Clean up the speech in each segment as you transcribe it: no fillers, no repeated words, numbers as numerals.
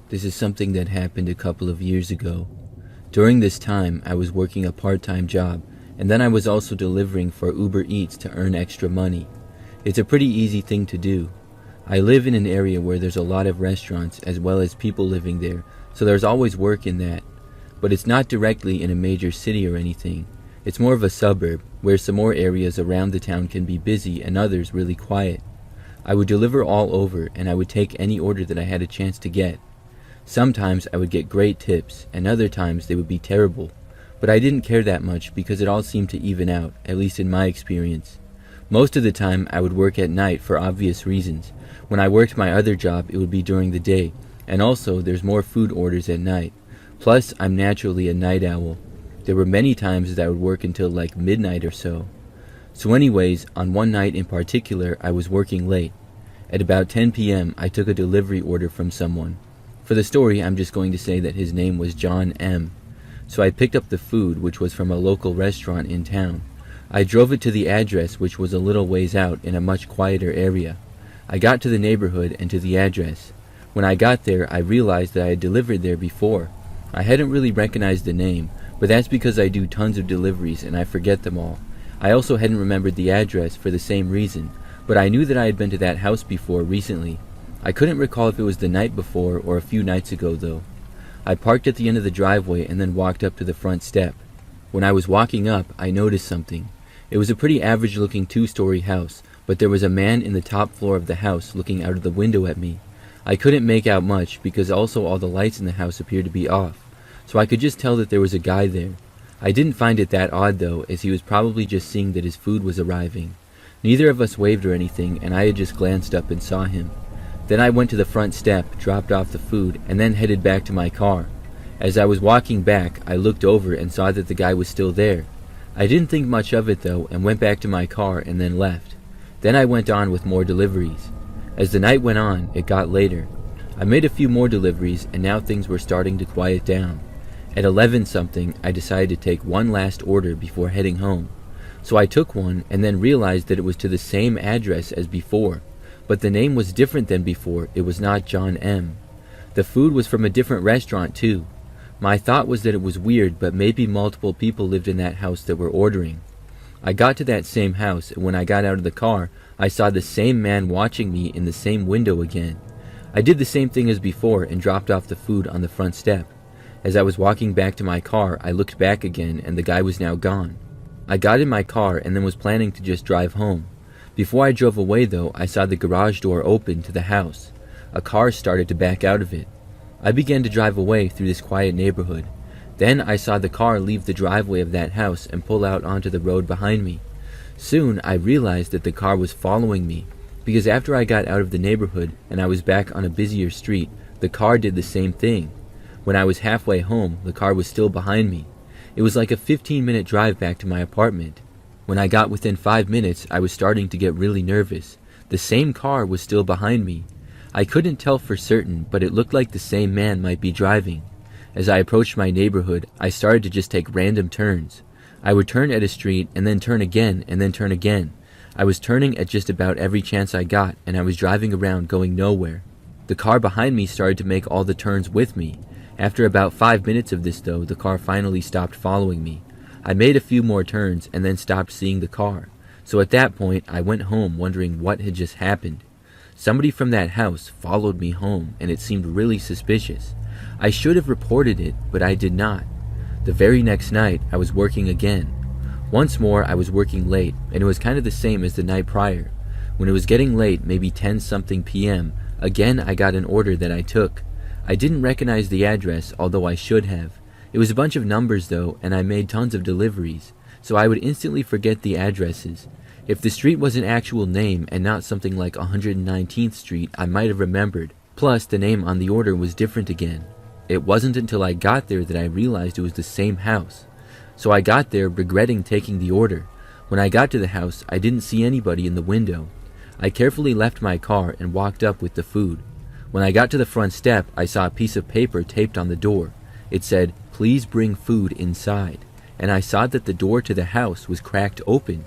This is something that happened a couple of years ago. During this time, I was working a part-time job, and then I was also delivering for Uber Eats to earn extra money. It's a pretty easy thing to do. I live in an area where there's a lot of restaurants as well as people living there, so there's always work in that. But it's not directly in a major city or anything. It's more of a suburb, where some more areas around the town can be busy and others really quiet. I would deliver all over, and I would take any order that I had a chance to get. Sometimes I would get great tips, and other times they would be terrible. But I didn't care that much because it all seemed to even out, at least in my experience. Most of the time I would work at night for obvious reasons. When I worked my other job, it would be during the day, and also there's more food orders at night. Plus, I'm naturally a night owl. There were many times that I would work until like midnight or so. So anyways, on one night in particular, I was working late. At about 10 p.m., I took a delivery order from someone. For the story, I'm just going to say that his name was John M. So I picked up the food, which was from a local restaurant in town. I drove it to the address, which was a little ways out in a much quieter area. I got to the neighborhood and to the address. When I got there, I realized that I had delivered there before. I hadn't really recognized the name, but that's because I do tons of deliveries and I forget them all. I also hadn't remembered the address for the same reason, but I knew that I had been to that house before recently. I couldn't recall if it was the night before or a few nights ago though. I parked at the end of the driveway and then walked up to the front step. When I was walking up, I noticed something. It was a pretty average looking two-story house, but there was a man in the top floor of the house looking out of the window at me. I couldn't make out much because also all the lights in the house appeared to be off, so I could just tell that there was a guy there. I didn't find it that odd though, as he was probably just seeing that his food was arriving. Neither of us waved or anything, and I had just glanced up and saw him. Then I went to the front step, dropped off the food, and then headed back to my car. As I was walking back, I looked over and saw that the guy was still there. I didn't think much of it though, and went back to my car and then left. Then I went on with more deliveries. As the night went on, it got later. I made a few more deliveries, and now things were starting to quiet down. At 11 something, I decided to take one last order before heading home. So I took one and then realized that it was to the same address as before. But the name was different than before. It was not John M. The food was from a different restaurant too. My thought was that it was weird, but maybe multiple people lived in that house that were ordering. I got to that same house, and when I got out of the car, I saw the same man watching me in the same window again. I did the same thing as before and dropped off the food on the front step. As I was walking back to my car, I looked back again, and the guy was now gone. I got in my car and then was planning to just drive home. Before I drove away though, I saw the garage door open to the house. A car started to back out of it. I began to drive away through this quiet neighborhood. Then I saw the car leave the driveway of that house and pull out onto the road behind me. Soon I realized that the car was following me, because after I got out of the neighborhood and I was back on a busier street, the car did the same thing. When I was halfway home, the car was still behind me. It was like a 15-minute drive back to my apartment. When I got within 5 minutes, I was starting to get really nervous. The same car was still behind me. I couldn't tell for certain, but it looked like the same man might be driving. As I approached my neighborhood, I started to just take random turns. I would turn at a street, and then turn again, and then turn again. I was turning at just about every chance I got, and I was driving around going nowhere. The car behind me started to make all the turns with me. After about 5 minutes of this though, the car finally stopped following me. I made a few more turns and then stopped seeing the car. So at that point, I went home wondering what had just happened. Somebody from that house followed me home, and it seemed really suspicious. I should have reported it, but I did not. The very next night, I was working again. Once more, I was working late, and it was kind of the same as the night prior. When it was getting late, maybe 10 something p.m., again I got an order that I took. I didn't recognize the address, although I should have. It was a bunch of numbers though, and I made tons of deliveries, so I would instantly forget the addresses. If the street was an actual name and not something like 119th Street, I might have remembered. Plus, the name on the order was different again. It wasn't until I got there that I realized it was the same house. So I got there regretting taking the order. When I got to the house, I didn't see anybody in the window. I carefully left my car and walked up with the food. When I got to the front step, I saw a piece of paper taped on the door. It said, "Please bring food inside," and I saw that the door to the house was cracked open.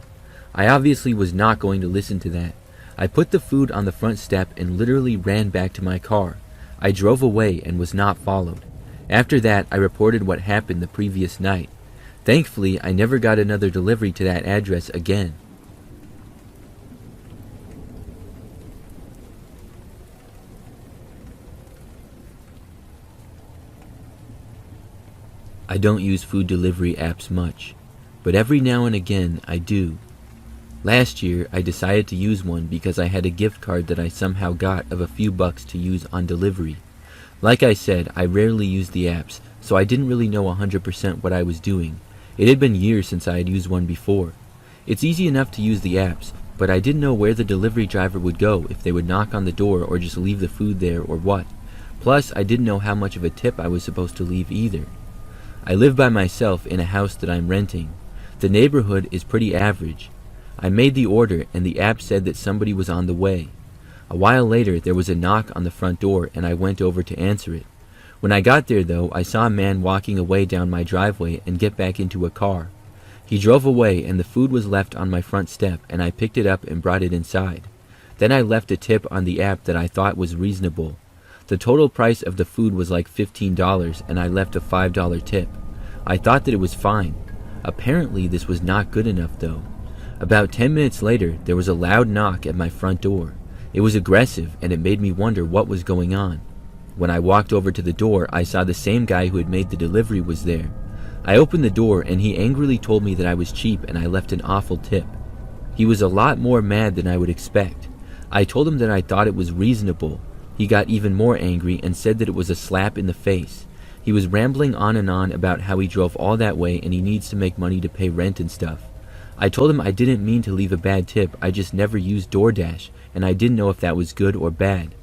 I obviously was not going to listen to that. I put the food on the front step and literally ran back to my car. I drove away and was not followed. After that, I reported what happened the previous night. Thankfully, I never got another delivery to that address again. I don't use food delivery apps much, but every now and again I do. Last year, I decided to use one because I had a gift card that I somehow got of a few bucks to use on delivery. Like I said, I rarely use the apps, so I didn't really know 100% what I was doing. It had been years since I had used one before. It's easy enough to use the apps, but I didn't know where the delivery driver would go, if they would knock on the door or just leave the food there or what. Plus, I didn't know how much of a tip I was supposed to leave either. I live by myself in a house that I'm renting. The neighborhood is pretty average. I made the order and the app said that somebody was on the way. A while later, there was a knock on the front door and I went over to answer it. When I got there though, I saw a man walking away down my driveway and get back into a car. He drove away and the food was left on my front step and I picked it up and brought it inside. Then I left a tip on the app that I thought was reasonable. The total price of the food was like $15 and I left a $5 tip. I thought that it was fine. Apparently this was not good enough though. About 10 minutes later, there was a loud knock at my front door. It was aggressive and it made me wonder what was going on. When I walked over to the door, I saw the same guy who had made the delivery was there. I opened the door and he angrily told me that I was cheap and I left an awful tip. He was a lot more mad than I would expect. I told him that I thought it was reasonable. He got even more angry and said that it was a slap in the face. He was rambling on and on about how he drove all that way and he needs to make money to pay rent and stuff. I told him I didn't mean to leave a bad tip, I just never used DoorDash, and I didn't know if that was good or bad.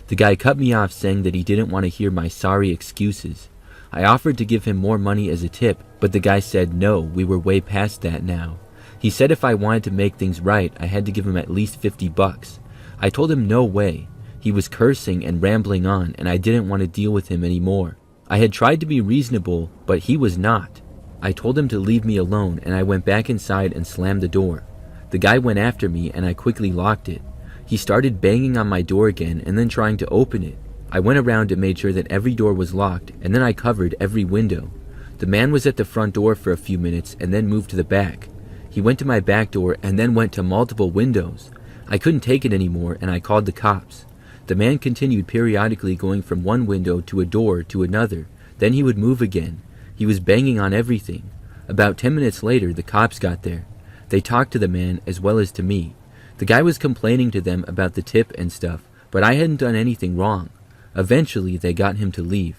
The guy cut me off saying that he didn't want to hear my sorry excuses. I offered to give him more money as a tip, but the guy said no, we were way past that now. He said if I wanted to make things right, I had to give him at least $50. I told him no way. He was cursing and rambling on, and I didn't want to deal with him anymore. I had tried to be reasonable, but he was not. I told him to leave me alone and I went back inside and slammed the door. The guy went after me and I quickly locked it. He started banging on my door again and then trying to open it. I went around and made sure that every door was locked and then I covered every window. The man was at the front door for a few minutes and then moved to the back. He went to my back door and then went to multiple windows. I couldn't take it anymore and I called the cops. The man continued periodically going from one window to a door to another. Then he would move again. He was banging on everything. About 10 minutes later, the cops got there. They talked to the man as well as to me. The guy was complaining to them about the tip and stuff, but I hadn't done anything wrong. Eventually, they got him to leave.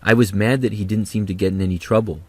I was mad that he didn't seem to get in any trouble.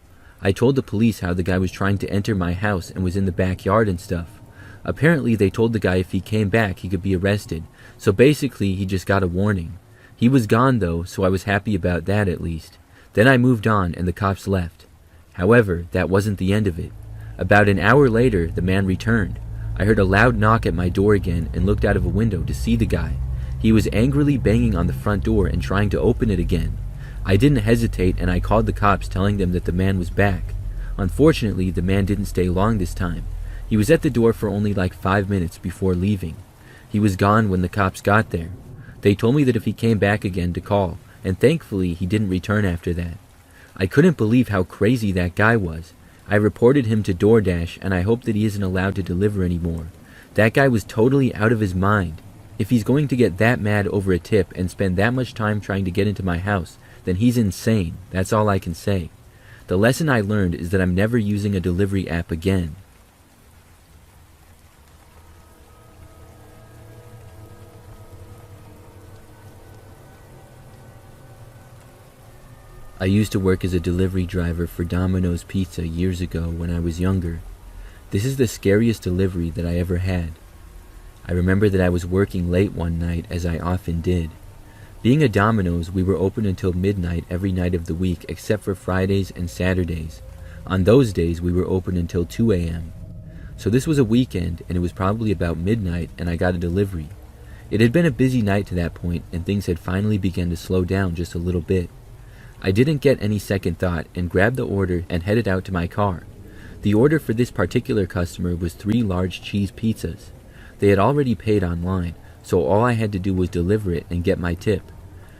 I told the police how the guy was trying to enter my house and was in the backyard and stuff. Apparently, they told the guy if he came back, he could be arrested. So basically, he just got a warning. He was gone though, so I was happy about that at least. Then I moved on and the cops left. However, that wasn't the end of it. About an hour later, the man returned. I heard a loud knock at my door again and looked out of a window to see the guy. He was angrily banging on the front door and trying to open it again. I didn't hesitate and I called the cops telling them that the man was back. Unfortunately, the man didn't stay long this time. He was at the door for only like 5 minutes before leaving. He was gone when the cops got there. They told me that if he came back again to call, and thankfully he didn't return after that. I couldn't believe how crazy that guy was. I reported him to DoorDash and I hope that he isn't allowed to deliver anymore. That guy was totally out of his mind. If he's going to get that mad over a tip and spend that much time trying to get into my house, then he's insane. That's all I can say. The lesson I learned is that I'm never using a delivery app again. I used to work as a delivery driver for Domino's Pizza years ago when I was younger. This is the scariest delivery that I ever had. I remember that I was working late one night, as I often did. Being a Domino's, we were open until midnight every night of the week except for Fridays and Saturdays. On those days, we were open until 2 a.m. So this was a weekend, and it was probably about midnight, and I got a delivery. It had been a busy night to that point, and things had finally begun to slow down just a little bit. I didn't get any second thought and grabbed the order and headed out to my car. The order for this particular customer was 3 large cheese pizzas. They had already paid online, so all I had to do was deliver it and get my tip.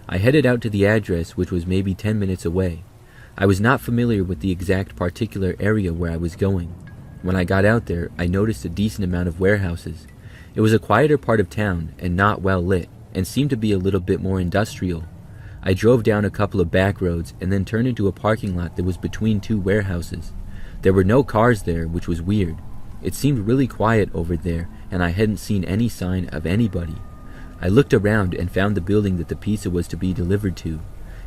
I headed out to the address, which was maybe 10 minutes away. I was not familiar with the exact particular area where I was going. When I got out there, I noticed a decent amount of warehouses. It was a quieter part of town and not well lit, and seemed to be a little bit more industrial. I drove down a couple of back roads and then turned into a parking lot that was between two warehouses. There were no cars there, which was weird. It seemed really quiet over there, and I hadn't seen any sign of anybody. I looked around and found the building that the pizza was to be delivered to.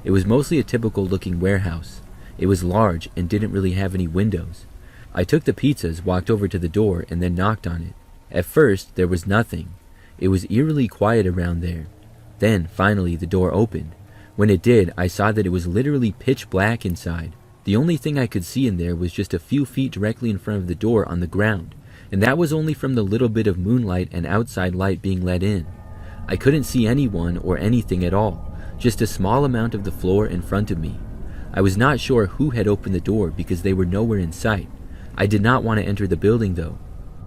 It was mostly a typical looking warehouse. It was large and didn't really have any windows. I took the pizzas, walked over to the door, and then knocked on it. At first, there was nothing. It was eerily quiet around there. Then, finally, the door opened. When it did, I saw that it was literally pitch black inside. The only thing I could see in there was just a few feet directly in front of the door on the ground, and that was only from the little bit of moonlight and outside light being let in. I couldn't see anyone or anything at all, just a small amount of the floor in front of me. I was not sure who had opened the door because they were nowhere in sight. I did not want to enter the building though.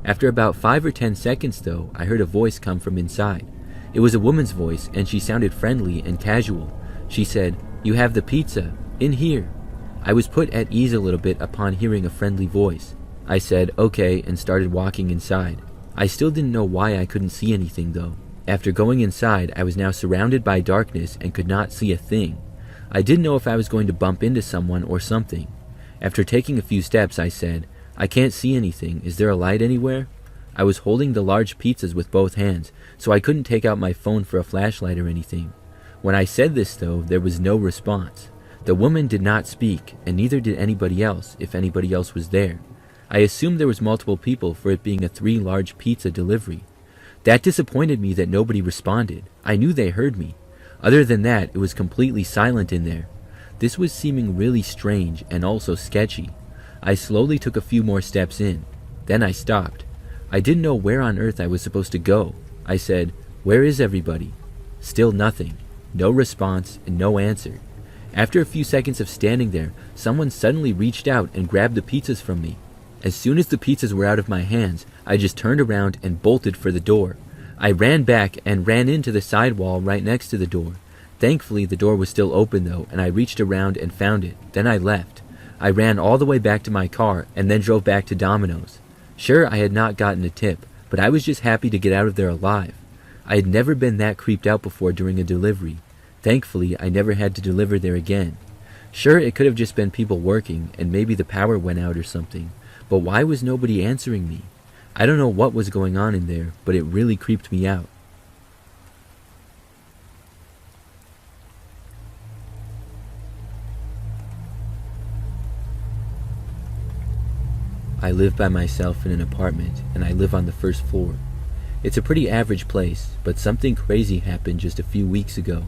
After about 5 or 10 seconds though, I heard a voice come from inside. It was a woman's voice and she sounded friendly and casual. She said, "You have the pizza, in here." I was put at ease a little bit upon hearing a friendly voice. I said, "Okay," and started walking inside. I still didn't know why I couldn't see anything though. After going inside, I was now surrounded by darkness and could not see a thing. I didn't know if I was going to bump into someone or something. After taking a few steps, I said, "I can't see anything. Is there a light anywhere?" I was holding the large pizzas with both hands, so I couldn't take out my phone for a flashlight or anything. When I said this though, there was no response. The woman did not speak, and neither did anybody else, if anybody else was there. I assumed there was multiple people for it being a 3 large pizza delivery. That disappointed me that nobody responded. I knew they heard me. Other than that, it was completely silent in there. This was seeming really strange and also sketchy. I slowly took a few more steps in. Then I stopped. I didn't know where on earth I was supposed to go. I said, "Where is everybody?" Still nothing. No response and no answer. After a few seconds of standing there, someone suddenly reached out and grabbed the pizzas from me. As soon as the pizzas were out of my hands, I just turned around and bolted for the door. I ran back and ran into the side wall right next to the door. Thankfully, the door was still open though, and I reached around and found it. Then I left. I ran all the way back to my car and then drove back to Domino's. Sure, I had not gotten a tip, but I was just happy to get out of there alive. I had never been that creeped out before during a delivery. Thankfully, I never had to deliver there again. Sure, it could have just been people working, and maybe the power went out or something, but why was nobody answering me? I don't know what was going on in there, but it really creeped me out. I live by myself in an apartment, and I live on the first floor. It's a pretty average place, but something crazy happened just a few weeks ago.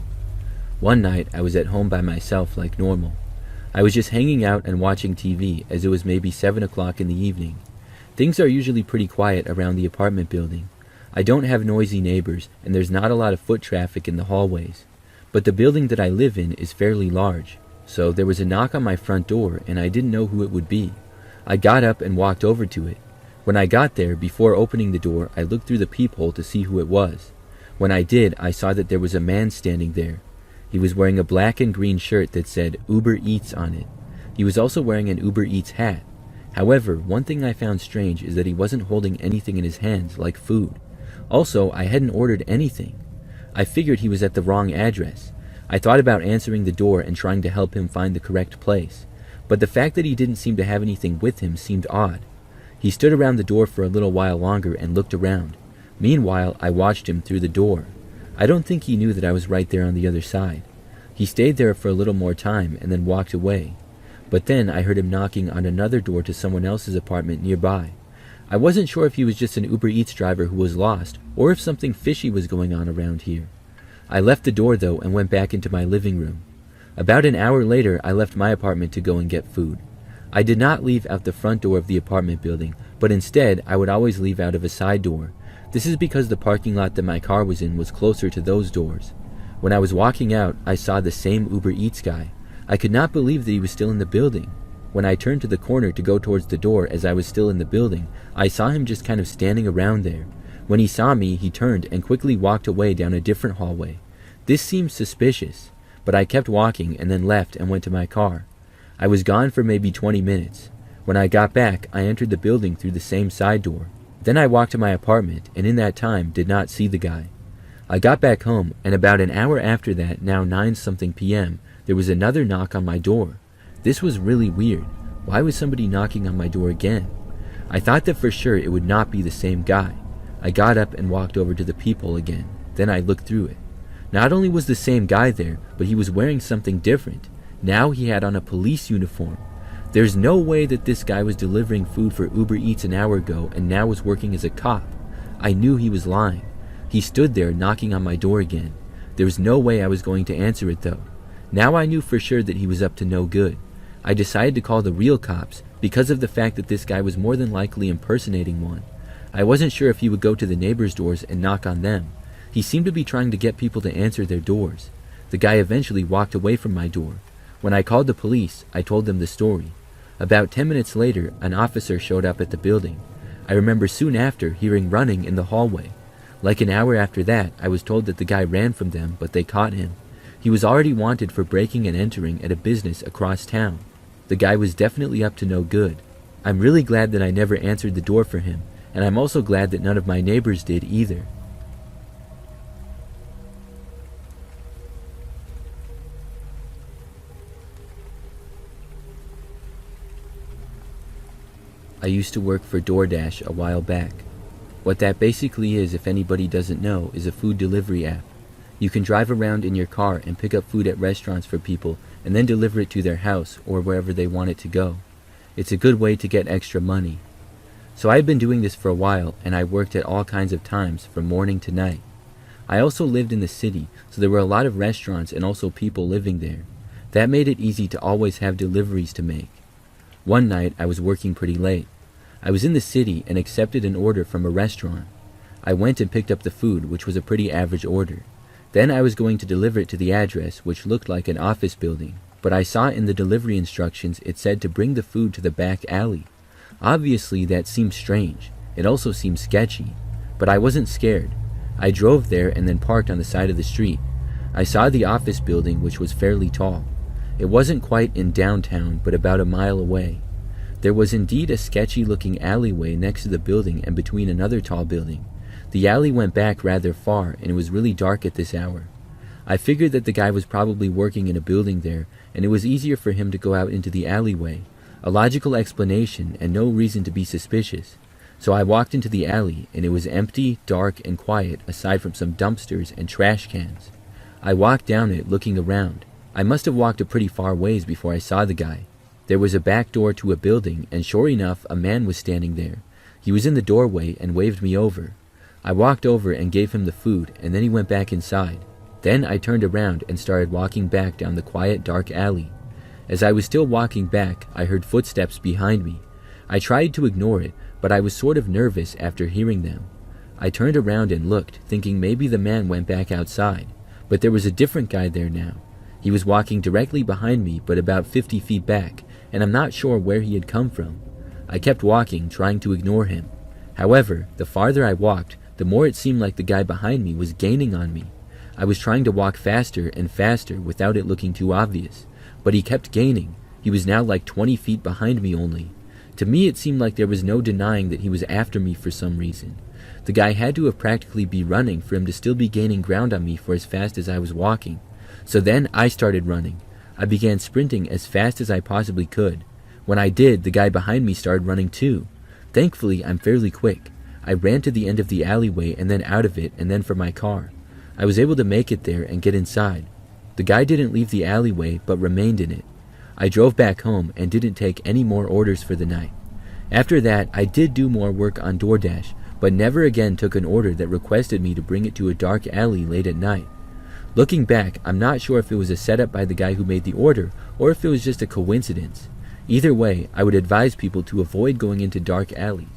One night, I was at home by myself like normal. I was just hanging out and watching TV as it was maybe 7 o'clock in the evening. Things are usually pretty quiet around the apartment building. I don't have noisy neighbors, and there's not a lot of foot traffic in the hallways. But the building that I live in is fairly large, so there was a knock on my front door, and I didn't know who it would be. I got up and walked over to it. When I got there, before opening the door, I looked through the peephole to see who it was. When I did, I saw that there was a man standing there. He was wearing a black and green shirt that said Uber Eats on it. He was also wearing an Uber Eats hat. However, one thing I found strange is that he wasn't holding anything in his hands, like food. Also, I hadn't ordered anything. I figured he was at the wrong address. I thought about answering the door and trying to help him find the correct place. But the fact that he didn't seem to have anything with him seemed odd. He stood around the door for a little while longer and looked around. Meanwhile, I watched him through the door. I don't think he knew that I was right there on the other side. He stayed there for a little more time and then walked away. But then I heard him knocking on another door to someone else's apartment nearby. I wasn't sure if he was just an Uber Eats driver who was lost, or if something fishy was going on around here. I left the door though and went back into my living room. About an hour later, I left my apartment to go and get food. I did not leave out the front door of the apartment building, but instead I would always leave out of a side door. This is because the parking lot that my car was in was closer to those doors. When I was walking out, I saw the same Uber Eats guy. I could not believe that he was still in the building. When I turned to the corner to go towards the door as I was still in the building, I saw him just kind of standing around there. When he saw me, he turned and quickly walked away down a different hallway. This seemed suspicious, but I kept walking and then left and went to my car. I was gone for maybe 20 minutes. When I got back, I entered the building through the same side door. Then I walked to my apartment, and in that time did not see the guy. I got back home, and about an hour after that, now 9-something p.m., there was another knock on my door. This was really weird. Why was somebody knocking on my door again? I thought that for sure it would not be the same guy. I got up and walked over to the peephole again. Then I looked through it. Not only was the same guy there, but he was wearing something different. Now he had on a police uniform. There's no way that this guy was delivering food for Uber Eats an hour ago and now was working as a cop. I knew he was lying. He stood there knocking on my door again. There was no way I was going to answer it though. Now I knew for sure that he was up to no good. I decided to call the real cops because of the fact that this guy was more than likely impersonating one. I wasn't sure if he would go to the neighbors' doors and knock on them. He seemed to be trying to get people to answer their doors. The guy eventually walked away from my door. When I called the police, I told them the story. About 10 minutes later, an officer showed up at the building. I remember soon after hearing running in the hallway. Like an hour after that, I was told that the guy ran from them, but they caught him. He was already wanted for breaking and entering at a business across town. The guy was definitely up to no good. I'm really glad that I never answered the door for him, and I'm also glad that none of my neighbors did either. I used to work for DoorDash a while back. What that basically is, if anybody doesn't know, is a food delivery app. You can drive around in your car and pick up food at restaurants for people and then deliver it to their house or wherever they want it to go. It's a good way to get extra money. So I've been doing this for a while, and I worked at all kinds of times from morning to night. I also lived in the city, so there were a lot of restaurants and also people living there. That made it easy to always have deliveries to make. One night I was working pretty late. I was in the city and accepted an order from a restaurant. I went and picked up the food, which was a pretty average order. Then I was going to deliver it to the address, which looked like an office building, but I saw in the delivery instructions it said to bring the food to the back alley. Obviously that seemed strange. It also seemed sketchy, but I wasn't scared. I drove there and then parked on the side of the street. I saw the office building, which was fairly tall. It wasn't quite in downtown, but about a mile away. There was indeed a sketchy-looking alleyway next to the building and between another tall building. The alley went back rather far, and it was really dark at this hour. I figured that the guy was probably working in a building there, and it was easier for him to go out into the alleyway. A logical explanation, and no reason to be suspicious. So I walked into the alley, and it was empty, dark, and quiet, aside from some dumpsters and trash cans. I walked down it, looking around. I must have walked a pretty far ways before I saw the guy. There was a back door to a building, and sure enough, a man was standing there. He was in the doorway and waved me over. I walked over and gave him the food, and then he went back inside. Then I turned around and started walking back down the quiet, dark alley. As I was still walking back, I heard footsteps behind me. I tried to ignore it, but I was sort of nervous after hearing them. I turned around and looked, thinking maybe the man went back outside, but there was a different guy there now. He was walking directly behind me, but about 50 feet back, and I'm not sure where he had come from. I kept walking, trying to ignore him. However, the farther I walked, the more it seemed like the guy behind me was gaining on me. I was trying to walk faster and faster without it looking too obvious, but he kept gaining. He was now like 20 feet behind me only. To me it seemed like there was no denying that he was after me for some reason. The guy had to have practically been running for him to still be gaining ground on me for as fast as I was walking. So then I started running. I began sprinting as fast as I possibly could. When I did, the guy behind me started running too. Thankfully, I'm fairly quick. I ran to the end of the alleyway and then out of it and then for my car. I was able to make it there and get inside. The guy didn't leave the alleyway but remained in it. I drove back home and didn't take any more orders for the night. After that, I did do more work on DoorDash, but never again took an order that requested me to bring it to a dark alley late at night. Looking back, I'm not sure if it was a setup by the guy who made the order or if it was just a coincidence. Either way, I would advise people to avoid going into dark alleys.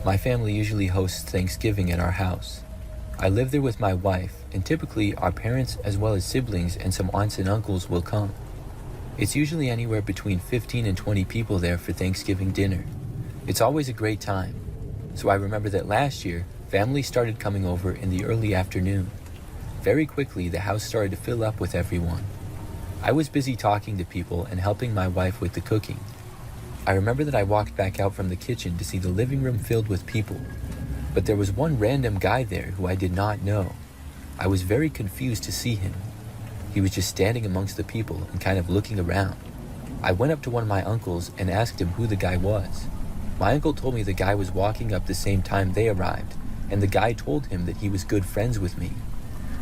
My family usually hosts Thanksgiving at our house. I live there with my wife, and typically our parents as well as siblings and some aunts and uncles will come. It's usually anywhere between 15 and 20 people there for Thanksgiving dinner. It's always a great time. So I remember that last year, family started coming over in the early afternoon. Very quickly, the house started to fill up with everyone. I was busy talking to people and helping my wife with the cooking. I remember that I walked back out from the kitchen to see the living room filled with people. But there was one random guy there who I did not know. I was very confused to see him. He was just standing amongst the people and kind of looking around. I went up to one of my uncles and asked him who the guy was. My uncle told me the guy was walking up the same time they arrived, and the guy told him that he was good friends with me.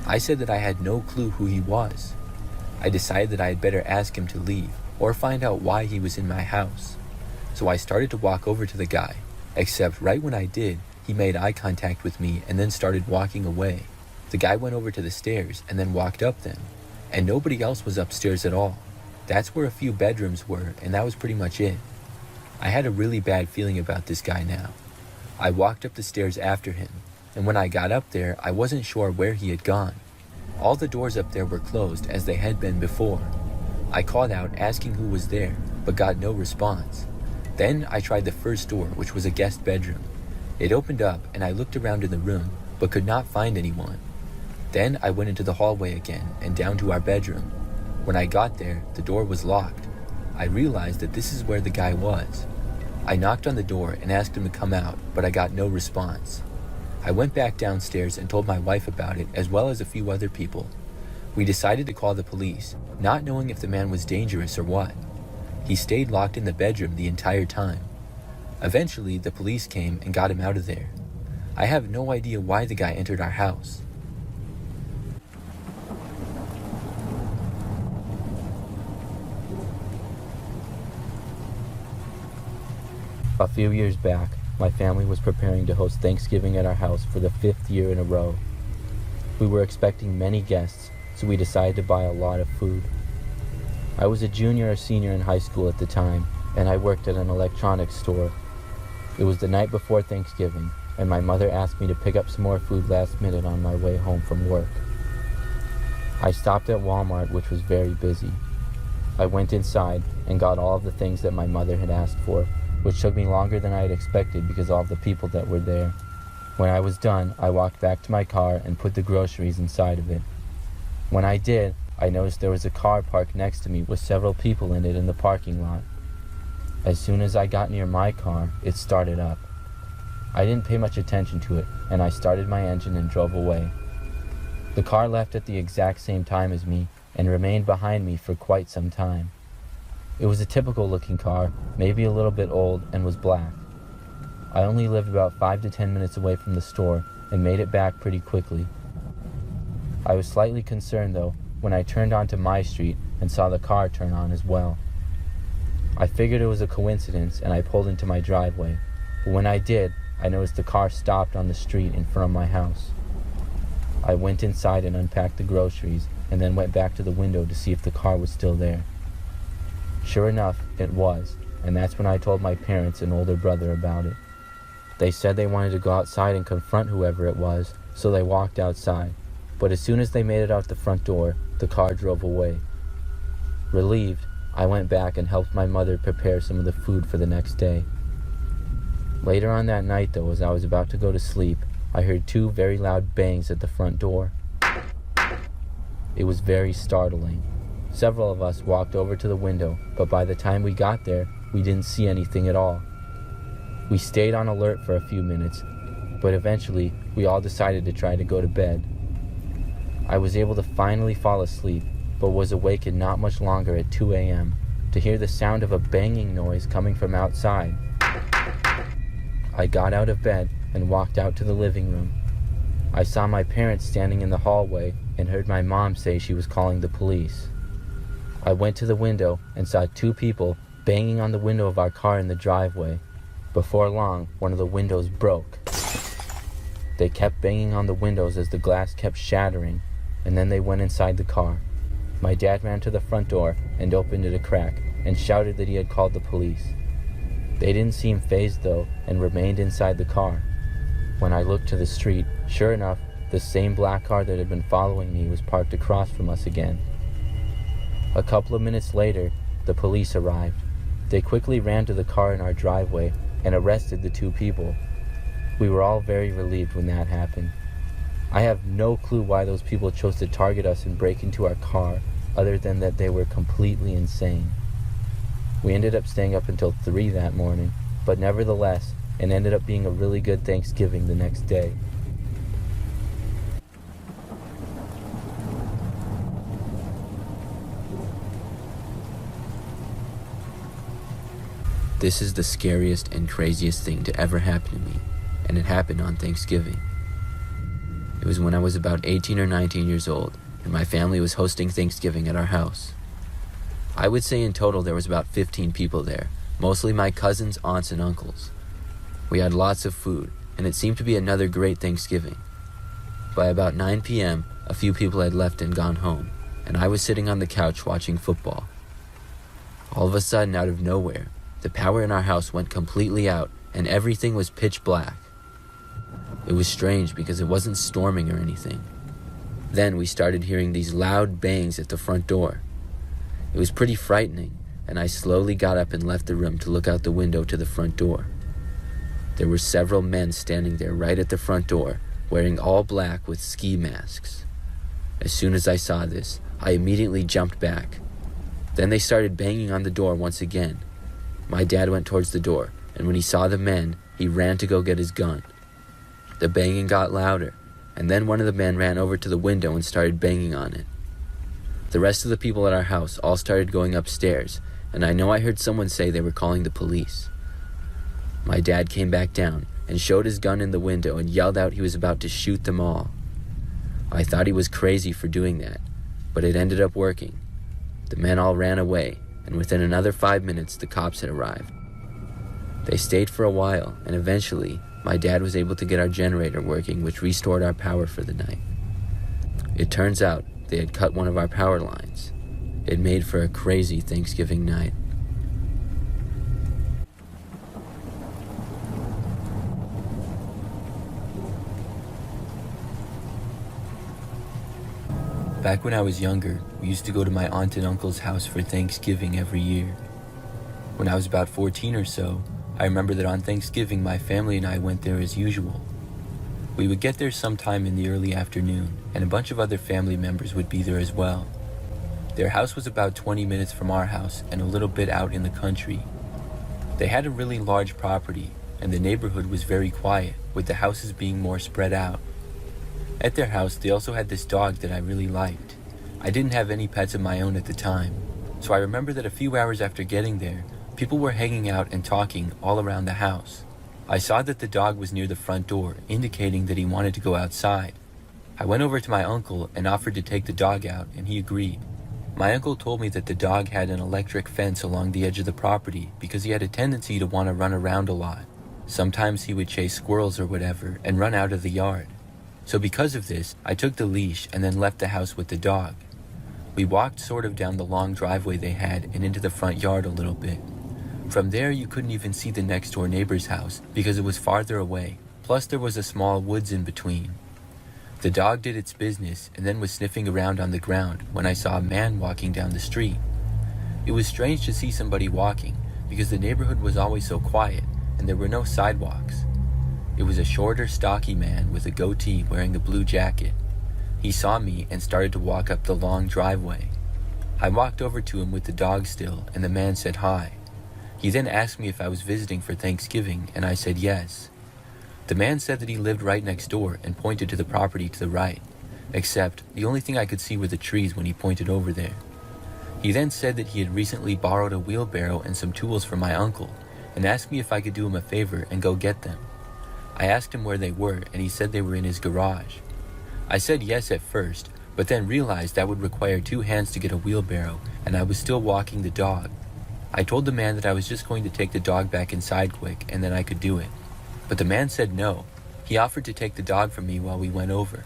I said that I had no clue who he was. I decided that I had better ask him to leave, or find out why he was in my house. So I started to walk over to the guy, except right when I did, he made eye contact with me and then started walking away. The guy went over to the stairs and then walked up them, and nobody else was upstairs at all. That's where a few bedrooms were, and that was pretty much it. I had a really bad feeling about this guy now. I walked up the stairs after him, and when I got up there, I wasn't sure where he had gone. All the doors up there were closed as they had been before. I called out asking who was there, but got no response. Then I tried the first door, which was a guest bedroom. It opened up and I looked around in the room, but could not find anyone. Then I went into the hallway again and down to our bedroom. When I got there, the door was locked. I realized that this is where the guy was. I knocked on the door and asked him to come out, but I got no response. I went back downstairs and told my wife about it, as well as a few other people. We decided to call the police, not knowing if the man was dangerous or what. He stayed locked in the bedroom the entire time. Eventually, the police came and got him out of there. I have no idea why the guy entered our house. A few years back, my family was preparing to host Thanksgiving at our house for the 5th year in a row. We were expecting many guests, so we decided to buy a lot of food. I was a junior or senior in high school at the time, and I worked at an electronics store. It was the night before Thanksgiving, and my mother asked me to pick up some more food last minute on my way home from work. I stopped at Walmart, which was very busy. I went inside and got all of the things that my mother had asked for, which took me longer than I had expected because of all the people that were there. When I was done, I walked back to my car and put the groceries inside of it. When I did, I noticed there was a car parked next to me with several people in it in the parking lot. As soon as I got near my car, it started up. I didn't pay much attention to it, and I started my engine and drove away. The car left at the exact same time as me and remained behind me for quite some time. It was a typical looking car, maybe a little bit old, and was black. I only lived about 5 to 10 minutes away from the store and made it back pretty quickly. I was slightly concerned though when I turned onto my street and saw the car turn on as well. I figured it was a coincidence and I pulled into my driveway, but when I did, I noticed the car stopped on the street in front of my house. I went inside and unpacked the groceries and then went back to the window to see if the car was still there. Sure enough, it was, and that's when I told my parents and older brother about it. They said they wanted to go outside and confront whoever it was, so they walked outside, but as soon as they made it out the front door, the car drove away. Relieved, I went back and helped my mother prepare some of the food for the next day. Later on that night though, as I was about to go to sleep, I heard 2 very loud bangs at the front door. It was very startling. Several of us walked over to the window, but by the time we got there, we didn't see anything at all. We stayed on alert for a few minutes, but eventually we all decided to try to go to bed. I was able to finally fall asleep, but was awakened not much longer at 2 a.m. to hear the sound of a banging noise coming from outside. I got out of bed and walked out to the living room. I saw my parents standing in the hallway and heard my mom say she was calling the police. I went to the window and saw 2 people banging on the window of our car in the driveway. Before long, one of the windows broke. They kept banging on the windows as the glass kept shattering, and then they went inside the car. My dad ran to the front door and opened it a crack and shouted that he had called the police. They didn't seem fazed though and remained inside the car. When I looked to the street, sure enough, the same black car that had been following me was parked across from us again. A couple of minutes later, the police arrived. They quickly ran to the car in our driveway and arrested the two people. We were all very relieved when that happened. I have no clue why those people chose to target us and break into our car, other than that they were completely insane. We ended up staying up until 3 that morning, but nevertheless, it ended up being a really good Thanksgiving the next day. This is the scariest and craziest thing to ever happen to me, and it happened on Thanksgiving. It was when I was about 18 or 19 years old, and my family was hosting Thanksgiving at our house. I would say in total there was about 15 people there, mostly my cousins, aunts, and uncles. We had lots of food, and it seemed to be another great Thanksgiving. By about 9 p.m., a few people had left and gone home, and I was sitting on the couch watching football. All of a sudden, out of nowhere, the power in our house went completely out, and everything was pitch black. It was strange because it wasn't storming or anything. Then we started hearing these loud bangs at the front door. It was pretty frightening, and I slowly got up and left the room to look out the window to the front door. There were several men standing there right at the front door, wearing all black with ski masks. As soon as I saw this, I immediately jumped back. Then they started banging on the door once again. My dad went towards the door, and when he saw the men, he ran to go get his gun. The banging got louder, and then one of the men ran over to the window and started banging on it. The rest of the people at our house all started going upstairs, and I know I heard someone say they were calling the police. My dad came back down and showed his gun in the window and yelled out he was about to shoot them all. I thought he was crazy for doing that, but it ended up working. The men all ran away, and within another 5 minutes, the cops had arrived. They stayed for a while, and eventually, my dad was able to get our generator working, which restored our power for the night. It turns out they had cut one of our power lines. It made for a crazy Thanksgiving night. Back when I was younger, we used to go to my aunt and uncle's house for Thanksgiving every year. When I was about 14 or so, I remember that on Thanksgiving my family and I went there as usual. We would get there sometime in the early afternoon, and a bunch of other family members would be there as well. Their house was about 20 minutes from our house and a little bit out in the country. They had a really large property, and the neighborhood was very quiet, with the houses being more spread out. At their house, they also had this dog that I really liked. I didn't have any pets of my own at the time, so I remember that a few hours after getting there, people were hanging out and talking all around the house. I saw that the dog was near the front door, indicating that he wanted to go outside. I went over to my uncle and offered to take the dog out, and he agreed. My uncle told me that the dog had an electric fence along the edge of the property because he had a tendency to want to run around a lot. Sometimes he would chase squirrels or whatever and run out of the yard. So because of this, I took the leash and then left the house with the dog. We walked sort of down the long driveway they had and into the front yard a little bit. From there, you couldn't even see the next door neighbor's house because it was farther away. Plus, there was a small woods in between. The dog did its business and then was sniffing around on the ground when I saw a man walking down the street. It was strange to see somebody walking because the neighborhood was always so quiet and there were no sidewalks. It was a shorter, stocky man with a goatee wearing a blue jacket. He saw me and started to walk up the long driveway. I walked over to him with the dog still, and the man said hi. He then asked me if I was visiting for Thanksgiving, and I said yes. The man said that he lived right next door and pointed to the property to the right, except the only thing I could see were the trees when he pointed over there. He then said that he had recently borrowed a wheelbarrow and some tools from my uncle, and asked me if I could do him a favor and go get them. I asked him where they were, and he said they were in his garage. I said yes at first, but then realized that would require 2 hands to get a wheelbarrow, and I was still walking the dog. I told the man that I was just going to take the dog back inside quick, and then I could do it. But the man said no. He offered to take the dog from me while we went over.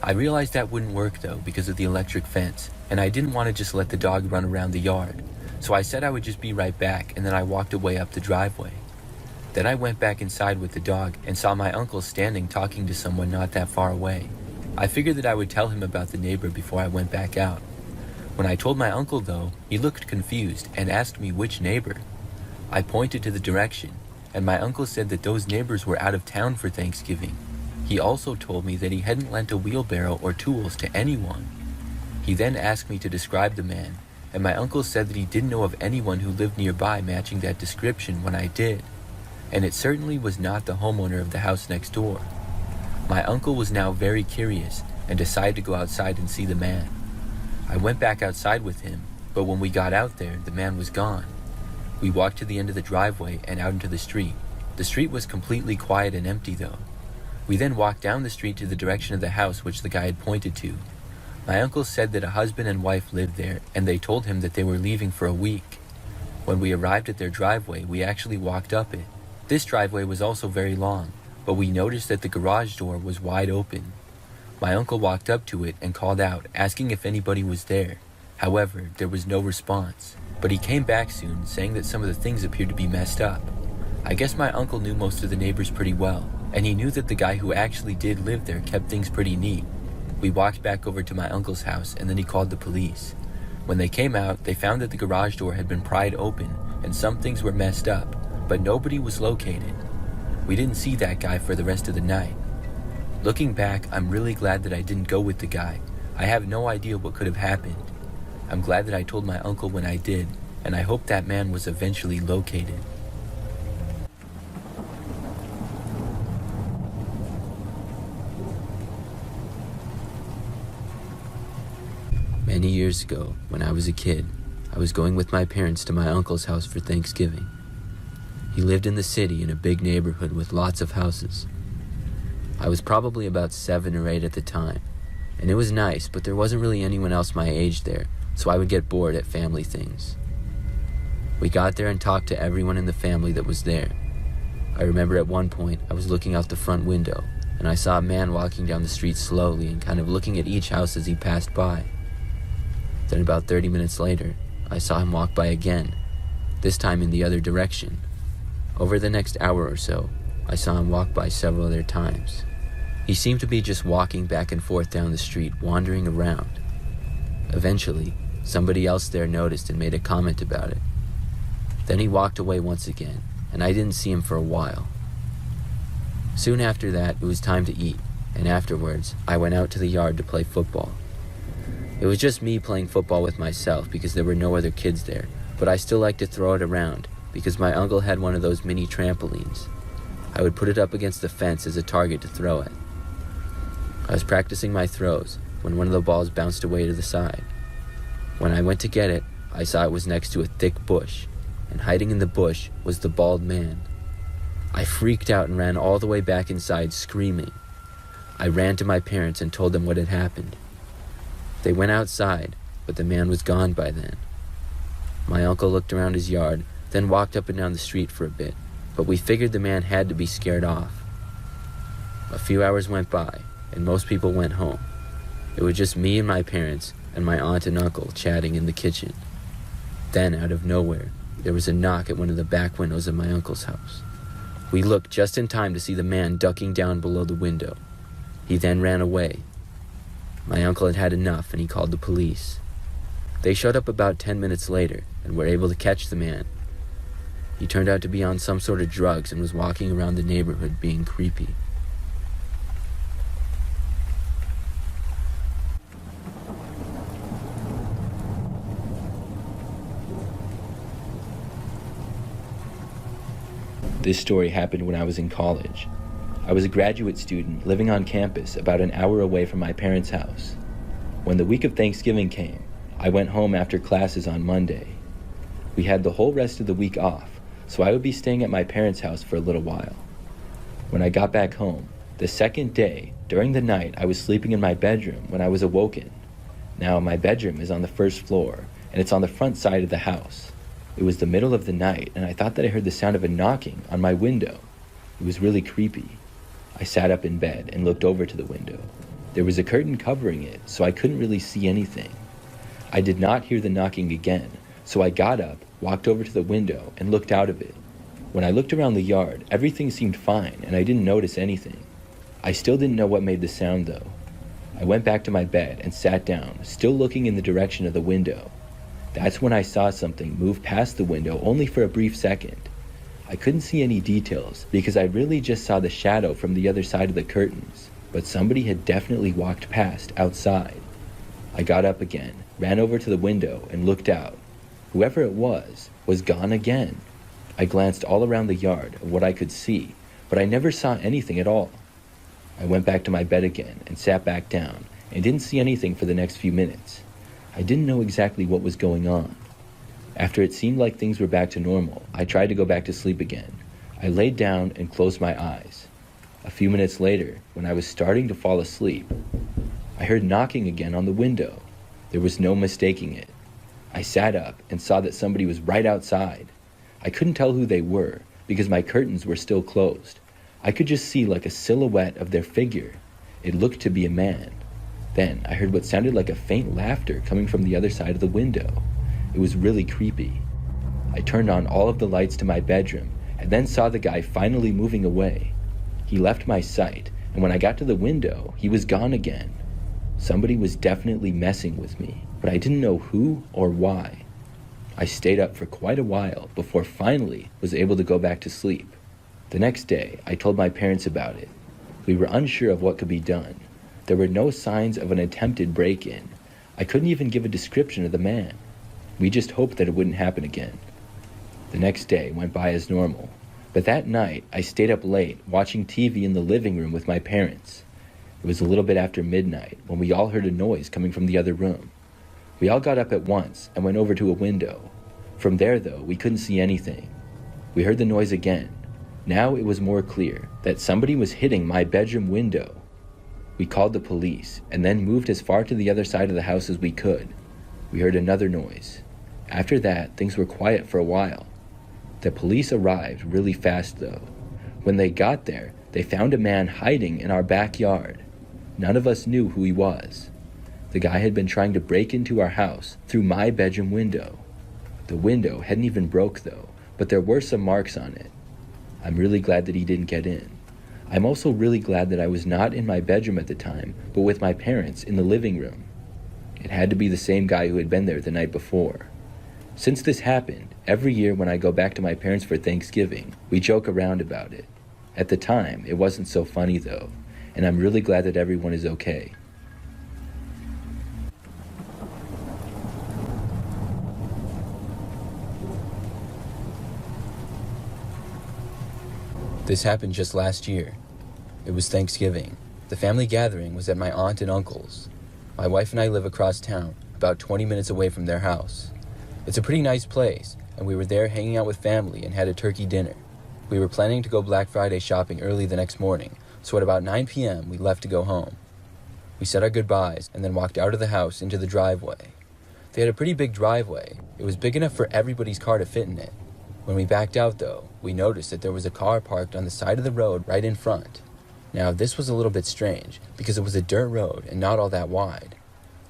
I realized that wouldn't work though because of the electric fence, and I didn't want to just let the dog run around the yard. So I said I would just be right back, and then I walked away up the driveway. Then I went back inside with the dog and saw my uncle standing talking to someone not that far away. I figured that I would tell him about the neighbor before I went back out. When I told my uncle, though, he looked confused and asked me which neighbor. I pointed to the direction, and my uncle said that those neighbors were out of town for Thanksgiving. He also told me that he hadn't lent a wheelbarrow or tools to anyone. He then asked me to describe the man, and my uncle said that he didn't know of anyone who lived nearby matching that description when I did, and it certainly was not the homeowner of the house next door. My uncle was now very curious and decided to go outside and see the man. I went back outside with him, but when we got out there, the man was gone. We walked to the end of the driveway and out into the street. The street was completely quiet and empty though. We then walked down the street to the direction of the house which the guy had pointed to. My uncle said that a husband and wife lived there, and they told him that they were leaving for a week. When we arrived at their driveway, we actually walked up it. This driveway was also very long, but we noticed that the garage door was wide open. My uncle walked up to it and called out, asking if anybody was there. However, there was no response, but he came back soon, saying that some of the things appeared to be messed up. I guess my uncle knew most of the neighbors pretty well, and he knew that the guy who actually did live there kept things pretty neat. We walked back over to my uncle's house, and then he called the police. When they came out, they found that the garage door had been pried open, and some things were messed up, but nobody was located. We didn't see that guy for the rest of the night. Looking back, I'm really glad that I didn't go with the guy. I have no idea what could have happened. I'm glad that I told my uncle when I did, and I hope that man was eventually located. Many years ago, when I was a kid, I was going with my parents to my uncle's house for Thanksgiving. He lived in the city in a big neighborhood with lots of houses. I was probably about 7 or 8 at the time, and it was nice, but there wasn't really anyone else my age there, so I would get bored at family things. We got there and talked to everyone in the family that was there. I remember at one point I was looking out the front window, and I saw a man walking down the street slowly and kind of looking at each house as he passed by. Then about 30 minutes later, I saw him walk by again, this time in the other direction. Over the next hour or so, I saw him walk by several other times. He seemed to be just walking back and forth down the street, wandering around. Eventually, somebody else there noticed and made a comment about it. Then he walked away once again, and I didn't see him for a while. Soon after that, it was time to eat, and afterwards, I went out to the yard to play football. It was just me playing football with myself because there were no other kids there, but I still liked to throw it around because my uncle had one of those mini trampolines. I would put it up against the fence as a target to throw at. I was practicing my throws when one of the balls bounced away to the side. When I went to get it, I saw it was next to a thick bush, and hiding in the bush was the bald man. I freaked out and ran all the way back inside, screaming. I ran to my parents and told them what had happened. They went outside, but the man was gone by then. My uncle looked around his yard, then walked up and down the street for a bit, but we figured the man had to be scared off. A few hours went by, and most people went home. It was just me and my parents and my aunt and uncle chatting in the kitchen. Then, out of nowhere, there was a knock at one of the back windows of my uncle's house. We looked just in time to see the man ducking down below the window. He then ran away. My uncle had had enough and he called the police. They showed up about 10 minutes later and were able to catch the man. He turned out to be on some sort of drugs and was walking around the neighborhood being creepy. This story happened when I was in college. I was a graduate student living on campus about an hour away from my parents' house. When the week of Thanksgiving came, I went home after classes on Monday. We had the whole rest of the week off, so I would be staying at my parents' house for a little while. When I got back home, the second day, during the night, I was sleeping in my bedroom when I was awoken. Now, my bedroom is on the first floor, and it's on the front side of the house. It was the middle of the night, and I thought that I heard the sound of a knocking on my window. It was really creepy. I sat up in bed and looked over to the window. There was a curtain covering it, so I couldn't really see anything. I did not hear the knocking again, so I got up, walked over to the window, and looked out of it. When I looked around the yard, everything seemed fine and I didn't notice anything. I still didn't know what made the sound though. I went back to my bed and sat down, still looking in the direction of the window. That's when I saw something move past the window only for a brief second. I couldn't see any details because I really just saw the shadow from the other side of the curtains, but somebody had definitely walked past outside. I got up again, ran over to the window and looked out. Whoever it was gone again. I glanced all around the yard of what I could see, but I never saw anything at all. I went back to my bed again and sat back down and didn't see anything for the next few minutes. I didn't know exactly what was going on. After it seemed like things were back to normal, I tried to go back to sleep again. I laid down and closed my eyes. A few minutes later, when I was starting to fall asleep, I heard knocking again on the window. There was no mistaking it. I sat up and saw that somebody was right outside. I couldn't tell who they were because my curtains were still closed. I could just see like a silhouette of their figure. It looked to be a man. Then I heard what sounded like a faint laughter coming from the other side of the window. It was really creepy. I turned on all of the lights to my bedroom and then saw the guy finally moving away. He left my sight, and when I got to the window, he was gone again. Somebody was definitely messing with me, but I didn't know who or why. I stayed up for quite a while before finally was able to go back to sleep. The next day, I told my parents about it. We were unsure of what could be done. There were no signs of an attempted break-in. I couldn't even give a description of the man. We just hoped that it wouldn't happen again. The next day went by as normal, but that night I stayed up late watching TV in the living room with my parents. It was a little bit after midnight when we all heard a noise coming from the other room. We all got up at once and went over to a window. From there, though, we couldn't see anything. We heard the noise again. Now it was more clear that somebody was hitting my bedroom window. We called the police and then moved as far to the other side of the house as we could. We heard another noise. After that, things were quiet for a while. The police arrived really fast, though. When they got there, they found a man hiding in our backyard. None of us knew who he was. The guy had been trying to break into our house through my bedroom window. The window hadn't even broke though, but there were some marks on it. I'm really glad that he didn't get in. I'm also really glad that I was not in my bedroom at the time, but with my parents in the living room. It had to be the same guy who had been there the night before. Since this happened, every year when I go back to my parents for Thanksgiving, we joke around about it. At the time, it wasn't so funny though, and I'm really glad that everyone is okay. This happened just last year. It was Thanksgiving. The family gathering was at my aunt and uncle's. My wife and I live across town, about 20 minutes away from their house. It's a pretty nice place, and we were there hanging out with family and had a turkey dinner. We were planning to go Black Friday shopping early the next morning, so at about 9 p.m. we left to go home. We said our goodbyes and then walked out of the house into the driveway. They had a pretty big driveway. It was big enough for everybody's car to fit in it. When we backed out though, we noticed that there was a car parked on the side of the road right in front. Now this was a little bit strange because it was a dirt road and not all that wide.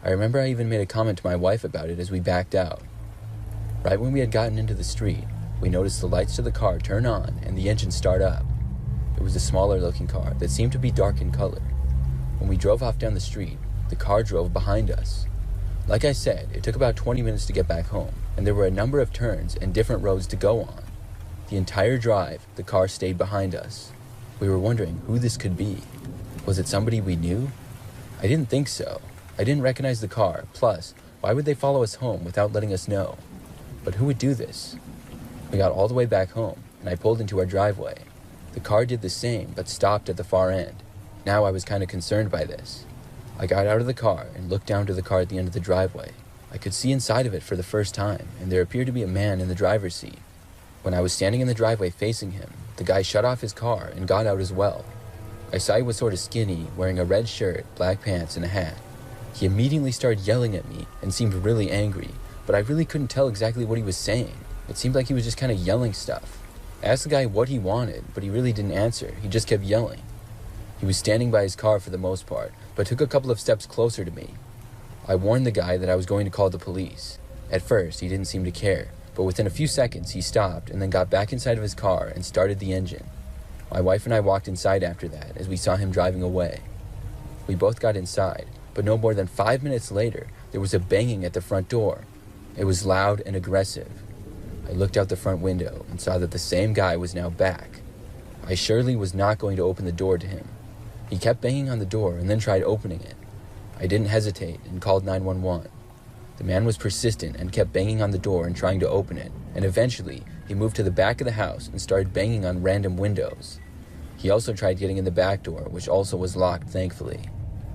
I remember I even made a comment to my wife about it as we backed out. Right when we had gotten into the street, we noticed the lights to the car turn on and the engine start up. It was a smaller looking car that seemed to be dark in color. When we drove off down the street, the car drove behind us. Like I said, it took about 20 minutes to get back home, and there were a number of turns and different roads to go on. The entire drive, the car stayed behind us. We were wondering who this could be. Was it somebody we knew? I didn't think so. I didn't recognize the car, plus, why would they follow us home without letting us know? But who would do this? We got all the way back home, and I pulled into our driveway. The car did the same, but stopped at the far end. Now I was kind of concerned by this. I got out of the car and looked down to the car at the end of the driveway. I could see inside of it for the first time, and there appeared to be a man in the driver's seat. When I was standing in the driveway facing him, the guy shut off his car and got out as well. I saw he was sort of skinny, wearing a red shirt, black pants, and a hat. He immediately started yelling at me and seemed really angry, but I really couldn't tell exactly what he was saying. It seemed like he was just kind of yelling stuff. I asked the guy what he wanted, but he really didn't answer. He just kept yelling. He was standing by his car for the most part, but took a couple of steps closer to me. I warned the guy that I was going to call the police. At first, he didn't seem to care, but within a few seconds he stopped and then got back inside of his car and started the engine. My wife and I walked inside after that as we saw him driving away. We both got inside, but no more than 5 minutes later, there was a banging at the front door. It was loud and aggressive. I looked out the front window and saw that the same guy was now back. I surely was not going to open the door to him. He kept banging on the door and then tried opening it. I didn't hesitate and called 911. The man was persistent and kept banging on the door and trying to open it, and eventually he moved to the back of the house and started banging on random windows. He also tried getting in the back door, which also was locked, thankfully.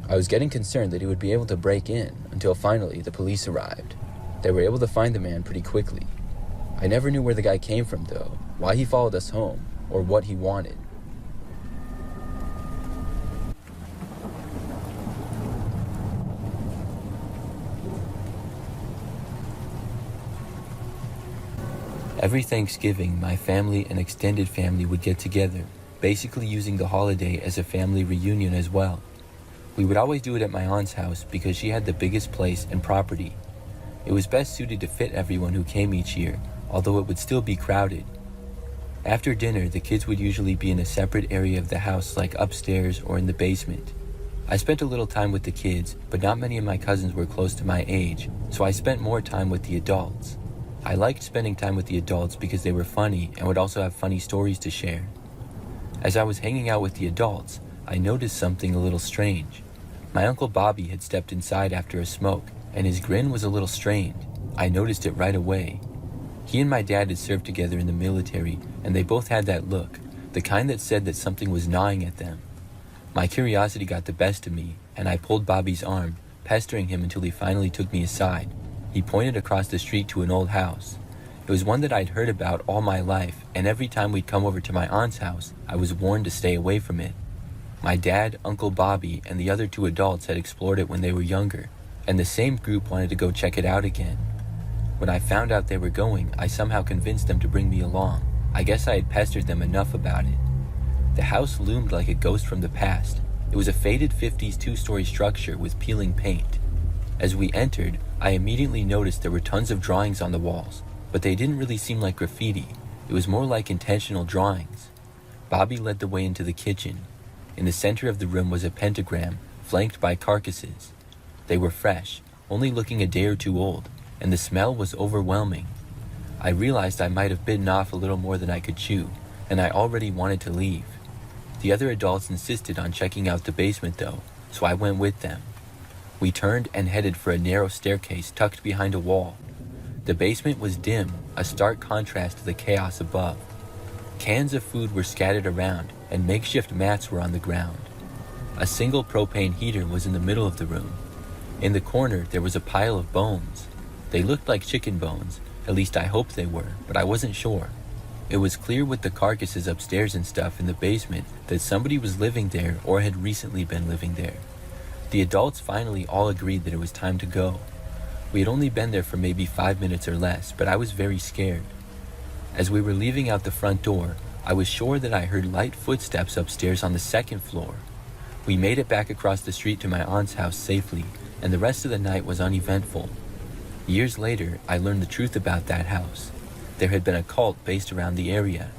I was getting concerned that he would be able to break in until finally the police arrived. They were able to find the man pretty quickly. I never knew where the guy came from though, why he followed us home, or what he wanted. Every Thanksgiving, my family and extended family would get together, basically using the holiday as a family reunion as well. We would always do it at my aunt's house because she had the biggest place and property. It was best suited to fit everyone who came each year, although it would still be crowded. After dinner, the kids would usually be in a separate area of the house, like upstairs or in the basement. I spent a little time with the kids, but not many of my cousins were close to my age, so I spent more time with the adults. I liked spending time with the adults because they were funny and would also have funny stories to share. As I was hanging out with the adults, I noticed something a little strange. My Uncle Bobby had stepped inside after a smoke, and his grin was a little strained. I noticed it right away. He and my dad had served together in the military, and they both had that look, the kind that said that something was gnawing at them. My curiosity got the best of me, and I pulled Bobby's arm, pestering him until he finally took me aside. He pointed across the street to an old house. It was one that I'd heard about all my life, and every time we'd come over to my aunt's house, I was warned to stay away from it. My dad, Uncle Bobby, and the other two adults had explored it when they were younger, and the same group wanted to go check it out again. When I found out they were going, I somehow convinced them to bring me along. I guess I had pestered them enough about it. The house loomed like a ghost from the past. It was a faded 50s two-story structure with peeling paint. As we entered, I immediately noticed there were tons of drawings on the walls, but they didn't really seem like graffiti. It was more like intentional drawings. Bobby led the way into the kitchen. In the center of the room was a pentagram, flanked by carcasses. They were fresh, only looking a day or two old, and the smell was overwhelming. I realized I might have bitten off a little more than I could chew, and I already wanted to leave. The other adults insisted on checking out the basement though, so I went with them. We turned and headed for a narrow staircase tucked behind a wall. The basement was dim, a stark contrast to the chaos above. Cans of food were scattered around, and makeshift mats were on the ground. A single propane heater was in the middle of the room. In the corner, there was a pile of bones. They looked like chicken bones, at least I hoped they were, but I wasn't sure. It was clear with the carcasses upstairs and stuff in the basement that somebody was living there or had recently been living there. The adults finally all agreed that it was time to go. We had only been there for maybe 5 minutes or less, but I was very scared. As we were leaving out the front door, I was sure that I heard light footsteps upstairs on the second floor. We made it back across the street to my aunt's house safely, and the rest of the night was uneventful. Years later, I learned the truth about that house. There had been a cult based around the area.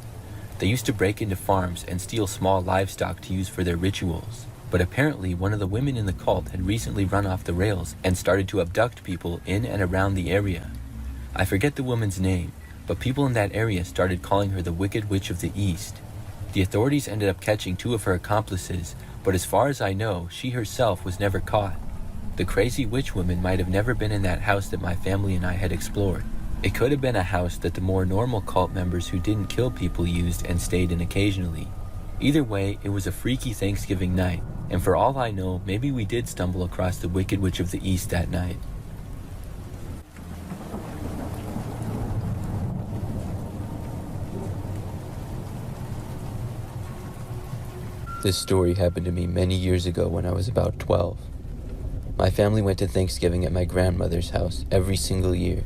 They used to break into farms and steal small livestock to use for their rituals. But apparently one of the women in the cult had recently run off the rails and started to abduct people in and around the area. I forget the woman's name, but people in that area started calling her the Wicked Witch of the East. The authorities ended up catching 2 of her accomplices, but as far as I know, she herself was never caught. The crazy witch woman might have never been in that house that my family and I had explored. It could have been a house that the more normal cult members who didn't kill people used and stayed in occasionally. Either way, it was a freaky Thanksgiving night, and for all I know, maybe we did stumble across the Wicked Witch of the East that night. This story happened to me many years ago when I was about 12. My family went to Thanksgiving at my grandmother's house every single year.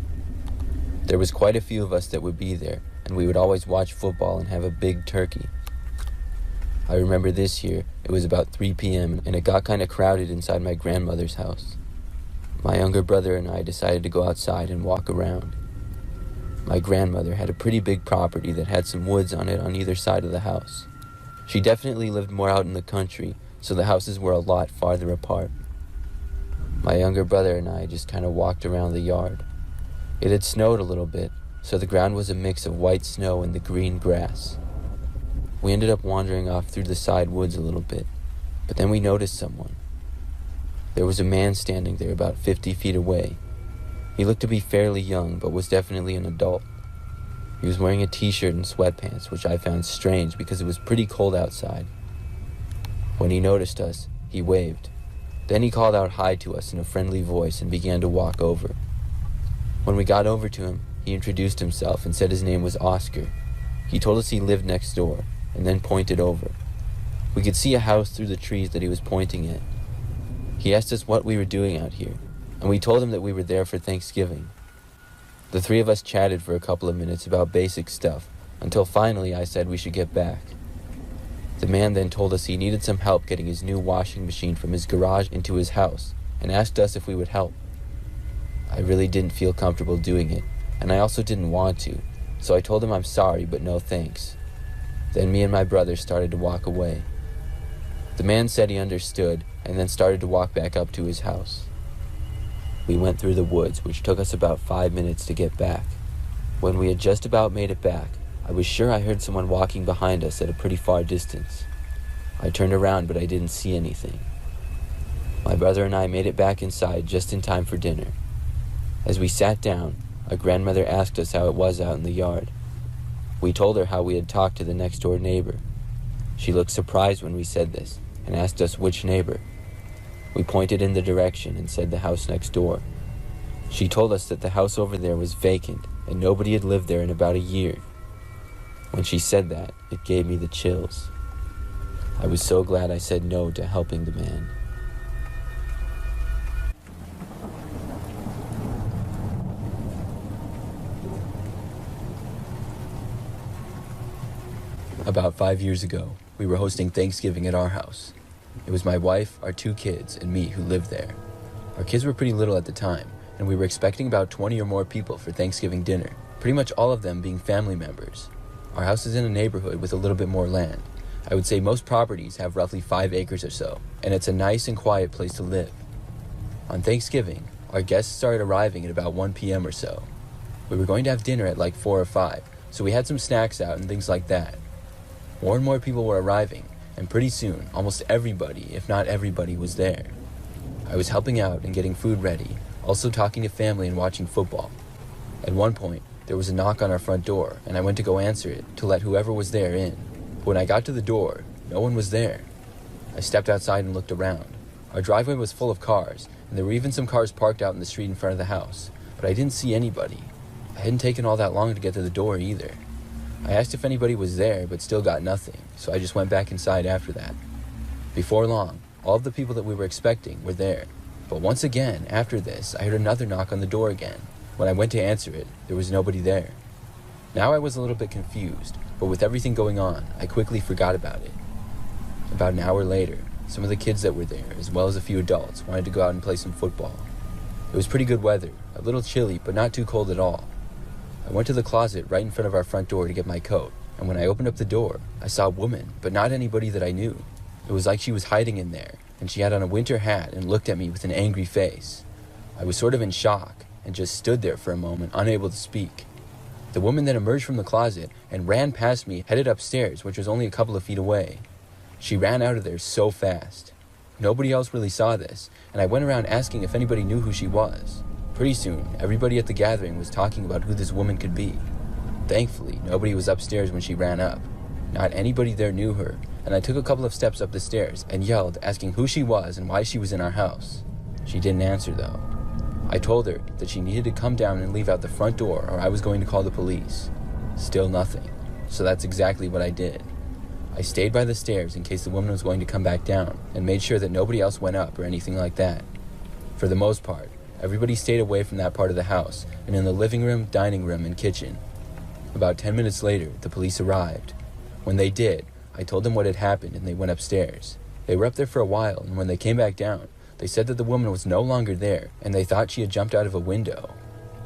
There was quite a few of us that would be there, and we would always watch football and have a big turkey. I remember this year, it was about 3 p.m. and it got kind of crowded inside my grandmother's house. My younger brother and I decided to go outside and walk around. My grandmother had a pretty big property that had some woods on it on either side of the house. She definitely lived more out in the country, so the houses were a lot farther apart. My younger brother and I just kind of walked around the yard. It had snowed a little bit, so the ground was a mix of white snow and the green grass. We ended up wandering off through the side woods a little bit, but then we noticed someone. There was a man standing there about 50 feet away. He looked to be fairly young, but was definitely an adult. He was wearing a t-shirt and sweatpants, which I found strange because it was pretty cold outside. When he noticed us, he waved. Then he called out hi to us in a friendly voice and began to walk over. When we got over to him, he introduced himself and said his name was Oscar. He told us he lived next door, and then pointed over. We could see a house through the trees that he was pointing at. He asked us what we were doing out here, and we told him that we were there for Thanksgiving. The three of us chatted for a couple of minutes about basic stuff, until finally I said we should get back. The man then told us he needed some help getting his new washing machine from his garage into his house, and asked us if we would help. I really didn't feel comfortable doing it, and I also didn't want to, so I told him I'm sorry but no thanks. Then me and my brother started to walk away. The man said he understood, and then started to walk back up to his house. We went through the woods, which took us about 5 minutes to get back. When we had just about made it back, I was sure I heard someone walking behind us at a pretty far distance. I turned around, but I didn't see anything. My brother and I made it back inside just in time for dinner. As we sat down, our grandmother asked us how it was out in the yard. We told her how we had talked to the next door neighbor. She looked surprised when we said this, and asked us which neighbor. We pointed in the direction and said the house next door. She told us that the house over there was vacant and nobody had lived there in about a year. When she said that, it gave me the chills. I was so glad I said no to helping the man. About 5 years ago, we were hosting Thanksgiving at our house. It was my wife, our 2 kids, and me who lived there. Our kids were pretty little at the time, and we were expecting about 20 or more people for Thanksgiving dinner, pretty much all of them being family members. Our house is in a neighborhood with a little bit more land. I would say most properties have roughly 5 acres or so, and it's a nice and quiet place to live. On Thanksgiving, our guests started arriving at about 1 p.m. or so. We were going to have dinner at like 4 or 5, so we had some snacks out and things like that. More and more people were arriving, and pretty soon, almost everybody, if not everybody, was there. I was helping out and getting food ready, also talking to family and watching football. At one point, there was a knock on our front door, and I went to go answer it to let whoever was there in. When I got to the door, no one was there. I stepped outside and looked around. Our driveway was full of cars, and there were even some cars parked out in the street in front of the house, but I didn't see anybody. I hadn't taken all that long to get to the door either. I asked if anybody was there, but still got nothing, so I just went back inside after that. Before long, all of the people that we were expecting were there, but once again, after this, I heard another knock on the door again. When I went to answer it, there was nobody there. Now I was a little bit confused, but with everything going on, I quickly forgot about it. About an hour later, some of the kids that were there, as well as a few adults, wanted to go out and play some football. It was pretty good weather, a little chilly, but not too cold at all. I went to the closet right in front of our front door to get my coat, and when I opened up the door, I saw a woman, but not anybody that I knew. It was like she was hiding in there, and she had on a winter hat and looked at me with an angry face. I was sort of in shock, and just stood there for a moment, unable to speak. The woman then emerged from the closet and ran past me, headed upstairs, which was only a couple of feet away. She ran out of there so fast. Nobody else really saw this, and I went around asking if anybody knew who she was. Pretty soon, everybody at the gathering was talking about who this woman could be. Thankfully, nobody was upstairs when she ran up. Not anybody there knew her, and I took a couple of steps up the stairs and yelled, asking who she was and why she was in our house. She didn't answer, though. I told her that she needed to come down and leave out the front door or I was going to call the police. Still nothing, so that's exactly what I did. I stayed by the stairs in case the woman was going to come back down and made sure that nobody else went up or anything like that. For the most part, everybody stayed away from that part of the house and in the living room, dining room, and kitchen. About 10 minutes later, the police arrived. When they did, I told them what had happened and they went upstairs. They were up there for a while, and when they came back down, they said that the woman was no longer there and they thought she had jumped out of a window.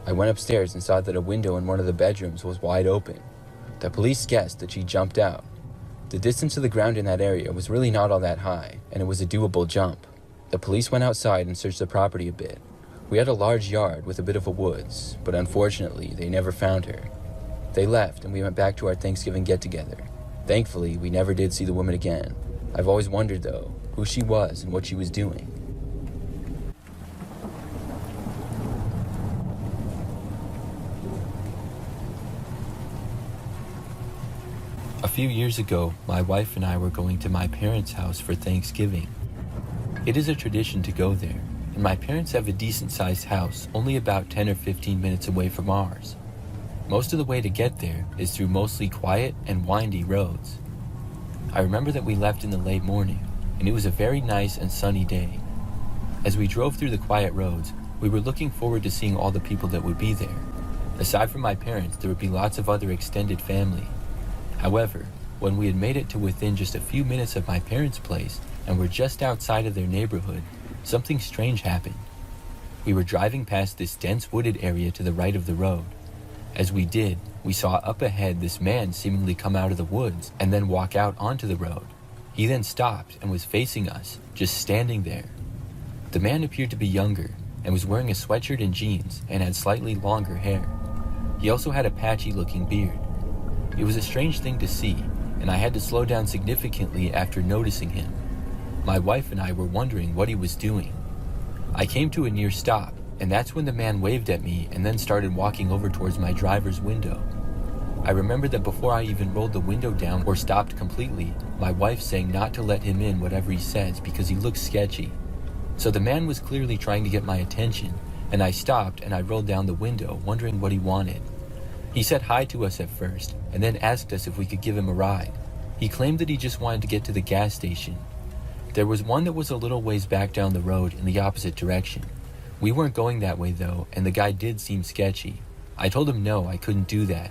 I went upstairs and saw that a window in one of the bedrooms was wide open. The police guessed that she jumped out. The distance to the ground in that area was really not all that high, and it was a doable jump. The police went outside and searched the property a bit. We had a large yard with a bit of a woods, but unfortunately, they never found her. They left, and we went back to our Thanksgiving get-together. Thankfully, we never did see the woman again. I've always wondered, though, who she was and what she was doing. A few years ago, my wife and I were going to my parents' house for Thanksgiving. It is a tradition to go there, and my parents have a decent-sized house only about 10 or 15 minutes away from ours. Most of the way to get there is through mostly quiet and windy roads. I remember that we left in the late morning, and it was a very nice and sunny day. As we drove through the quiet roads, we were looking forward to seeing all the people that would be there. Aside from my parents, there would be lots of other extended family. However, when we had made it to within just a few minutes of my parents' place and were just outside of their neighborhood, something strange happened. We were driving past this dense wooded area to the right of the road. As we did, we saw up ahead this man seemingly come out of the woods and then walk out onto the road. He then stopped and was facing us, just standing there. The man appeared to be younger and was wearing a sweatshirt and jeans and had slightly longer hair. He also had a patchy-looking beard. It was a strange thing to see, and I had to slow down significantly after noticing him. My wife and I were wondering what he was doing. I came to a near stop, and that's when the man waved at me and then started walking over towards my driver's window. I remember that before I even rolled the window down or stopped completely, my wife saying not to let him in whatever he says because he looks sketchy. So the man was clearly trying to get my attention, and I stopped and I rolled down the window, wondering what he wanted. He said hi to us at first, and then asked us if we could give him a ride. He claimed that he just wanted to get to the gas station. There was one that was a little ways back down the road in the opposite direction. We weren't going that way though, and the guy did seem sketchy. I told him no, I couldn't do that.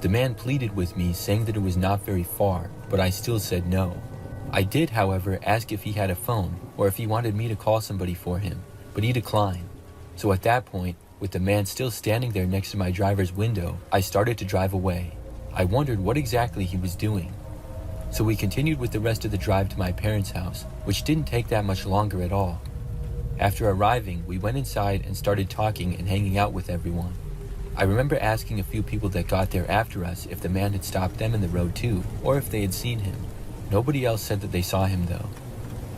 The man pleaded with me, saying that it was not very far, but I still said no. I did, however, ask if he had a phone, or if he wanted me to call somebody for him, but he declined. So at that point, with the man still standing there next to my driver's window, I started to drive away. I wondered what exactly he was doing. So we continued with the rest of the drive to my parents' house, which didn't take that much longer at all. After arriving, we went inside and started talking and hanging out with everyone. I remember asking a few people that got there after us if the man had stopped them in the road too, or if they had seen him. Nobody else said that they saw him though.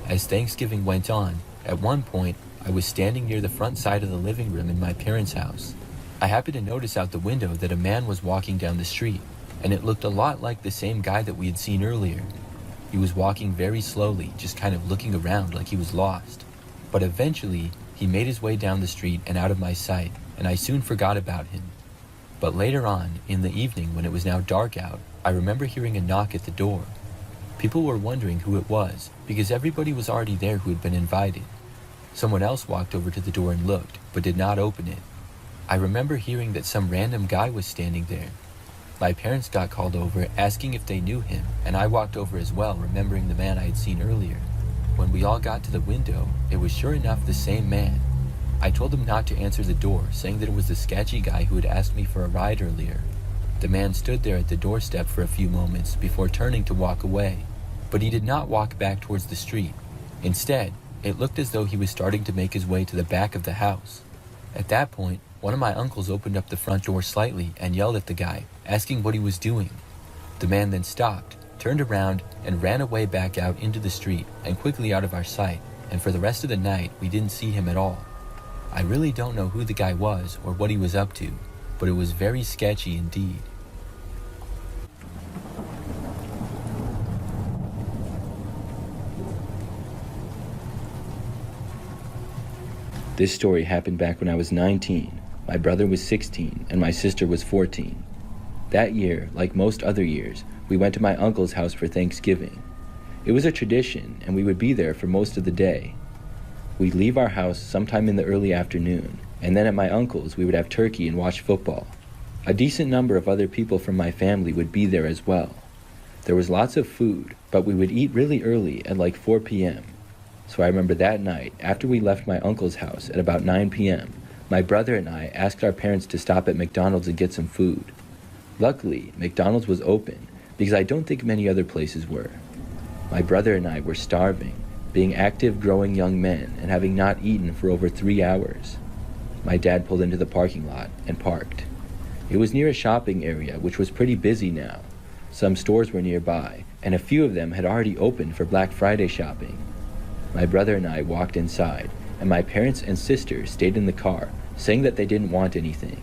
As Thanksgiving went on, at one point, I was standing near the front side of the living room in my parents' house. I happened to notice out the window that a man was walking down the street, and it looked a lot like the same guy that we had seen earlier. He was walking very slowly, just kind of looking around like he was lost. But eventually, he made his way down the street and out of my sight, and I soon forgot about him. But later on, in the evening when it was now dark out, I remember hearing a knock at the door. People were wondering who it was, because everybody was already there who had been invited. Someone else walked over to the door and looked, but did not open it. I remember hearing that some random guy was standing there. My parents got called over, asking if they knew him, and I walked over as well, remembering the man I had seen earlier. When we all got to the window, it was sure enough the same man. I told him not to answer the door, saying that it was the sketchy guy who had asked me for a ride earlier. The man stood there at the doorstep for a few moments before turning to walk away, but he did not walk back towards the street. Instead, it looked as though he was starting to make his way to the back of the house. At that point, one of my uncles opened up the front door slightly and yelled at the guy, asking what he was doing. The man then stopped, turned around, and ran away back out into the street and quickly out of our sight, and for the rest of the night, we didn't see him at all. I really don't know who the guy was or what he was up to, but it was very sketchy indeed. This story happened back when I was 19, my brother was 16, and my sister was 14. That year, like most other years, we went to my uncle's house for Thanksgiving. It was a tradition, and we would be there for most of the day. We'd leave our house sometime in the early afternoon, and then at my uncle's we would have turkey and watch football. A decent number of other people from my family would be there as well. There was lots of food, but we would eat really early at like 4 p.m. So I remember that night, after we left my uncle's house at about 9 p.m., My brother and I asked our parents to stop at McDonald's and get some food. Luckily, McDonald's was open because I don't think many other places were. My brother and I were starving, being active, growing young men and having not eaten for over 3 hours. My dad pulled into the parking lot and parked. It was near a shopping area which was pretty busy now. Some stores were nearby, and a few of them had already opened for Black Friday shopping. My brother and I walked inside, and my parents and sister stayed in the car, saying that they didn't want anything.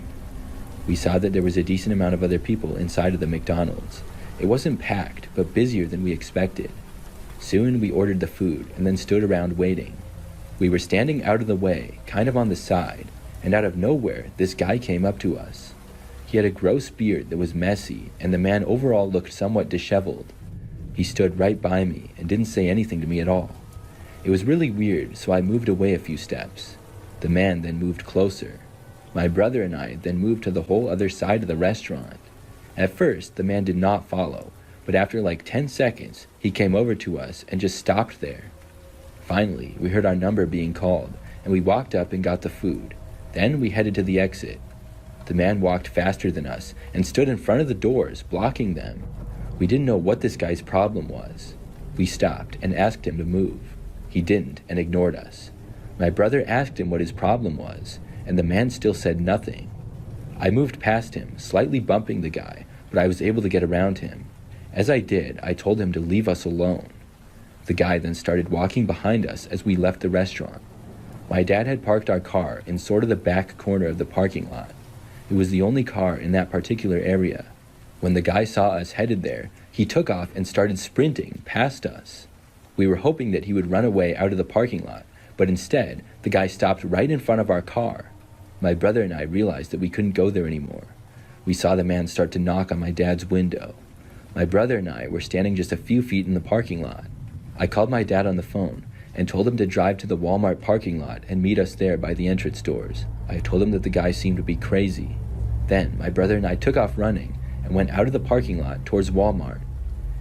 We saw that there was a decent amount of other people inside of the McDonald's. It wasn't packed, but busier than we expected. Soon we ordered the food and then stood around waiting. We were standing out of the way, kind of on the side, and out of nowhere, this guy came up to us. He had a gross beard that was messy, and the man overall looked somewhat disheveled. He stood right by me and didn't say anything to me at all. It was really weird, so I moved away a few steps. The man then moved closer. My brother and I then moved to the whole other side of the restaurant. At first, the man did not follow, but after like 10 seconds, he came over to us and just stopped there. Finally, we heard our number being called, and we walked up and got the food. Then we headed to the exit. The man walked faster than us and stood in front of the doors, blocking them. We didn't know what this guy's problem was. We stopped and asked him to move. He didn't and ignored us. My brother asked him what his problem was, and the man still said nothing. I moved past him, slightly bumping the guy, but I was able to get around him. As I did, I told him to leave us alone. The guy then started walking behind us as we left the restaurant. My dad had parked our car in sort of the back corner of the parking lot. It was the only car in that particular area. When the guy saw us headed there, he took off and started sprinting past us. We were hoping that he would run away out of the parking lot, but instead, the guy stopped right in front of our car. My brother and I realized that we couldn't go there anymore. We saw the man start to knock on my dad's window. My brother and I were standing just a few feet in the parking lot. I called my dad on the phone and told him to drive to the Walmart parking lot and meet us there by the entrance doors. I told him that the guy seemed to be crazy. Then my brother and I took off running and went out of the parking lot towards Walmart.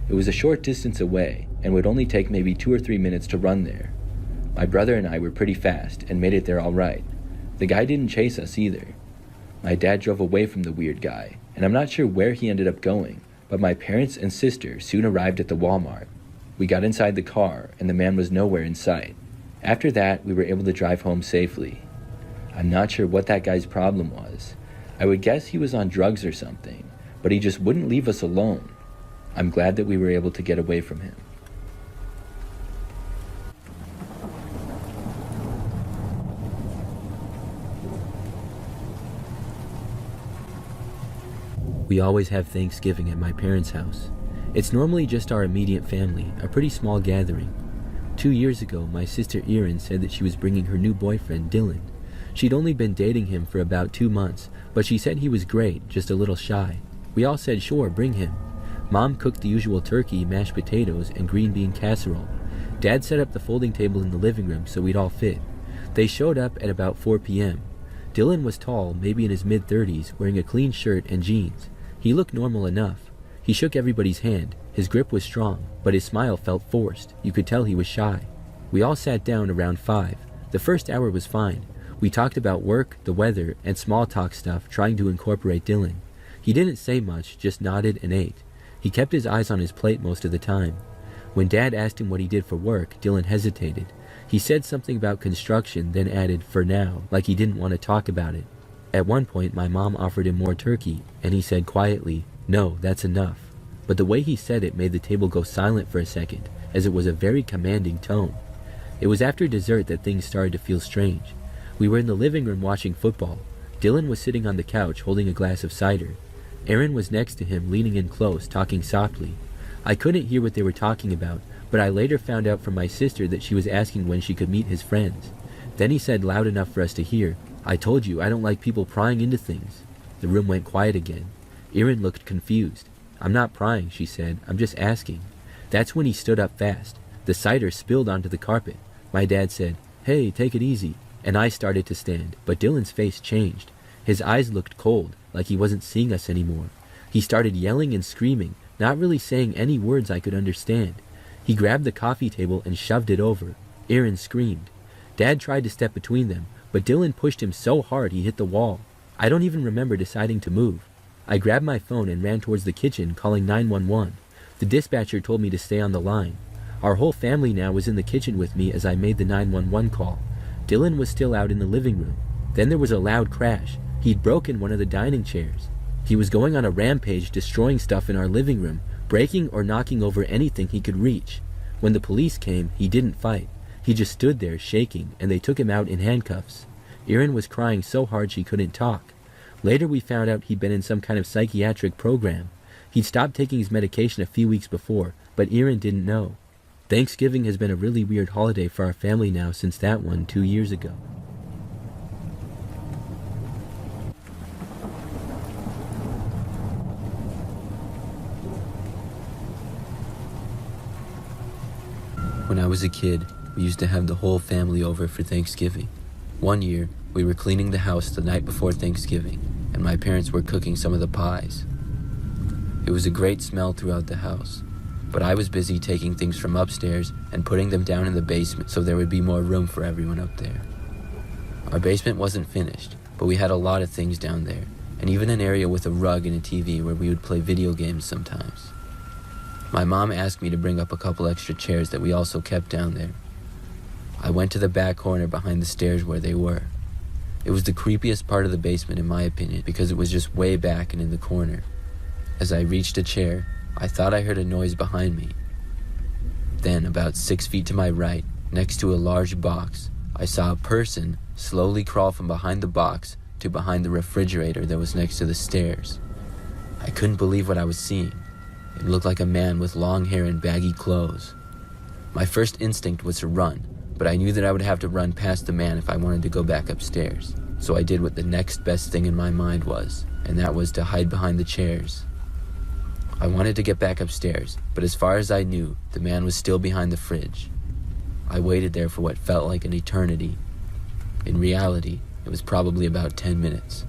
It was a short distance away and would only take maybe 2 or 3 minutes to run there. My brother and I were pretty fast and made it there all right. The guy didn't chase us either. My dad drove away from the weird guy, and I'm not sure where he ended up going, but my parents and sister soon arrived at the Walmart. We got inside the car, and the man was nowhere in sight. After that, we were able to drive home safely. I'm not sure what that guy's problem was. I would guess he was on drugs or something, but he just wouldn't leave us alone. I'm glad that we were able to get away from him. We always have Thanksgiving at my parents' house. It's normally just our immediate family, a pretty small gathering. 2 years ago, my sister Erin said that she was bringing her new boyfriend, Dylan. She'd only been dating him for about 2 months, but she said he was great, just a little shy. We all said sure, bring him. Mom cooked the usual turkey, mashed potatoes, and green bean casserole. Dad set up the folding table in the living room so we'd all fit. They showed up at about 4 p.m. Dylan was tall, maybe in his mid-30s, wearing a clean shirt and jeans. He looked normal enough. He shook everybody's hand. His grip was strong, but his smile felt forced. You could tell he was shy. We all sat down around 5. The first hour was fine. We talked about work, the weather, and small talk stuff, trying to incorporate Dylan. He didn't say much, just nodded and ate. He kept his eyes on his plate most of the time. When Dad asked him what he did for work, Dylan hesitated. He said something about construction, then added, for now, like he didn't want to talk about it. At one point, my mom offered him more turkey, and he said quietly, "No, that's enough." But the way he said it made the table go silent for a second, as it was a very commanding tone. It was after dessert that things started to feel strange. We were in the living room watching football. Dylan was sitting on the couch holding a glass of cider. Erin was next to him, leaning in close, talking softly. I couldn't hear what they were talking about, but I later found out from my sister that she was asking when she could meet his friends. Then he said loud enough for us to hear, "I told you, I don't like people prying into things." The room went quiet again. Erin looked confused. "I'm not prying," she said. "I'm just asking." That's when he stood up fast. The cider spilled onto the carpet. My dad said, "Hey, take it easy." And I started to stand, but Dylan's face changed. His eyes looked cold, like he wasn't seeing us anymore. He started yelling and screaming, not really saying any words I could understand. He grabbed the coffee table and shoved it over. Erin screamed. Dad tried to step between them, but Dylan pushed him so hard he hit the wall. I don't even remember deciding to move. I grabbed my phone and ran towards the kitchen, calling 911. The dispatcher told me to stay on the line. Our whole family now was in the kitchen with me as I made the 911 call. Dylan was still out in the living room. Then there was a loud crash. He'd broken one of the dining chairs. He was going on a rampage, destroying stuff in our living room, breaking or knocking over anything he could reach. When the police came, he didn't fight. He just stood there shaking, and they took him out in handcuffs. Erin was crying so hard she couldn't talk. Later we found out he'd been in some kind of psychiatric program. He'd stopped taking his medication a few weeks before, but Erin didn't know. Thanksgiving has been a really weird holiday for our family now since that one 2 years ago. When I was a kid, we used to have the whole family over for Thanksgiving. One year, we were cleaning the house the night before Thanksgiving, and my parents were cooking some of the pies. It was a great smell throughout the house, but I was busy taking things from upstairs and putting them down in the basement so there would be more room for everyone up there. Our basement wasn't finished, but we had a lot of things down there, and even an area with a rug and a TV where we would play video games sometimes. My mom asked me to bring up a couple extra chairs that we also kept down there. I went to the back corner behind the stairs where they were. It was the creepiest part of the basement in my opinion because it was just way back and in the corner. As I reached a chair, I thought I heard a noise behind me. Then, about 6 feet to my right, next to a large box, I saw a person slowly crawl from behind the box to behind the refrigerator that was next to the stairs. I couldn't believe what I was seeing. It looked like a man with long hair and baggy clothes. My first instinct was to run, but I knew that I would have to run past the man if I wanted to go back upstairs. So I did what the next best thing in my mind was, and that was to hide behind the chairs. I wanted to get back upstairs, but as far as I knew, the man was still behind the fridge. I waited there for what felt like an eternity. In reality, it was probably about 10 minutes.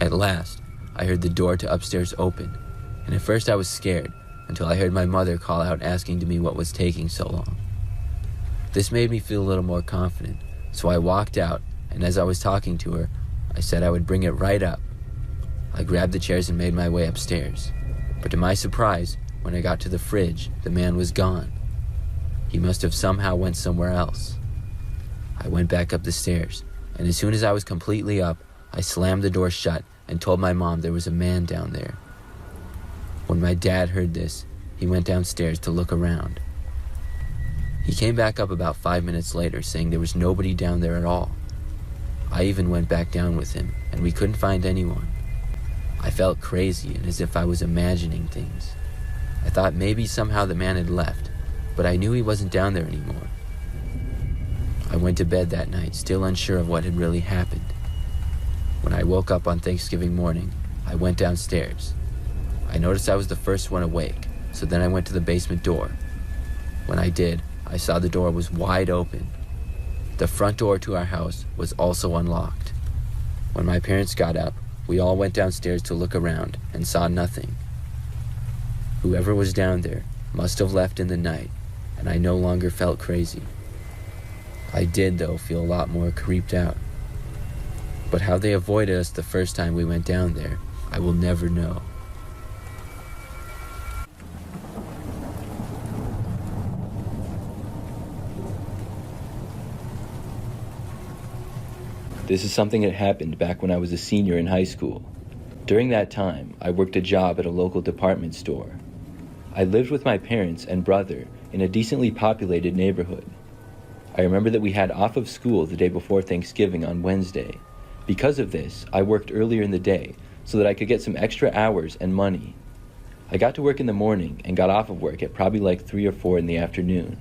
At last, I heard the door to upstairs open, and at first I was scared until I heard my mother call out asking to me what was taking so long. This made me feel a little more confident, so I walked out, and as I was talking to her, I said I would bring it right up. I grabbed the chairs and made my way upstairs. But to my surprise, when I got to the fridge, the man was gone. He must have somehow went somewhere else. I went back up the stairs, and as soon as I was completely up, I slammed the door shut and told my mom there was a man down there. When my dad heard this, he went downstairs to look around. He came back up about 5 minutes later saying there was nobody down there at all. I even went back down with him, and we couldn't find anyone. I felt crazy and as if I was imagining things. I thought maybe somehow the man had left, but I knew he wasn't down there anymore. I went to bed that night, still unsure of what had really happened. When I woke up on Thanksgiving morning, I went downstairs. I noticed I was the first one awake, so then I went to the basement door. When I did, I saw the door was wide open. The front door to our house was also unlocked. When my parents got up, we all went downstairs to look around and saw nothing. Whoever was down there must have left in the night, and I no longer felt crazy. I did, though, feel a lot more creeped out. But how they avoided us the first time we went down there, I will never know. This is something that happened back when I was a senior in high school. During that time, I worked a job at a local department store. I lived with my parents and brother in a decently populated neighborhood. I remember that we had off of school the day before Thanksgiving on Wednesday. Because of this, I worked earlier in the day so that I could get some extra hours and money. I got to work in the morning and got off of work at probably like 3 or 4 in the afternoon.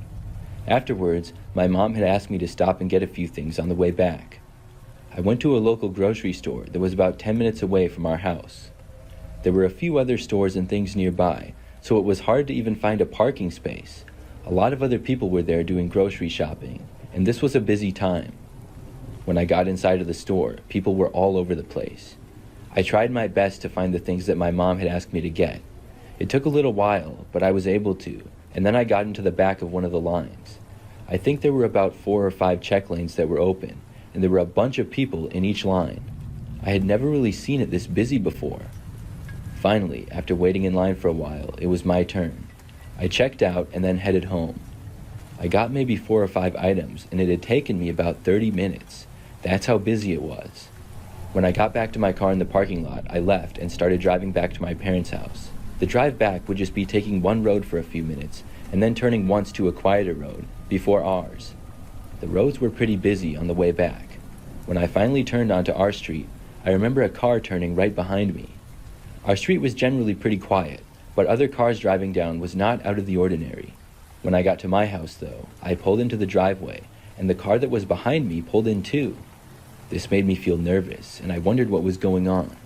Afterwards, my mom had asked me to stop and get a few things on the way back. I went to a local grocery store that was about 10 minutes away from our house. There were a few other stores and things nearby, so it was hard to even find a parking space. A lot of other people were there doing grocery shopping, and this was a busy time. When I got inside of the store, people were all over the place. I tried my best to find the things that my mom had asked me to get. It took a little while, but I was able to, and then I got into the back of one of the lines. I think there were about 4 or 5 check lanes that were open, and there were a bunch of people in each line. I had never really seen it this busy before. Finally, after waiting in line for a while, it was my turn. I checked out and then headed home. I got maybe 4 or 5 items, and it had taken me about 30 minutes. That's how busy it was. When I got back to my car in the parking lot, I left and started driving back to my parents' house. The drive back would just be taking one road for a few minutes, and then turning once to a quieter road, before ours. The roads were pretty busy on the way back. When I finally turned onto our street, I remember a car turning right behind me. Our street was generally pretty quiet, but other cars driving down was not out of the ordinary. When I got to my house, though, I pulled into the driveway, and the car that was behind me pulled in too. This made me feel nervous, and I wondered what was going on.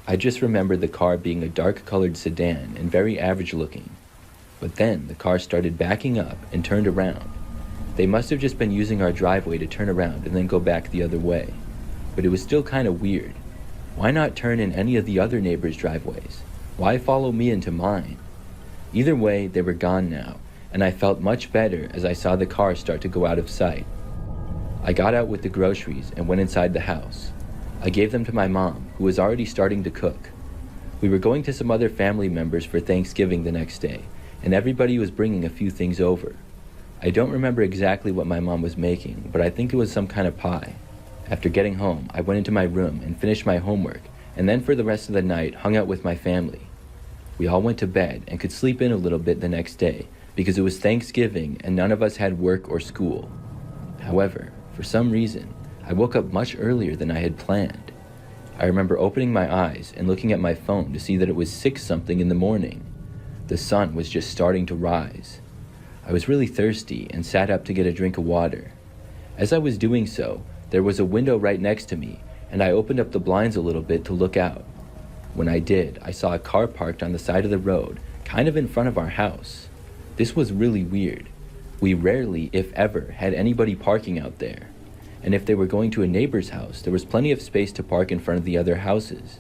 I just remembered the car being a dark-colored sedan and very average-looking. But then the car started backing up and turned around. They must have just been using our driveway to turn around and then go back the other way. But it was still kind of weird. Why not turn in any of the other neighbors' driveways? Why follow me into mine? Either way, they were gone now, and I felt much better as I saw the car start to go out of sight. I got out with the groceries and went inside the house. I gave them to my mom, who was already starting to cook. We were going to some other family members for Thanksgiving the next day, and everybody was bringing a few things over. I don't remember exactly what my mom was making, but I think it was some kind of pie. After getting home, I went into my room and finished my homework, and then for the rest of the night hung out with my family. We all went to bed and could sleep in a little bit the next day because it was Thanksgiving and none of us had work or school. However, for some reason, I woke up much earlier than I had planned. I remember opening my eyes and looking at my phone to see that it was 6-something in the morning. The sun was just starting to rise. I was really thirsty and sat up to get a drink of water. As I was doing so, there was a window right next to me, and I opened up the blinds a little bit to look out. When I did, I saw a car parked on the side of the road, kind of in front of our house. This was really weird. We rarely, if ever, had anybody parking out there. And if they were going to a neighbor's house, there was plenty of space to park in front of the other houses.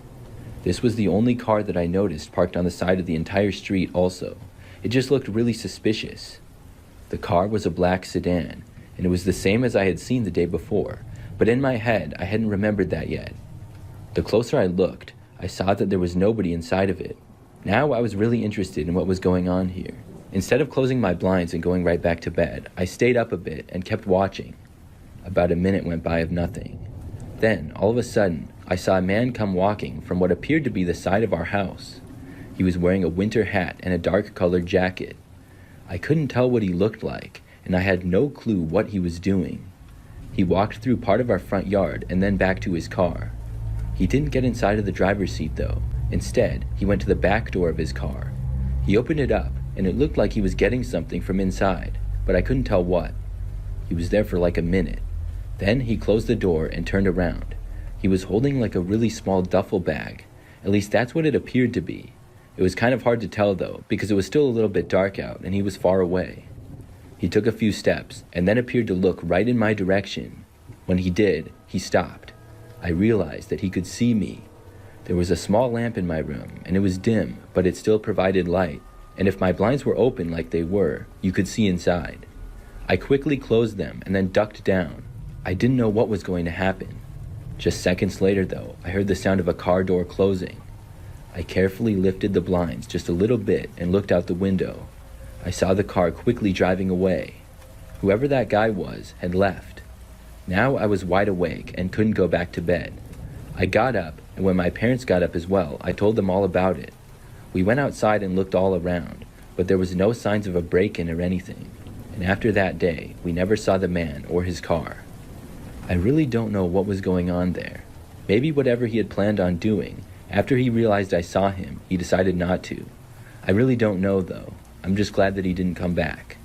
This was the only car that I noticed parked on the side of the entire street also. It just looked really suspicious. The car was a black sedan, and it was the same as I had seen the day before, but in my head, I hadn't remembered that yet. The closer I looked, I saw that there was nobody inside of it. Now I was really interested in what was going on here. Instead of closing my blinds and going right back to bed, I stayed up a bit and kept watching. About a minute went by of nothing. Then, all of a sudden, I saw a man come walking from what appeared to be the side of our house. He was wearing a winter hat and a dark-colored jacket. I couldn't tell what he looked like, and I had no clue what he was doing. He walked through part of our front yard and then back to his car. He didn't get inside of the driver's seat though. Instead, he went to the back door of his car. He opened it up, and it looked like he was getting something from inside, but I couldn't tell what. He was there for like a minute. Then he closed the door and turned around. He was holding like a really small duffel bag. At least that's what it appeared to be. It was kind of hard to tell though, because it was still a little bit dark out and he was far away. He took a few steps and then appeared to look right in my direction. When he did, he stopped. I realized that he could see me. There was a small lamp in my room, and it was dim, but it still provided light, and if my blinds were open like they were, you could see inside. I quickly closed them and then ducked down. I didn't know what was going to happen. Just seconds later, though, I heard the sound of a car door closing. I carefully lifted the blinds just a little bit and looked out the window. I saw the car quickly driving away. Whoever that guy was had left. Now I was wide awake and couldn't go back to bed. I got up, and when my parents got up as well, I told them all about it. We went outside and looked all around, but there was no signs of a break-in or anything. And after that day, we never saw the man or his car. I really don't know what was going on there. Maybe whatever he had planned on doing, after he realized I saw him, he decided not to. I really don't know though. I'm just glad that he didn't come back.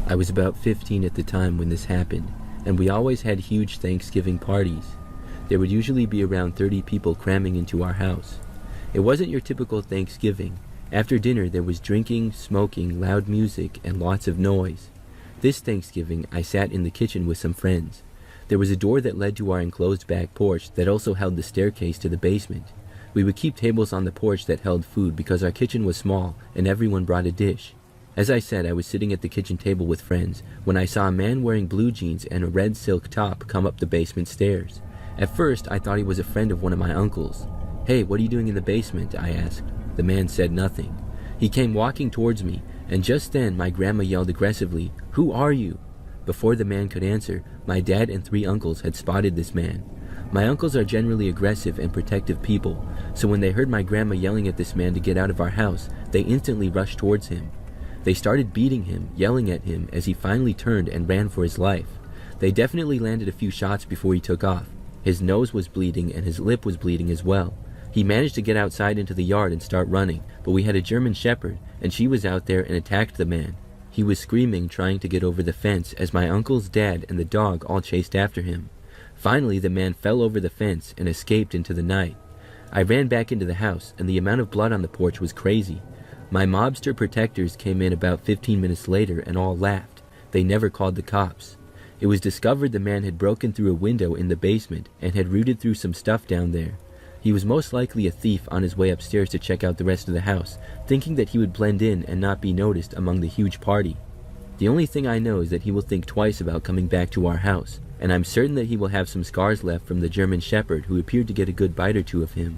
I was about 15 at the time when this happened, and we always had huge Thanksgiving parties. There would usually be around 30 people cramming into our house. It wasn't your typical Thanksgiving. After dinner, there was drinking, smoking, loud music, and lots of noise. This Thanksgiving, I sat in the kitchen with some friends. There was a door that led to our enclosed back porch that also held the staircase to the basement. We would keep tables on the porch that held food because our kitchen was small and everyone brought a dish. As I said, I was sitting at the kitchen table with friends when I saw a man wearing blue jeans and a red silk top come up the basement stairs. At first, I thought he was a friend of one of my uncles. "Hey, what are you doing in the basement?" I asked. The man said nothing. He came walking towards me, and just then my grandma yelled aggressively, "Who are you?" Before the man could answer, my dad and 3 uncles had spotted this man. My uncles are generally aggressive and protective people, so when they heard my grandma yelling at this man to get out of our house, they instantly rushed towards him. They started beating him, yelling at him as he finally turned and ran for his life. They definitely landed a few shots before he took off. His nose was bleeding and his lip was bleeding as well. He managed to get outside into the yard and start running, but we had a German Shepherd, and she was out there and attacked the man. He was screaming, trying to get over the fence as my uncle's dad and the dog all chased after him. Finally, the man fell over the fence and escaped into the night. I ran back into the house, and the amount of blood on the porch was crazy. My mobster protectors came in about 15 minutes later and all laughed. They never called the cops. It was discovered the man had broken through a window in the basement and had rooted through some stuff down there. He was most likely a thief on his way upstairs to check out the rest of the house, thinking that he would blend in and not be noticed among the huge party. The only thing I know is that he will think twice about coming back to our house, and I'm certain that he will have some scars left from the German Shepherd who appeared to get a good bite or two of him.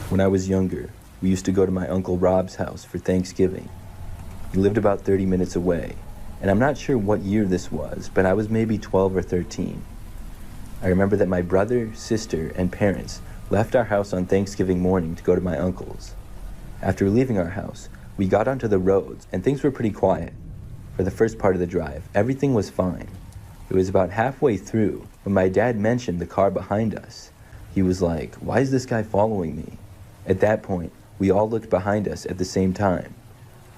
When I was younger, we used to go to my Uncle Rob's house for Thanksgiving. He lived about 30 minutes away, and I'm not sure what year this was, but I was maybe 12 or 13. I remember that my brother, sister, and parents left our house on Thanksgiving morning to go to my uncle's. After leaving our house, we got onto the roads, and things were pretty quiet. For the first part of the drive, everything was fine. It was about halfway through when my dad mentioned the car behind us. He was like, "Why is this guy following me?" At that point, we all looked behind us at the same time.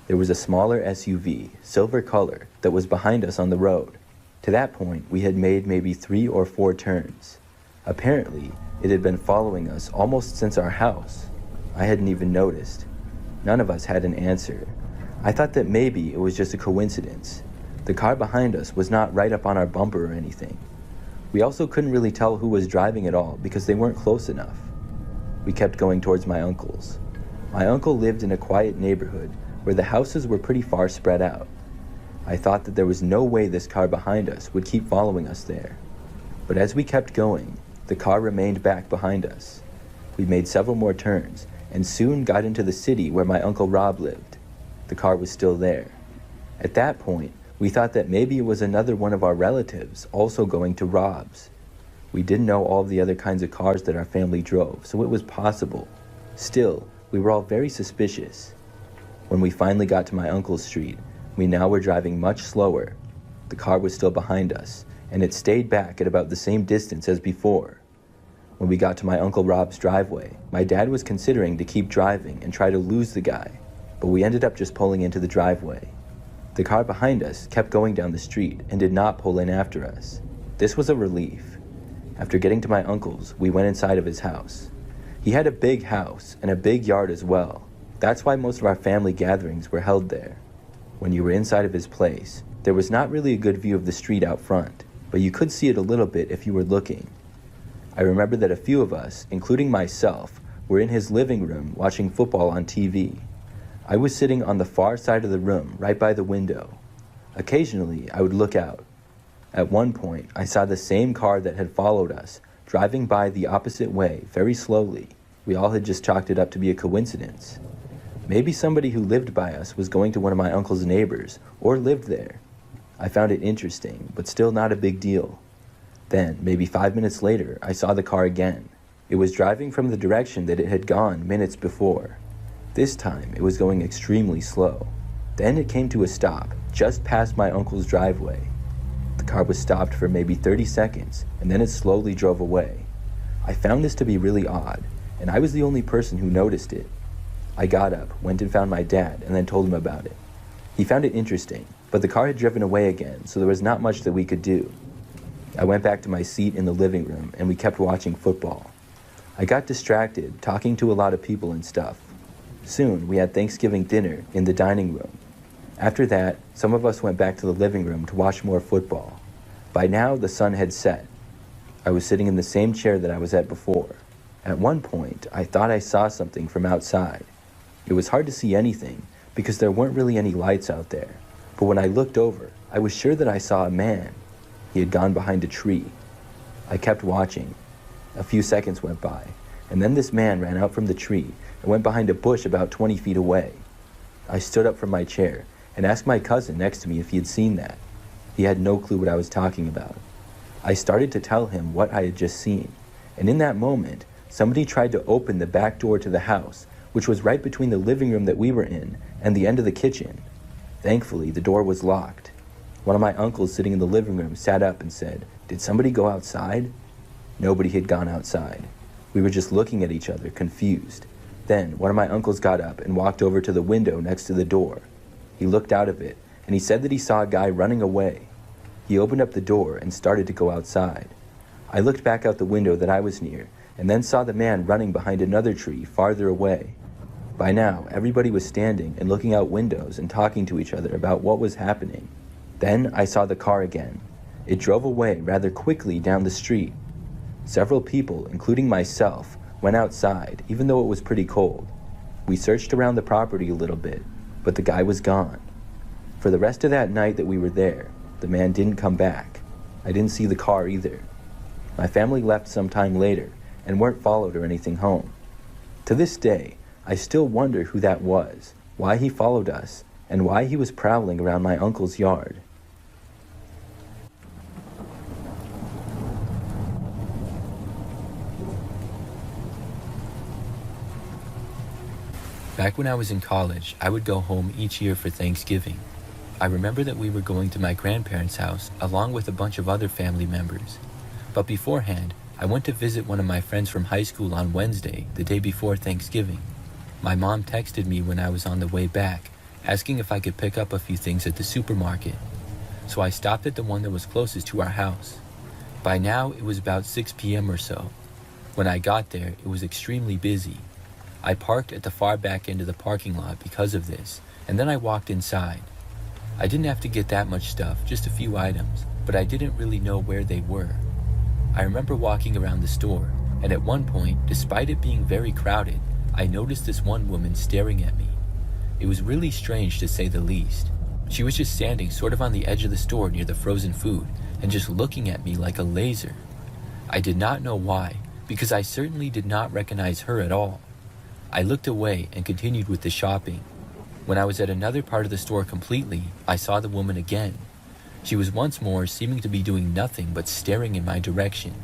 There was a smaller SUV, silver color, that was behind us on the road. To that point, we had made maybe 3 or 4 turns. Apparently, it had been following us almost since our house. I hadn't even noticed. None of us had an answer. I thought that maybe it was just a coincidence. The car behind us was not right up on our bumper or anything. We also couldn't really tell who was driving at all because they weren't close enough. We kept going towards my uncle's. My uncle lived in a quiet neighborhood where the houses were pretty far spread out. I thought that there was no way this car behind us would keep following us there. But as we kept going, the car remained back behind us. We made several more turns and soon got into the city where my Uncle Rob lived. The car was still there. At that point, we thought that maybe it was another one of our relatives also going to Rob's. We didn't know all the other kinds of cars that our family drove, so it was possible. Still, we were all very suspicious. When we finally got to my uncle's street, we now were driving much slower. The car was still behind us, and it stayed back at about the same distance as before. When we got to my Uncle Rob's driveway, my dad was considering to keep driving and try to lose the guy, but we ended up just pulling into the driveway. The car behind us kept going down the street and did not pull in after us. This was a relief. After getting to my uncle's, we went inside of his house. He had a big house and a big yard as well. That's why most of our family gatherings were held there. When you were inside of his place, there was not really a good view of the street out front, but you could see it a little bit if you were looking. I remember that a few of us, including myself, were in his living room watching football on TV. I was sitting on the far side of the room, right by the window. Occasionally, I would look out. At one point, I saw the same car that had followed us, driving by the opposite way, very slowly. We all had just chalked it up to be a coincidence. Maybe somebody who lived by us was going to one of my uncle's neighbors, or lived there. I found it interesting, but still not a big deal. Then, maybe 5 minutes later, I saw the car again. It was driving from the direction that it had gone minutes before. This time, it was going extremely slow. Then it came to a stop, just past my uncle's driveway. The car was stopped for maybe 30 seconds, and then it slowly drove away. I found this to be really odd, and I was the only person who noticed it. I got up, went and found my dad, and then told him about it. He found it interesting, but the car had driven away again, so there was not much that we could do. I went back to my seat in the living room, and we kept watching football. I got distracted, talking to a lot of people and stuff. Soon, we had Thanksgiving dinner in the dining room. After that, some of us went back to the living room to watch more football. By now, the sun had set. I was sitting in the same chair that I was at before. At one point, I thought I saw something from outside. It was hard to see anything because there weren't really any lights out there. But when I looked over, I was sure that I saw a man. He had gone behind a tree. I kept watching. A few seconds went by, and then this man ran out from the tree and went behind a bush about 20 feet away. I stood up from my chair and asked my cousin next to me if he had seen that. He had no clue what I was talking about. I started to tell him what I had just seen, and in that moment, somebody tried to open the back door to the house, which was right between the living room that we were in and the end of the kitchen. Thankfully, the door was locked. One of my uncles sitting in the living room sat up and said, "Did somebody go outside?" Nobody had gone outside. We were just looking at each other, confused. Then, one of my uncles got up and walked over to the window next to the door. He looked out of it, and he said that he saw a guy running away. He opened up the door and started to go outside. I looked back out the window that I was near, and then saw the man running behind another tree farther away. By now, everybody was standing and looking out windows and talking to each other about what was happening. Then I saw the car again. It drove away rather quickly down the street. Several people, including myself, went outside, even though it was pretty cold. We searched around the property a little bit, but the guy was gone. For the rest of that night that we were there, the man didn't come back. I didn't see the car either. My family left some time later and weren't followed or anything home. To this day, I still wonder who that was, why he followed us, and why he was prowling around my uncle's yard. Back when I was in college, I would go home each year for Thanksgiving. I remember that we were going to my grandparents' house along with a bunch of other family members. But beforehand, I went to visit one of my friends from high school on Wednesday, the day before Thanksgiving. My mom texted me when I was on the way back, asking if I could pick up a few things at the supermarket. So I stopped at the one that was closest to our house. By now, it was about 6 p.m. or so. When I got there, it was extremely busy. I parked at the far back end of the parking lot because of this, and then I walked inside. I didn't have to get that much stuff, just a few items, but I didn't really know where they were. I remember walking around the store, and at one point, despite it being very crowded, I noticed this one woman staring at me. It was really strange to say the least. She was just standing sort of on the edge of the store near the frozen food, and just looking at me like a laser. I did not know why, because I certainly did not recognize her at all. I looked away and continued with the shopping. When I was at another part of the store completely, I saw the woman again. She was once more seeming to be doing nothing but staring in my direction.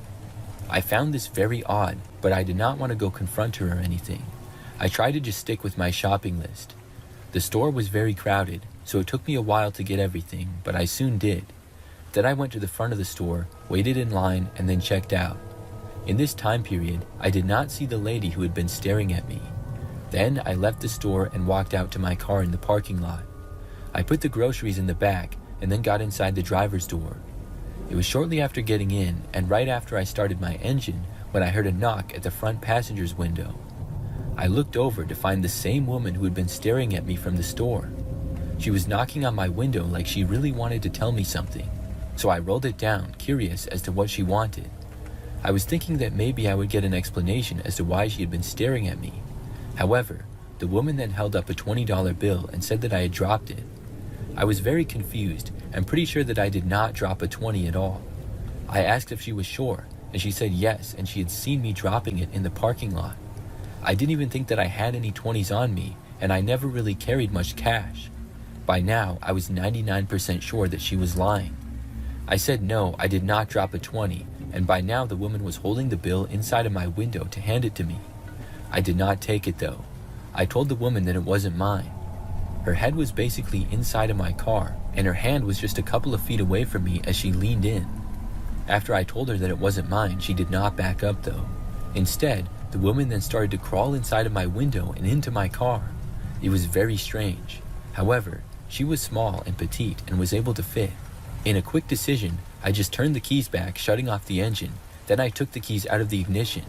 I found this very odd, but I did not want to go confront her or anything. I tried to just stick with my shopping list. The store was very crowded, so it took me a while to get everything, but I soon did. Then I went to the front of the store, waited in line, and then checked out. In this time period, I did not see the lady who had been staring at me. Then I left the store and walked out to my car in the parking lot. I put the groceries in the back and then got inside the driver's door. It was shortly after getting in and right after I started my engine when I heard a knock at the front passenger's window. I looked over to find the same woman who had been staring at me from the store. She was knocking on my window like she really wanted to tell me something, so I rolled it down, curious as to what she wanted. I was thinking that maybe I would get an explanation as to why she had been staring at me. However, the woman then held up a $20 bill and said that I had dropped it. I was very confused and pretty sure that I did not drop a 20 at all. I asked if she was sure, and she said yes, and she had seen me dropping it in the parking lot. I didn't even think that I had any 20s on me, and I never really carried much cash. By now, I was 99% sure that she was lying. I said no, I did not drop a 20, and by now the woman was holding the bill inside of my window to hand it to me. I did not take it though. I told the woman that it wasn't mine. Her head was basically inside of my car, and her hand was just a couple of feet away from me as she leaned in. After I told her that it wasn't mine, she did not back up though. Instead, the woman then started to crawl inside of my window and into my car. It was very strange. However, she was small and petite and was able to fit. In a quick decision, I just turned the keys back, shutting off the engine. Then I took the keys out of the ignition.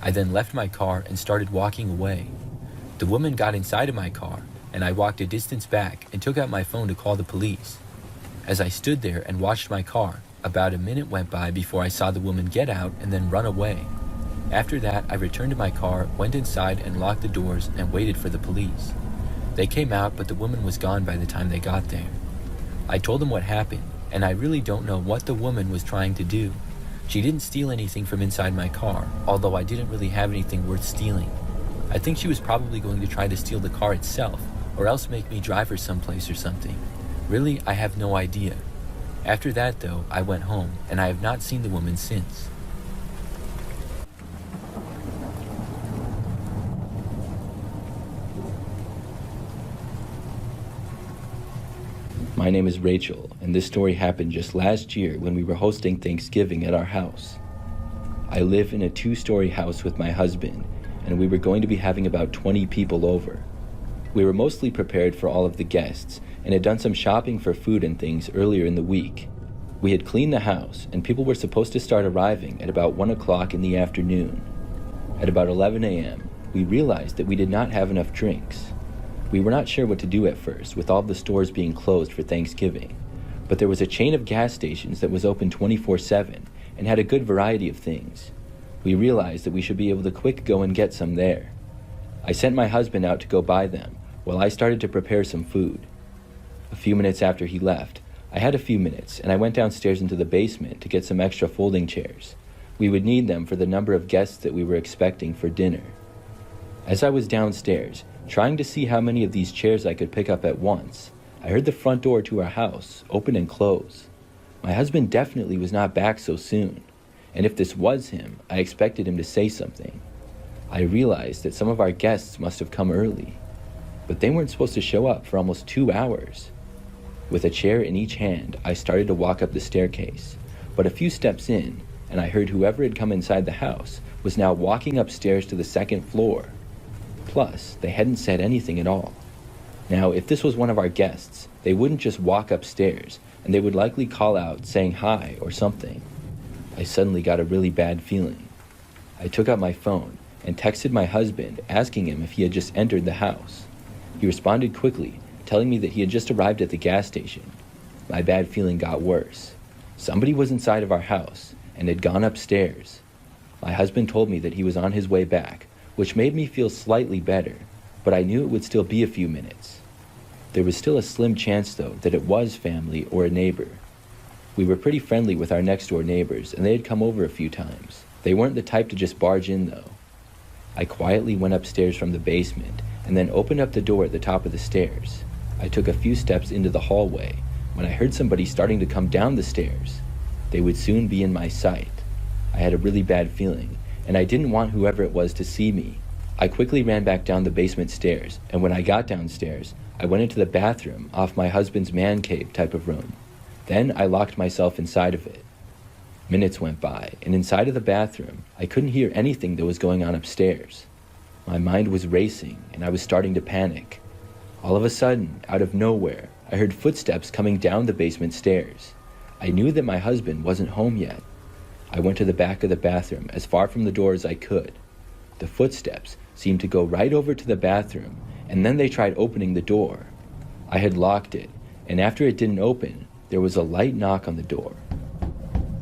I then left my car and started walking away. The woman got inside of my car, and I walked a distance back and took out my phone to call the police. As I stood there and watched my car, about a minute went by before I saw the woman get out and then run away. After that, I returned to my car, went inside and locked the doors and waited for the police. They came out, but the woman was gone by the time they got there. I told them what happened, and I really don't know what the woman was trying to do. She didn't steal anything from inside my car, although I didn't really have anything worth stealing. I think she was probably going to try to steal the car itself, or else make me drive her someplace or something. Really, I have no idea. After that, though, I went home, and I have not seen the woman since. My name is Rachel, and this story happened just last year when we were hosting Thanksgiving at our house. I live in a 2-story house with my husband, and we were going to be having about 20 people over. We were mostly prepared for all of the guests, and had done some shopping for food and things earlier in the week. We had cleaned the house, and people were supposed to start arriving at about 1 o'clock in the afternoon. At about 11 a.m., we realized that we did not have enough drinks. We were not sure what to do at first, with all the stores being closed for Thanksgiving, but there was a chain of gas stations that was open 24/7 and had a good variety of things. We realized that we should be able to quick go and get some there. I sent my husband out to go buy them, while I started to prepare some food. A few minutes after he left, I had a few minutes, and I went downstairs into the basement to get some extra folding chairs. We would need them for the number of guests that we were expecting for dinner. As I was downstairs, trying to see how many of these chairs I could pick up at once, I heard the front door to our house open and close. My husband definitely was not back so soon, and if this was him, I expected him to say something. I realized that some of our guests must have come early, but they weren't supposed to show up for almost 2 hours. With a chair in each hand, I started to walk up the staircase, but a few steps in, and I heard whoever had come inside the house was now walking upstairs to the 2nd floor. Plus, they hadn't said anything at all. Now, if this was one of our guests, they wouldn't just walk upstairs, and they would likely call out saying hi or something. I suddenly got a really bad feeling. I took out my phone and texted my husband asking him if he had just entered the house. He responded quickly, telling me that he had just arrived at the gas station. My bad feeling got worse. Somebody was inside of our house and had gone upstairs. My husband told me that he was on his way back, which made me feel slightly better, but I knew it would still be a few minutes. There was still a slim chance, though, that it was family or a neighbor. We were pretty friendly with our next-door neighbors, and they had come over a few times. They weren't the type to just barge in, though. I quietly went upstairs from the basement, and then opened up the door at the top of the stairs. I took a few steps into the hallway, when I heard somebody starting to come down the stairs. They would soon be in my sight. I had a really bad feeling, and I didn't want whoever it was to see me. I quickly ran back down the basement stairs, and when I got downstairs, I went into the bathroom off my husband's man cave type of room. Then I locked myself inside of it. Minutes went by, and inside of the bathroom, I couldn't hear anything that was going on upstairs. My mind was racing, and I was starting to panic. All of a sudden, out of nowhere, I heard footsteps coming down the basement stairs. I knew that my husband wasn't home yet. I went to the back of the bathroom, as far from the door as I could. The footsteps seemed to go right over to the bathroom, and then they tried opening the door. I had locked it, and after it didn't open, there was a light knock on the door.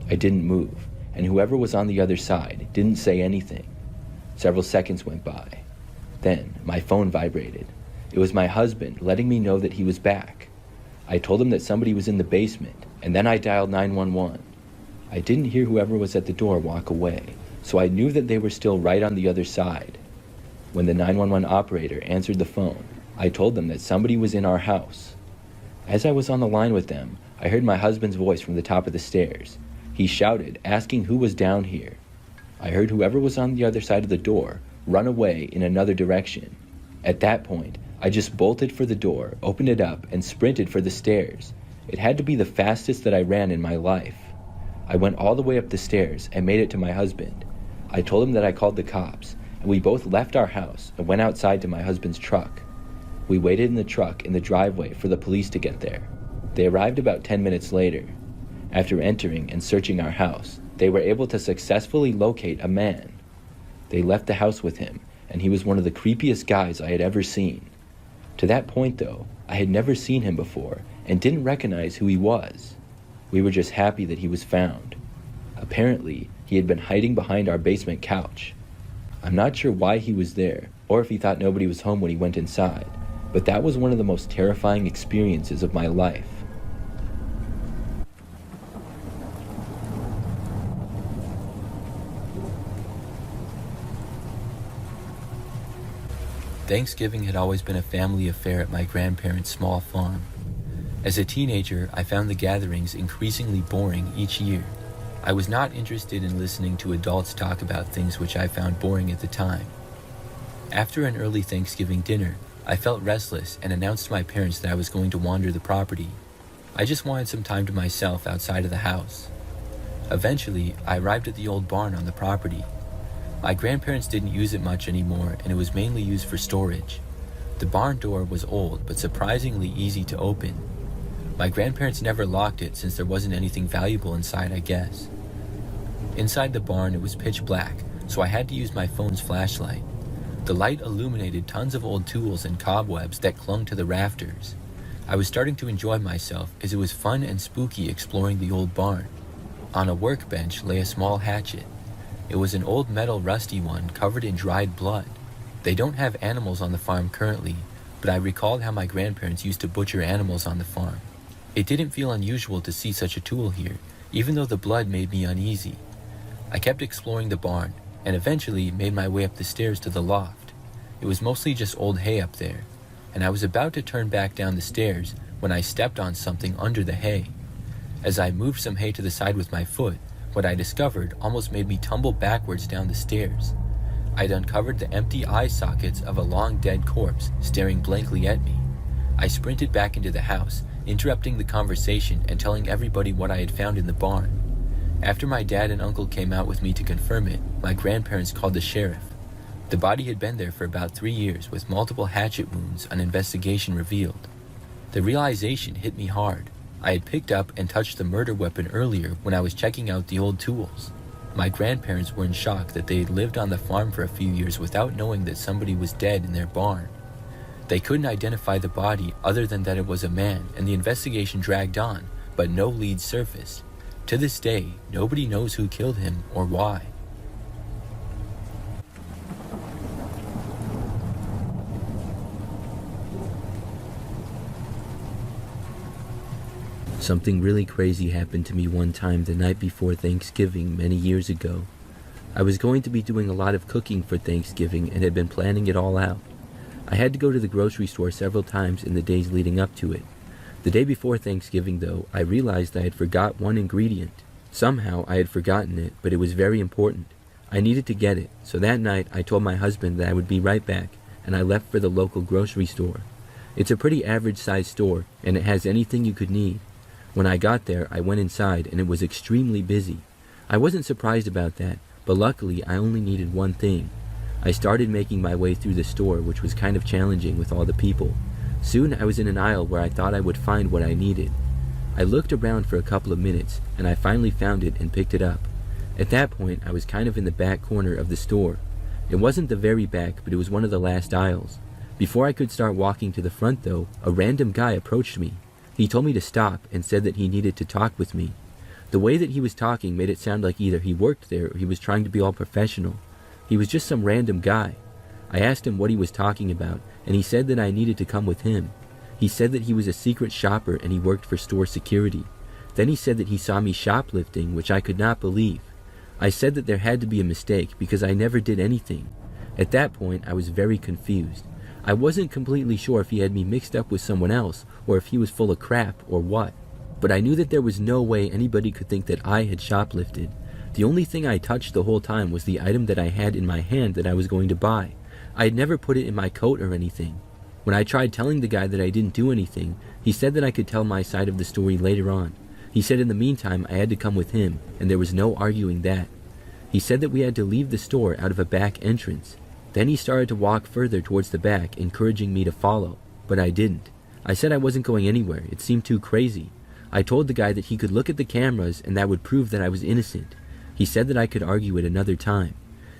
I didn't move, and whoever was on the other side didn't say anything. Several seconds went by. Then my phone vibrated. It was my husband letting me know that he was back. I told him that somebody was in the basement, and then I dialed 911. I didn't hear whoever was at the door walk away, so I knew that they were still right on the other side. When the 911 operator answered the phone, I told them that somebody was in our house. As I was on the line with them, I heard my husband's voice from the top of the stairs. He shouted, asking who was down here. I heard whoever was on the other side of the door run away in another direction. At that point, I just bolted for the door, opened it up, and sprinted for the stairs. It had to be the fastest that I ran in my life. I went all the way up the stairs and made it to my husband. I told him that I called the cops, and we both left our house and went outside to my husband's truck. We waited in the truck in the driveway for the police to get there. They arrived about 10 minutes later. After entering and searching our house, they were able to successfully locate a man. They left the house with him, and he was one of the creepiest guys I had ever seen. To that point, though, I had never seen him before and didn't recognize who he was. We were just happy that he was found. Apparently, he had been hiding behind our basement couch. I'm not sure why he was there, or if he thought nobody was home when he went inside, but that was one of the most terrifying experiences of my life. Thanksgiving had always been a family affair at my grandparents' small farm. As a teenager, I found the gatherings increasingly boring each year. I was not interested in listening to adults talk about things which I found boring at the time. After an early Thanksgiving dinner, I felt restless and announced to my parents that I was going to wander the property. I just wanted some time to myself outside of the house. Eventually, I arrived at the old barn on the property. My grandparents didn't use it much anymore, and it was mainly used for storage. The barn door was old, but surprisingly easy to open. My grandparents never locked it since there wasn't anything valuable inside, I guess. Inside the barn, it was pitch black, so I had to use my phone's flashlight. The light illuminated tons of old tools and cobwebs that clung to the rafters. I was starting to enjoy myself as it was fun and spooky exploring the old barn. On a workbench lay a small hatchet. It was an old metal rusty one covered in dried blood. They don't have animals on the farm currently, but I recalled how my grandparents used to butcher animals on the farm. It didn't feel unusual to see such a tool here, even though the blood made me uneasy. I kept exploring the barn, and eventually made my way up the stairs to the loft. It was mostly just old hay up there, and I was about to turn back down the stairs when I stepped on something under the hay. As I moved some hay to the side with my foot, what I discovered almost made me tumble backwards down the stairs. I'd uncovered the empty eye sockets of a long dead corpse staring blankly at me. I sprinted back into the house, interrupting the conversation and telling everybody what I had found in the barn. After my dad and uncle came out with me to confirm it, my grandparents called the sheriff. The body had been there for about 3 years with multiple hatchet wounds, an investigation revealed. The realization hit me hard. I had picked up and touched the murder weapon earlier when I was checking out the old tools. My grandparents were in shock that they had lived on the farm for a few years without knowing that somebody was dead in their barn. They couldn't identify the body other than that it was a man, and the investigation dragged on, but no leads surfaced. To this day, nobody knows who killed him or why. Something really crazy happened to me one time the night before Thanksgiving many years ago. I was going to be doing a lot of cooking for Thanksgiving and had been planning it all out. I had to go to the grocery store several times in the days leading up to it. The day before Thanksgiving, though, I realized I had forgot one ingredient. Somehow I had forgotten it, but it was very important. I needed to get it, so that night I told my husband that I would be right back, and I left for the local grocery store. It's a pretty average-sized store, and it has anything you could need. When I got there, I went inside, and it was extremely busy. I wasn't surprised about that, but luckily I only needed one thing. I started making my way through the store, which was kind of challenging with all the people. Soon I was in an aisle where I thought I would find what I needed. I looked around for a couple of minutes, and I finally found it and picked it up. At that point, I was kind of in the back corner of the store. It wasn't the very back, but it was one of the last aisles. Before I could start walking to the front, though, a random guy approached me. He told me to stop and said that he needed to talk with me. The way that he was talking made it sound like either he worked there or he was trying to be all professional. He was just some random guy. I asked him what he was talking about, and he said that I needed to come with him. He said that he was a secret shopper and he worked for store security. Then he said that he saw me shoplifting, which I could not believe. I said that there had to be a mistake because I never did anything. At that point, I was very confused. I wasn't completely sure if he had me mixed up with someone else or if he was full of crap or what. But I knew that there was no way anybody could think that I had shoplifted. The only thing I touched the whole time was the item that I had in my hand that I was going to buy. I had never put it in my coat or anything. When I tried telling the guy that I didn't do anything, he said that I could tell my side of the story later on. He said in the meantime I had to come with him, and there was no arguing that. He said that we had to leave the store out of a back entrance. Then he started to walk further towards the back, encouraging me to follow, but I didn't. I said I wasn't going anywhere. It seemed too crazy. I told the guy that he could look at the cameras and that would prove that I was innocent. He said that I could argue it another time.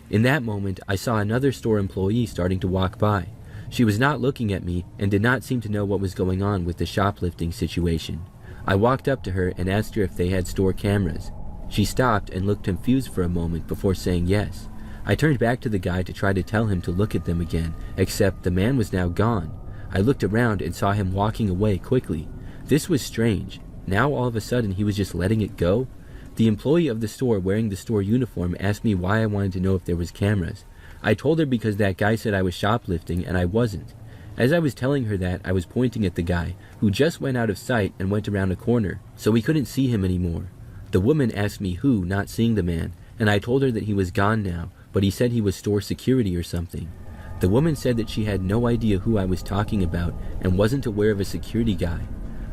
In that moment, I saw another store employee starting to walk by. She was not looking at me and did not seem to know what was going on with the shoplifting situation. I walked up to her and asked her if they had store cameras. She stopped and looked confused for a moment before saying yes. I turned back to the guy to try to tell him to look at them again, except the man was now gone. I looked around and saw him walking away quickly. This was strange. Now all of a sudden he was just letting it go? The employee of the store wearing the store uniform asked me why I wanted to know if there was cameras. I told her because that guy said I was shoplifting and I wasn't. As I was telling her that, I was pointing at the guy, who just went out of sight and went around a corner, so we couldn't see him anymore. The woman asked me who, not seeing the man, and I told her that he was gone now, but he said he was store security or something. The woman said that she had no idea who I was talking about and wasn't aware of a security guy.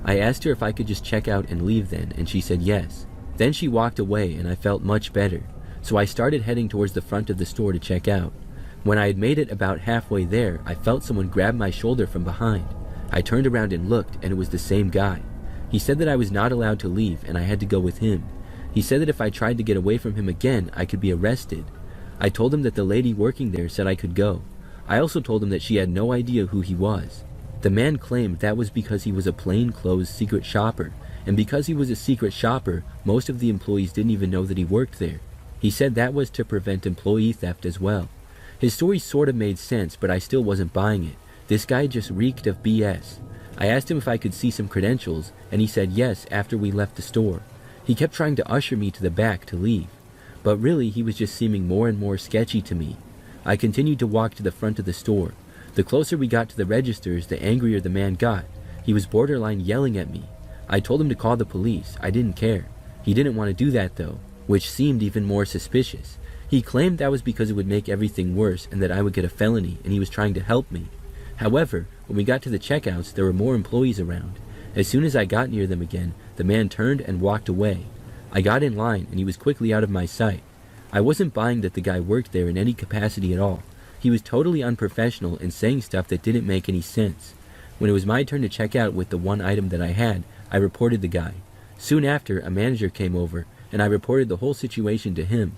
I asked her if I could just check out and leave then, and she said yes. Then she walked away and I felt much better, so I started heading towards the front of the store to check out. When I had made it about halfway there, I felt someone grab my shoulder from behind. I turned around and looked, and it was the same guy. He said that I was not allowed to leave and I had to go with him. He said that if I tried to get away from him again, I could be arrested. I told him that the lady working there said I could go. I also told him that she had no idea who he was. The man claimed that was because he was a plainclothes secret shopper, and because he was a secret shopper, most of the employees didn't even know that he worked there. He said that was to prevent employee theft as well. His story sort of made sense, but I still wasn't buying it. This guy just reeked of BS. I asked him if I could see some credentials, and he said yes after we left the store. He kept trying to usher me to the back to leave, but really he was just seeming more and more sketchy to me. I continued to walk to the front of the store. The closer we got to the registers, the angrier the man got. He was borderline yelling at me. I told him to call the police. I didn't care. He didn't want to do that though, which seemed even more suspicious. He claimed that was because it would make everything worse and that I would get a felony, and he was trying to help me. However, when we got to the checkouts, there were more employees around. As soon as I got near them again, the man turned and walked away. I got in line and he was quickly out of my sight. I wasn't buying that the guy worked there in any capacity at all. He was totally unprofessional and saying stuff that didn't make any sense. When it was my turn to check out with the one item that I had, I reported the guy. Soon after, a manager came over and I reported the whole situation to him.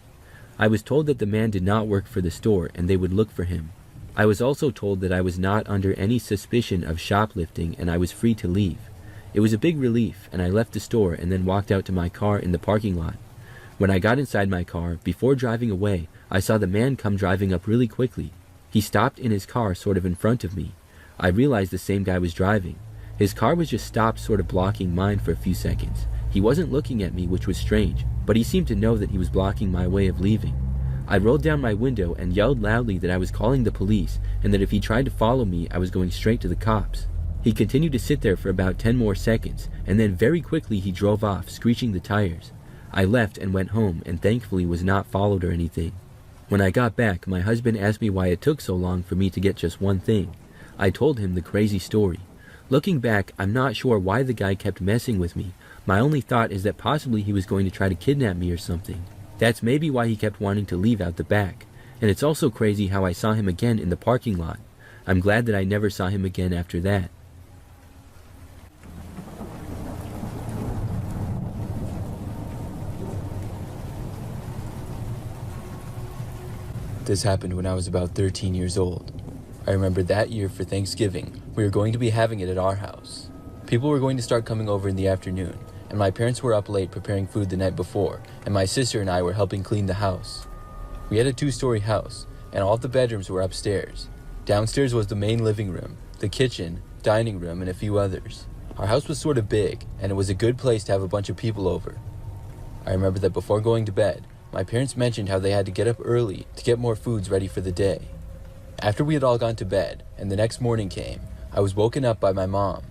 I was told that the man did not work for the store and they would look for him. I was also told that I was not under any suspicion of shoplifting and I was free to leave. It was a big relief, and I left the store and then walked out to my car in the parking lot. When I got inside my car, before driving away, I saw the man come driving up really quickly. He stopped in his car sort of in front of me. I realized the same guy was driving. His car was just stopped sort of blocking mine for a few seconds. He wasn't looking at me, which was strange, but he seemed to know that he was blocking my way of leaving. I rolled down my window and yelled loudly that I was calling the police and that if he tried to follow me, I was going straight to the cops. He continued to sit there for about 10 more seconds, and then very quickly he drove off, screeching the tires. I left and went home and thankfully was not followed or anything. When I got back, my husband asked me why it took so long for me to get just one thing. I told him the crazy story. Looking back, I'm not sure why the guy kept messing with me. My only thought is that possibly he was going to try to kidnap me or something. That's maybe why he kept wanting to leave out the back. And it's also crazy how I saw him again in the parking lot. I'm glad that I never saw him again after that. This happened when I was about 13 years old. I remember that year for Thanksgiving, we were going to be having it at our house. People were going to start coming over in the afternoon, and my parents were up late preparing food the night before, and my sister and I were helping clean the house. We had a 2-story house, and all of the bedrooms were upstairs. Downstairs was the main living room, the kitchen, dining room, and a few others. Our house was sort of big, and it was a good place to have a bunch of people over. I remember that before going to bed, my parents mentioned how they had to get up early to get more foods ready for the day. After we had all gone to bed, and the next morning came, I was woken up by my mom.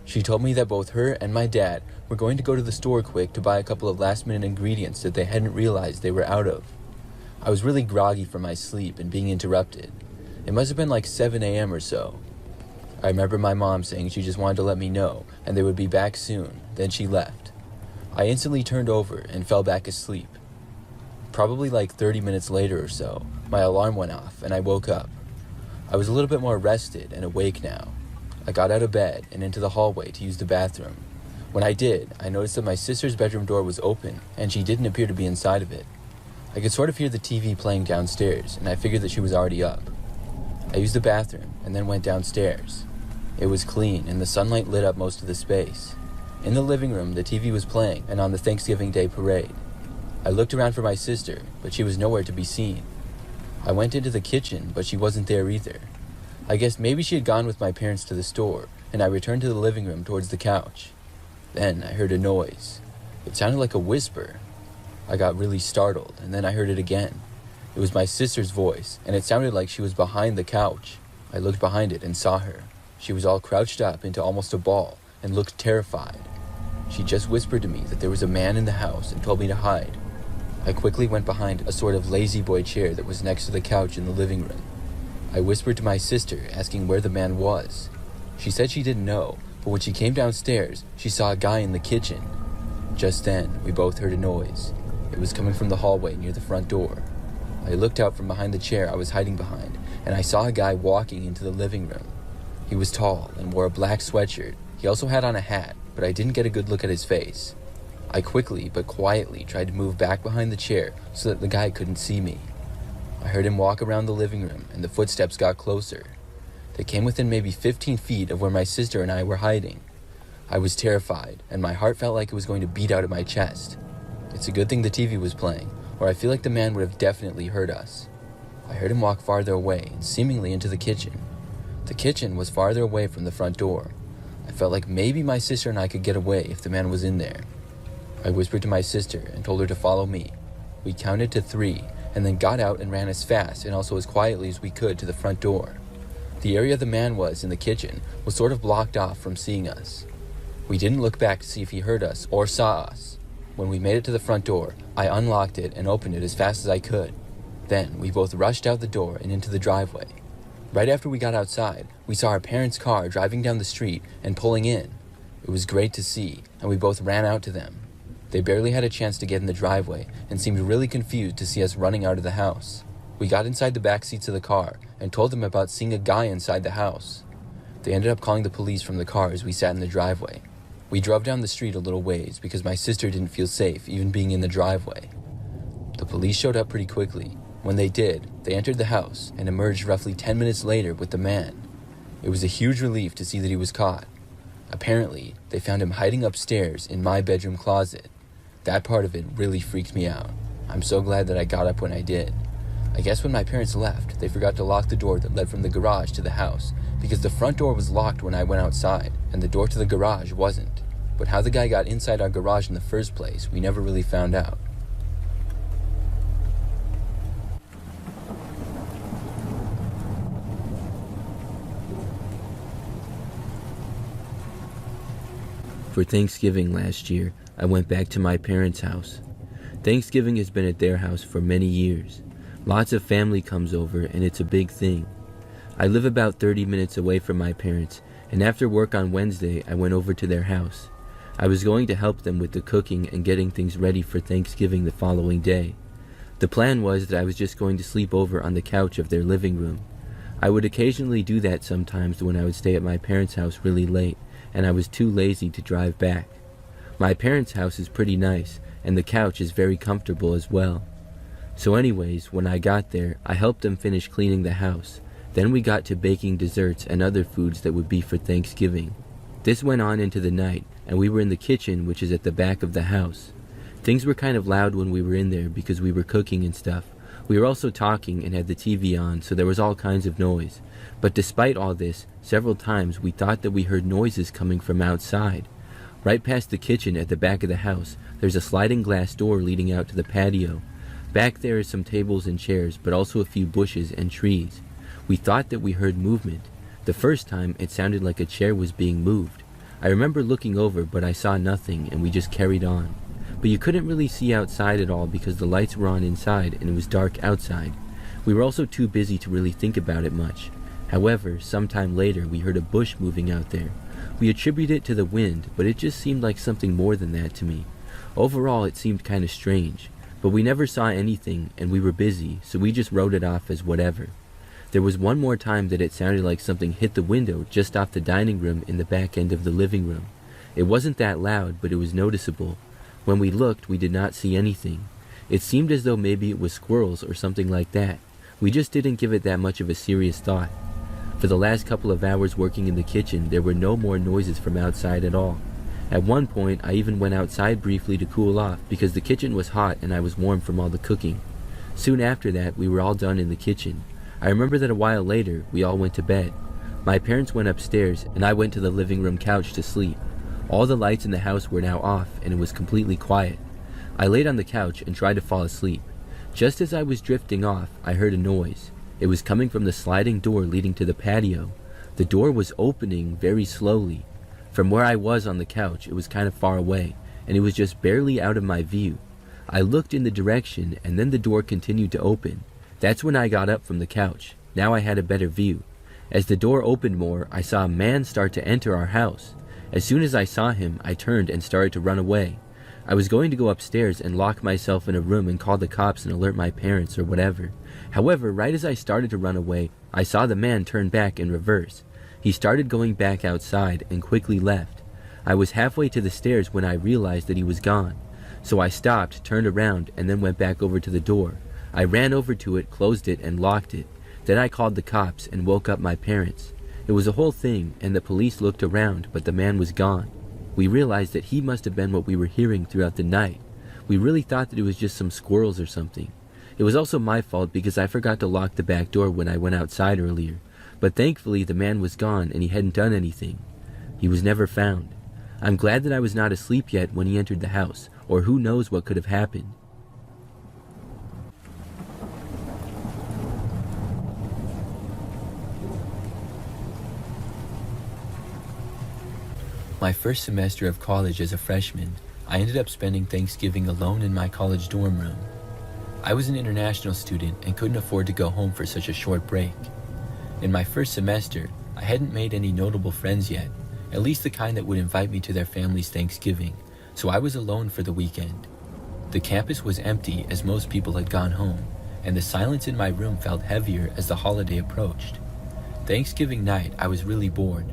She told me that both her and my dad were going to go to the store quick to buy a couple of last-minute ingredients that they hadn't realized they were out of. I was really groggy from my sleep and being interrupted. It must have been like 7 a.m. or so. I remember my mom saying she just wanted to let me know and they would be back soon, then she left. I instantly turned over and fell back asleep. Probably like 30 minutes later or so, my alarm went off and I woke up. I was a little bit more rested and awake now. I got out of bed and into the hallway to use the bathroom. When I did, I noticed that my sister's bedroom door was open and she didn't appear to be inside of it. I could sort of hear the TV playing downstairs and I figured that she was already up. I used the bathroom and then went downstairs. It was clean and the sunlight lit up most of the space. In the living room, the TV was playing and on the Thanksgiving Day parade. I looked around for my sister, but she was nowhere to be seen. I went into the kitchen, but she wasn't there either. I guess maybe she had gone with my parents to the store, and I returned to the living room towards the couch. Then I heard a noise. It sounded like a whisper. I got really startled, and then I heard it again. It was my sister's voice, and it sounded like she was behind the couch. I looked behind it and saw her. She was all crouched up into almost a ball and looked terrified. She just whispered to me that there was a man in the house and told me to hide. I quickly went behind a sort of lazy boy chair that was next to the couch in the living room. I whispered to my sister, asking where the man was. She said she didn't know, but when she came downstairs, she saw a guy in the kitchen. Just then, we both heard a noise. It was coming from the hallway near the front door. I looked out from behind the chair I was hiding behind, and I saw a guy walking into the living room. He was tall and wore a black sweatshirt. He also had on a hat, but I didn't get a good look at his face. I quickly but quietly tried to move back behind the chair so that the guy couldn't see me. I heard him walk around the living room, and the footsteps got closer. They came within maybe 15 feet of where my sister and I were hiding. I was terrified, and my heart felt like it was going to beat out of my chest. It's a good thing the TV was playing, or I feel like the man would have definitely heard us. I heard him walk farther away, and seemingly into the kitchen. The kitchen was farther away from the front door. I felt like maybe my sister and I could get away if the man was in there. I whispered to my sister and told her to follow me. We counted to 3, and then got out and ran as fast and also as quietly as we could to the front door. The area the man was in the kitchen was sort of blocked off from seeing us. We didn't look back to see if he heard us or saw us. When we made it to the front door, I unlocked it and opened it as fast as I could. Then we both rushed out the door and into the driveway. Right after we got outside, we saw our parents' car driving down the street and pulling in. It was great to see, and we both ran out to them. They barely had a chance to get in the driveway and seemed really confused to see us running out of the house. We got inside the back seats of the car and told them about seeing a guy inside the house. They ended up calling the police from the car as we sat in the driveway. We drove down the street a little ways because my sister didn't feel safe even being in the driveway. The police showed up pretty quickly. When they did, they entered the house and emerged roughly 10 minutes later with the man. It was a huge relief to see that he was caught. Apparently, they found him hiding upstairs in my bedroom closet. That part of it really freaked me out. I'm so glad that I got up when I did. I guess when my parents left, they forgot to lock the door that led from the garage to the house because the front door was locked when I went outside and the door to the garage wasn't. But how the guy got inside our garage in the first place, we never really found out. For Thanksgiving last year, I went back to my parents' house. Thanksgiving has been at their house for many years. Lots of family comes over and it's a big thing. I live about 30 minutes away from my parents, and after work on Wednesday, I went over to their house. I was going to help them with the cooking and getting things ready for Thanksgiving the following day. The plan was that I was just going to sleep over on the couch of their living room. I would occasionally do that sometimes when I would stay at my parents' house really late, and I was too lazy to drive back. My parents' house is pretty nice, and the couch is very comfortable as well. So anyways, when I got there, I helped them finish cleaning the house. Then we got to baking desserts and other foods that would be for Thanksgiving. This went on into the night, and we were in the kitchen, which is at the back of the house. Things were kind of loud when we were in there because we were cooking and stuff. We were also talking and had the TV on, so there was all kinds of noise. But despite all this, several times we thought that we heard noises coming from outside. Right past the kitchen at the back of the house, there's a sliding glass door leading out to the patio. Back there are some tables and chairs, but also a few bushes and trees. We thought that we heard movement. The first time, it sounded like a chair was being moved. I remember looking over, but I saw nothing, and we just carried on. But you couldn't really see outside at all because the lights were on inside and it was dark outside. We were also too busy to really think about it much. However, sometime later, we heard a bush moving out there. We attribute it to the wind, but it just seemed like something more than that to me. Overall, it seemed kind of strange. But we never saw anything, and we were busy, so we just wrote it off as whatever. There was one more time that it sounded like something hit the window just off the dining room in the back end of the living room. It wasn't that loud, but it was noticeable. When we looked, we did not see anything. It seemed as though maybe it was squirrels or something like that. We just didn't give it that much of a serious thought. For the last couple of hours working in the kitchen, there were no more noises from outside at all. At one point, I even went outside briefly to cool off because the kitchen was hot and I was warm from all the cooking. Soon after that, we were all done in the kitchen. I remember that a while later, we all went to bed. My parents went upstairs and I went to the living room couch to sleep. All the lights in the house were now off and it was completely quiet. I laid on the couch and tried to fall asleep. Just as I was drifting off, I heard a noise. It was coming from the sliding door leading to the patio. The door was opening very slowly. From where I was on the couch, it was kind of far away, and it was just barely out of my view. I looked in the direction, and then the door continued to open. That's when I got up from the couch. Now I had a better view. As the door opened more, I saw a man start to enter our house. As soon as I saw him, I turned and started to run away. I was going to go upstairs and lock myself in a room and call the cops and alert my parents or whatever. However, right as I started to run away, I saw the man turn back in reverse. He started going back outside and quickly left. I was halfway to the stairs when I realized that he was gone. So I stopped, turned around, and then went back over to the door. I ran over to it, closed it, and locked it. Then I called the cops and woke up my parents. It was a whole thing, and the police looked around, but the man was gone. We realized that he must have been what we were hearing throughout the night. We really thought that it was just some squirrels or something. It was also my fault because I forgot to lock the back door when I went outside earlier. But thankfully the man was gone and he hadn't done anything. He was never found. I'm glad that I was not asleep yet when he entered the house, or who knows what could have happened. My first semester of college as a freshman, I ended up spending Thanksgiving alone in my college dorm room. I was an international student and couldn't afford to go home for such a short break. In my first semester, I hadn't made any notable friends yet, at least the kind that would invite me to their family's Thanksgiving, so I was alone for the weekend. The campus was empty as most people had gone home, and the silence in my room felt heavier as the holiday approached. Thanksgiving night, I was really bored.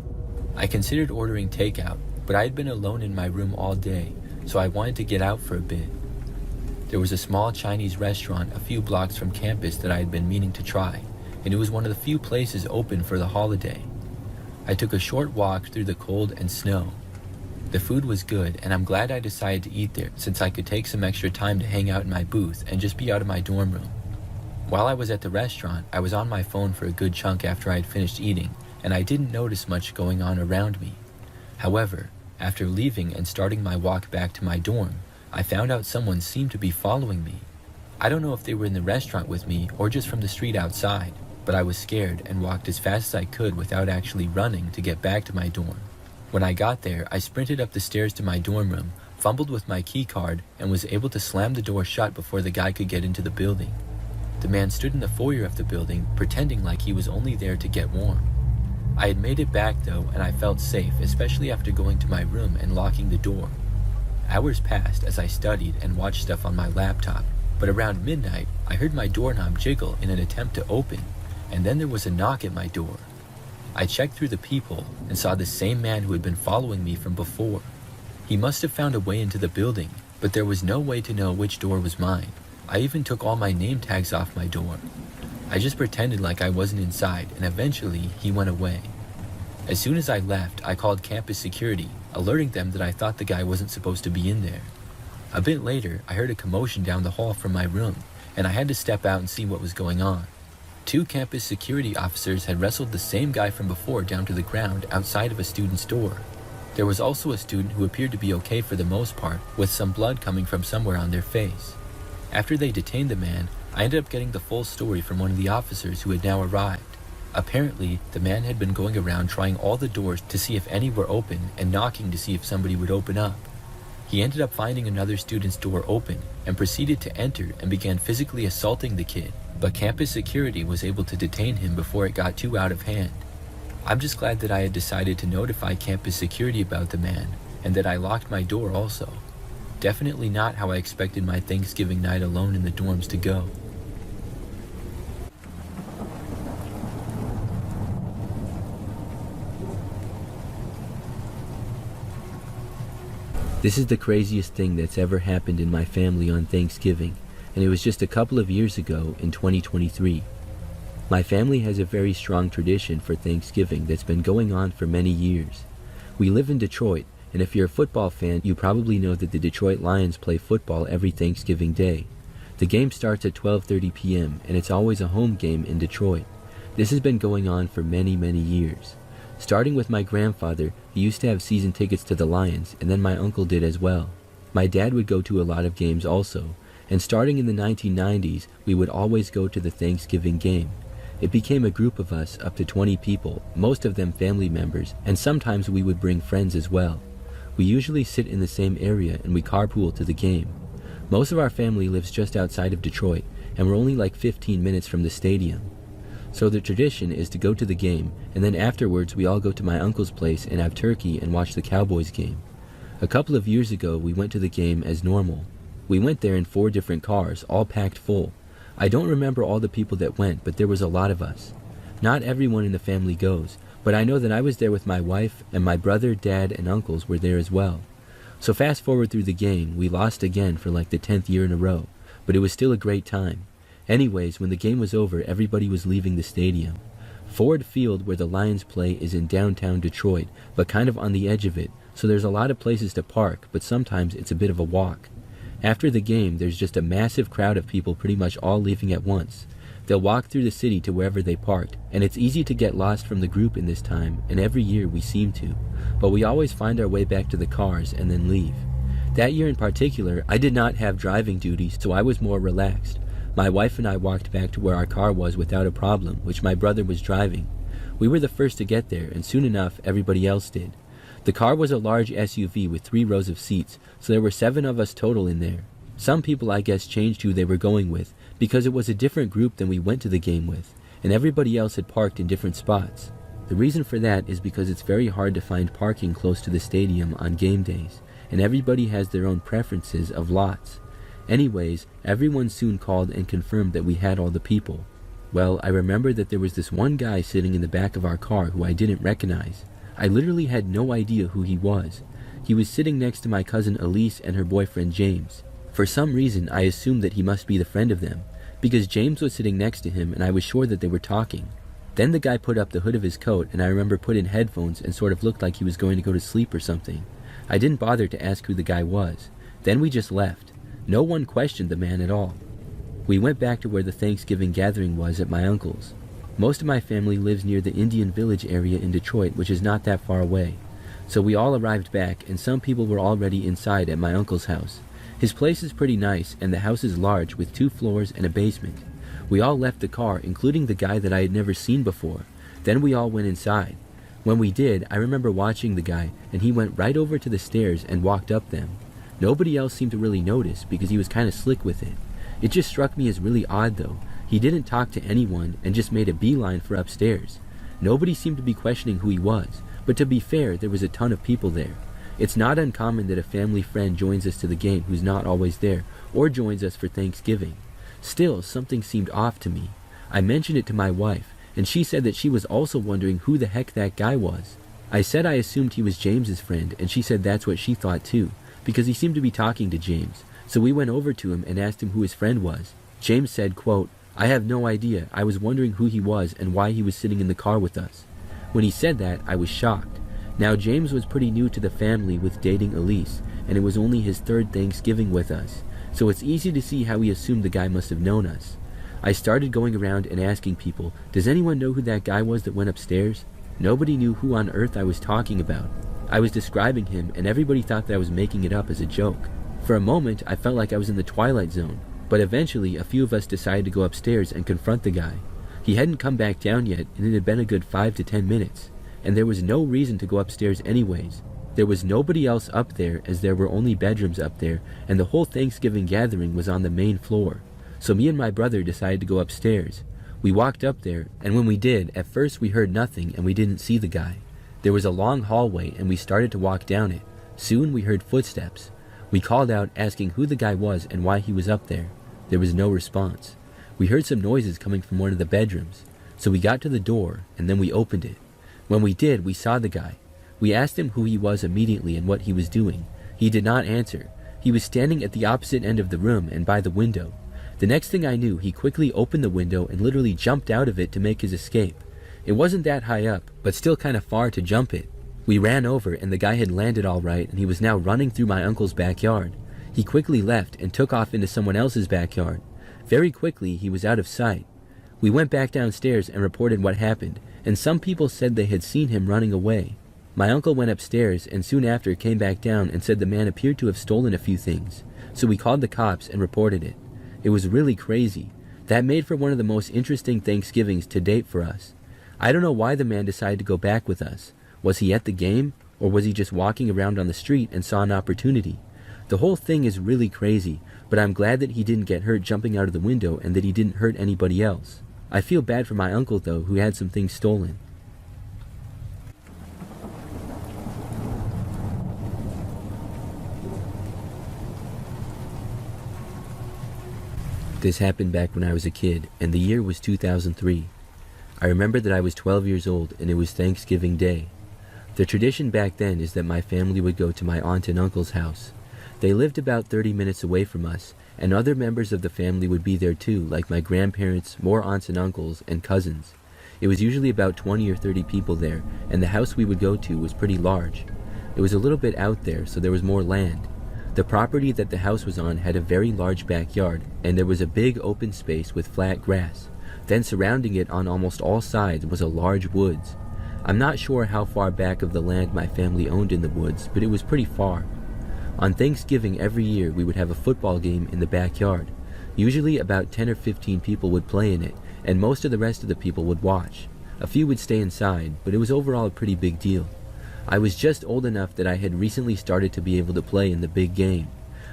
I considered ordering takeout, but I had been alone in my room all day, so I wanted to get out for a bit. There was a small Chinese restaurant a few blocks from campus that I had been meaning to try, and it was one of the few places open for the holiday. I took a short walk through the cold and snow. The food was good, and I'm glad I decided to eat there since I could take some extra time to hang out in my booth and just be out of my dorm room. While I was at the restaurant, I was on my phone for a good chunk after I had finished eating, and I didn't notice much going on around me. However, after leaving and starting my walk back to my dorm, I found out someone seemed to be following me. I don't know if they were in the restaurant with me or just from the street outside, but I was scared and walked as fast as I could without actually running to get back to my dorm. When I got there, I sprinted up the stairs to my dorm room, fumbled with my key card, and was able to slam the door shut before the guy could get into the building. The man stood in the foyer of the building, pretending like he was only there to get warm. I had made it back though, and I felt safe, especially after going to my room and locking the door. Hours passed as I studied and watched stuff on my laptop, but around midnight, I heard my doorknob jiggle in an attempt to open, and then there was a knock at my door. I checked through the peephole and saw the same man who had been following me from before. He must have found a way into the building, but there was no way to know which door was mine. I even took all my name tags off my door. I just pretended like I wasn't inside, and eventually he went away. As soon as I left, I called campus security, alerting them that I thought the guy wasn't supposed to be in there. A bit later, I heard a commotion down the hall from my room, and I had to step out and see what was going on. 2 campus security officers had wrestled the same guy from before down to the ground outside of a student's door. There was also a student who appeared to be okay for the most part, with some blood coming from somewhere on their face. After they detained the man, I ended up getting the full story from one of the officers who had now arrived. Apparently, the man had been going around trying all the doors to see if any were open and knocking to see if somebody would open up. He ended up finding another student's door open and proceeded to enter and began physically assaulting the kid, but campus security was able to detain him before it got too out of hand. I'm just glad that I had decided to notify campus security about the man and that I locked my door also. Definitely not how I expected my Thanksgiving night alone in the dorms to go. This is the craziest thing that's ever happened in my family on Thanksgiving, and it was just a couple of years ago in 2023. My family has a very strong tradition for Thanksgiving that's been going on for many years. We live in Detroit, and if you're a football fan, you probably know that the Detroit Lions play football every Thanksgiving Day. The game starts at 12:30 p.m., and it's always a home game in Detroit. This has been going on for many, many years. Starting with my grandfather, he used to have season tickets to the Lions, and then my uncle did as well. My dad would go to a lot of games also, and starting in the 1990s, we would always go to the Thanksgiving game. It became a group of us, up to 20 people, most of them family members, and sometimes we would bring friends as well. We usually sit in the same area and we carpool to the game. Most of our family lives just outside of Detroit, and we're only like 15 minutes from the stadium. So the tradition is to go to the game, and then afterwards we all go to my uncle's place and have turkey and watch the Cowboys game. A couple of years ago we went to the game as normal. We went there in 4 different cars, all packed full. I don't remember all the people that went, but there was a lot of us. Not everyone in the family goes, but I know that I was there with my wife, and my brother, dad, and uncles were there as well. So fast forward through the game, we lost again for like the 10th year in a row, but it was still a great time. Anyways, when the game was over, everybody was leaving the stadium. Ford Field, where the Lions play, is in downtown Detroit, but kind of on the edge of it, so there's a lot of places to park, but sometimes it's a bit of a walk. After the game, there's just a massive crowd of people pretty much all leaving at once. They'll walk through the city to wherever they parked, and it's easy to get lost from the group in this time, and every year we seem to. But we always find our way back to the cars and then leave. That year in particular, I did not have driving duties, so I was more relaxed. My wife and I walked back to where our car was without a problem, which my brother was driving. We were the first to get there, and soon enough, everybody else did. The car was a large SUV with 3 rows of seats, so there were 7 of us total in there. Some people I guess changed who they were going with, because it was a different group than we went to the game with, and everybody else had parked in different spots. The reason for that is because it's very hard to find parking close to the stadium on game days, and everybody has their own preferences of lots. Anyways, everyone soon called and confirmed that we had all the people. Well, I remember that there was this one guy sitting in the back of our car who I didn't recognize. I literally had no idea who he was. He was sitting next to my cousin Elise and her boyfriend James. For some reason, I assumed that he must be the friend of them, because James was sitting next to him and I was sure that they were talking. Then the guy put up the hood of his coat and I remember put in headphones and sort of looked like he was going to go to sleep or something. I didn't bother to ask who the guy was. Then we just left. No one questioned the man at all. We went back to where the Thanksgiving gathering was at my uncle's. Most of my family lives near the Indian Village area in Detroit, which is not that far away. So we all arrived back, and some people were already inside at my uncle's house. His place is pretty nice, and the house is large with 2 floors and a basement. We all left the car, including the guy that I had never seen before. Then we all went inside. When we did, I remember watching the guy, and he went right over to the stairs and walked up them. Nobody else seemed to really notice because he was kind of slick with it. It just struck me as really odd though. He didn't talk to anyone and just made a beeline for upstairs. Nobody seemed to be questioning who he was, but to be fair, there was a ton of people there. It's not uncommon that a family friend joins us to the game who's not always there, or joins us for Thanksgiving. Still, something seemed off to me. I mentioned it to my wife, and she said that she was also wondering who the heck that guy was. I said I assumed he was James's friend, and she said that's what she thought too, because he seemed to be talking to James. So we went over to him and asked him who his friend was. James said, quote, "I have no idea. I was wondering who he was and why he was sitting in the car with us." When he said that, I was shocked. Now, James was pretty new to the family with dating Elise, and it was only his 3rd Thanksgiving with us, so it's easy to see how he assumed the guy must have known us. I started going around and asking people, does anyone know who that guy was that went upstairs? Nobody knew who on earth I was talking about. I was describing him, and everybody thought that I was making it up as a joke. For a moment, I felt like I was in the Twilight Zone, but eventually a few of us decided to go upstairs and confront the guy. He hadn't come back down yet, and it had been a good 5 to 10 minutes, and there was no reason to go upstairs anyways. There was nobody else up there, as there were only bedrooms up there, and the whole Thanksgiving gathering was on the main floor. So me and my brother decided to go upstairs. We walked up there, and when we did, at first we heard nothing and we didn't see the guy. There was a long hallway and we started to walk down it. Soon we heard footsteps. We called out asking who the guy was and why he was up there. There was no response. We heard some noises coming from one of the bedrooms. So we got to the door and then we opened it. When we did, we saw the guy. We asked him who he was immediately and what he was doing. He did not answer. He was standing at the opposite end of the room and by the window. The next thing I knew, he quickly opened the window and literally jumped out of it to make his escape. It wasn't that high up, but still kind of far to jump it. We ran over and the guy had landed all right and he was now running through my uncle's backyard. He quickly left and took off into someone else's backyard. Very quickly, he was out of sight. We went back downstairs and reported what happened, and some people said they had seen him running away. My uncle went upstairs and soon after came back down and said the man appeared to have stolen a few things. So we called the cops and reported it. It was really crazy. That made for one of the most interesting Thanksgivings to date for us. I don't know why the man decided to go back with us. Was he at the game, or was he just walking around on the street and saw an opportunity? The whole thing is really crazy, but I'm glad that he didn't get hurt jumping out of the window and that he didn't hurt anybody else. I feel bad for my uncle though, who had some things stolen. This happened back when I was a kid, and the year was 2003. I remember that I was 12 years old and it was Thanksgiving Day. The tradition back then is that my family would go to my aunt and uncle's house. They lived about 30 minutes away from us, and other members of the family would be there too, like my grandparents, more aunts and uncles, and cousins. It was usually about 20 or 30 people there, and the house we would go to was pretty large. It was a little bit out there, so there was more land. The property that the house was on had a very large backyard, and there was a big open space with flat grass. Then surrounding it on almost all sides was a large woods. I'm not sure how far back of the land my family owned in the woods, but it was pretty far. On Thanksgiving every year we would have a football game in the backyard. Usually about 10 or 15 people would play in it, and most of the rest of the people would watch. A few would stay inside, but it was overall a pretty big deal. I was just old enough that I had recently started to be able to play in the big game.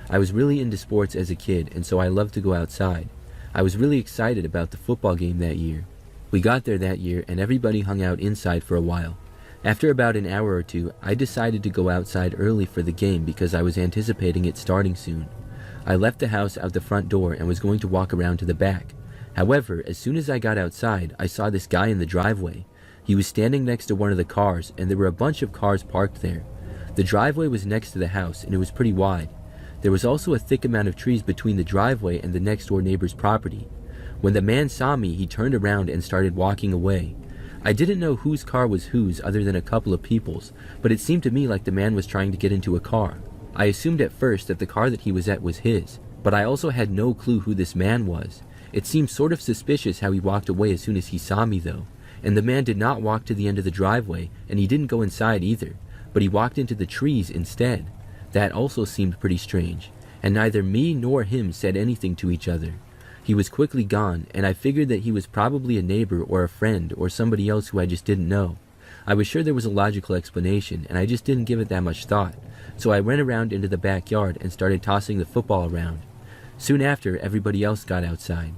I was really into sports as a kid, and so I loved to go outside. I was really excited about the football game that year. We got there that year and everybody hung out inside for a while. After about an hour or two, I decided to go outside early for the game because I was anticipating it starting soon. I left the house out the front door and was going to walk around to the back. However, as soon as I got outside, I saw this guy in the driveway. He was standing next to one of the cars, and there were a bunch of cars parked there. The driveway was next to the house, and it was pretty wide. There was also a thick amount of trees between the driveway and the next door neighbor's property. When the man saw me, he turned around and started walking away. I didn't know whose car was whose other than a couple of people's, but it seemed to me like the man was trying to get into a car. I assumed at first that the car that he was at was his, but I also had no clue who this man was. It seemed sort of suspicious how he walked away as soon as he saw me though, and the man did not walk to the end of the driveway, and he didn't go inside either, but he walked into the trees instead. That also seemed pretty strange, and neither me nor him said anything to each other. He was quickly gone, and I figured that he was probably a neighbor or a friend or somebody else who I just didn't know. I was sure there was a logical explanation, and I just didn't give it that much thought, so I ran around into the backyard and started tossing the football around. Soon after, everybody else got outside.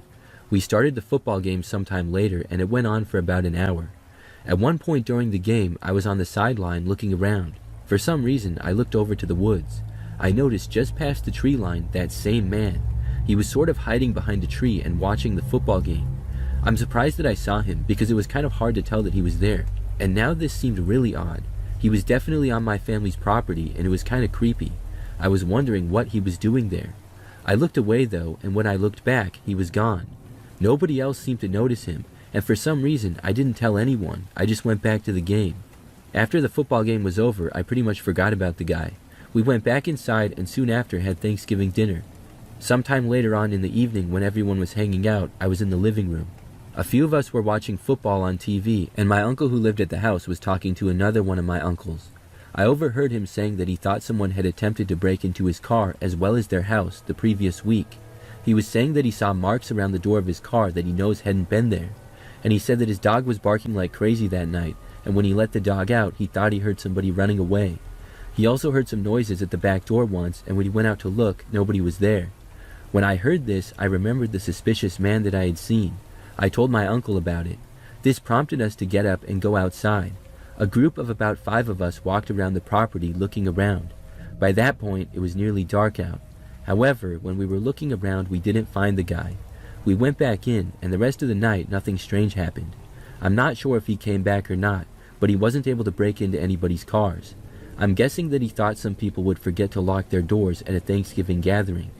We started the football game sometime later, and it went on for about an hour. At one point during the game, I was on the sideline looking around. For some reason, I looked over to the woods. I noticed just past the tree line that same man. He was sort of hiding behind a tree and watching the football game. I'm surprised that I saw him because it was kind of hard to tell that he was there. And now this seemed really odd. He was definitely on my family's property and it was kind of creepy. I was wondering what he was doing there. I looked away though, and when I looked back, he was gone. Nobody else seemed to notice him, and for some reason I didn't tell anyone. I just went back to the game. After the football game was over, I pretty much forgot about the guy. We went back inside and soon after had Thanksgiving dinner. Sometime later on in the evening when everyone was hanging out, I was in the living room. A few of us were watching football on TV, and my uncle who lived at the house was talking to another one of my uncles. I overheard him saying that he thought someone had attempted to break into his car as well as their house the previous week. He was saying that he saw marks around the door of his car that he knows hadn't been there, and he said that his dog was barking like crazy that night, and when he let the dog out, he thought he heard somebody running away. He also heard some noises at the back door once, and when he went out to look, nobody was there. When I heard this, I remembered the suspicious man that I had seen. I told my uncle about it. This prompted us to get up and go outside. A group of about 5 of us walked around the property looking around. By that point, it was nearly dark out. However, when we were looking around, we didn't find the guy. We went back in, and the rest of the night, nothing strange happened. I'm not sure if he came back or not, but he wasn't able to break into anybody's cars. I'm guessing that he thought some people would forget to lock their doors at a Thanksgiving gathering.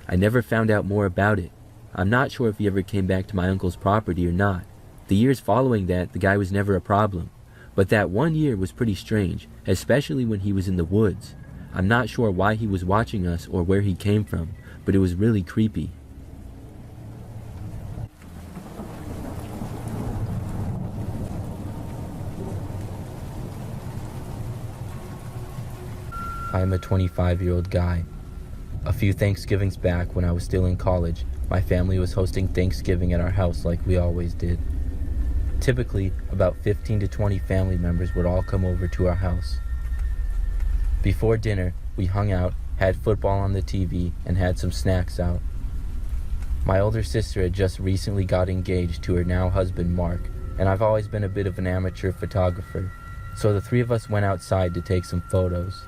I never found out more about it. I'm not sure if he ever came back to my uncle's property or not. The years following that, the guy was never a problem. But that one year was pretty strange, especially when he was in the woods. I'm not sure why he was watching us or where he came from, but it was really creepy. I am a 25-year-old guy. A few Thanksgivings back, when I was still in college, my family was hosting Thanksgiving at our house like we always did. Typically, about 15 to 20 family members would all come over to our house. Before dinner, we hung out, had football on the TV, and had some snacks out. My older sister had just recently got engaged to her now husband Mark, and I've always been a bit of an amateur photographer, so the three of us went outside to take some photos.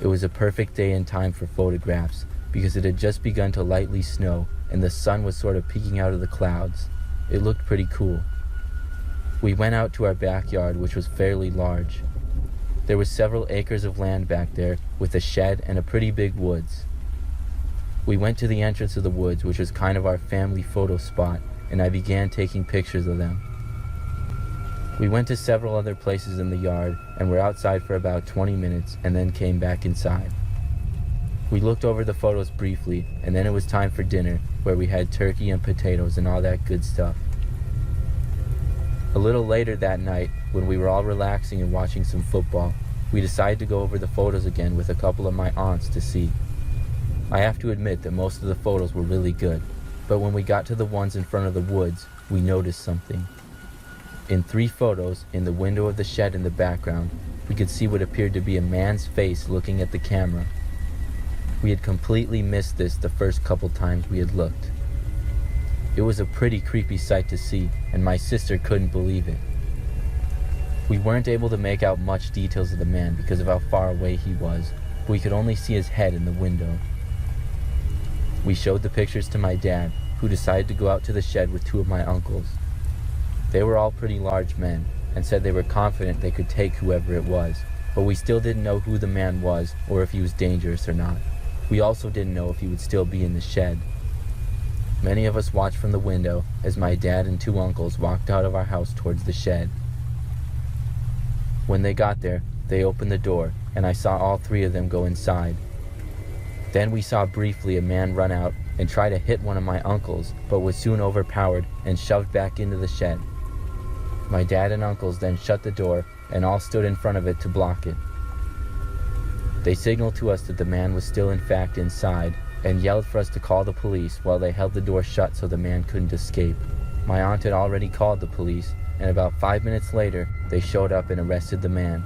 It was a perfect day and time for photographs because it had just begun to lightly snow and the sun was sort of peeking out of the clouds. It looked pretty cool. We went out to our backyard, which was fairly large. There were several acres of land back there with a shed and a pretty big woods. We went to the entrance of the woods, which was kind of our family photo spot, and I began taking pictures of them. We went to several other places in the yard and were outside for about 20 minutes and then came back inside. We looked over the photos briefly and then it was time for dinner, where we had turkey and potatoes and all that good stuff. A little later that night, when we were all relaxing and watching some football, we decided to go over the photos again with a couple of my aunts to see. I have to admit that most of the photos were really good, but when we got to the ones in front of the woods, we noticed something. In 3 photos, in the window of the shed in the background, we could see what appeared to be a man's face looking at the camera. We had completely missed this the first couple times we had looked. It was a pretty creepy sight to see, and my sister couldn't believe it. We weren't able to make out much details of the man because of how far away he was, but we could only see his head in the window. We showed the pictures to my dad, who decided to go out to the shed with 2 of my uncles. They were all pretty large men, and said they were confident they could take whoever it was, but we still didn't know who the man was or if he was dangerous or not. We also didn't know if he would still be in the shed. Many of us watched from the window as my dad and 2 uncles walked out of our house towards the shed. When they got there, they opened the door, and I saw all 3 of them go inside. Then we saw briefly a man run out and try to hit one of my uncles, but was soon overpowered and shoved back into the shed. My dad and uncles then shut the door and all stood in front of it to block it. They signaled to us that the man was still in fact inside and yelled for us to call the police while they held the door shut so the man couldn't escape. My aunt had already called the police, and about 5 minutes later, they showed up and arrested the man.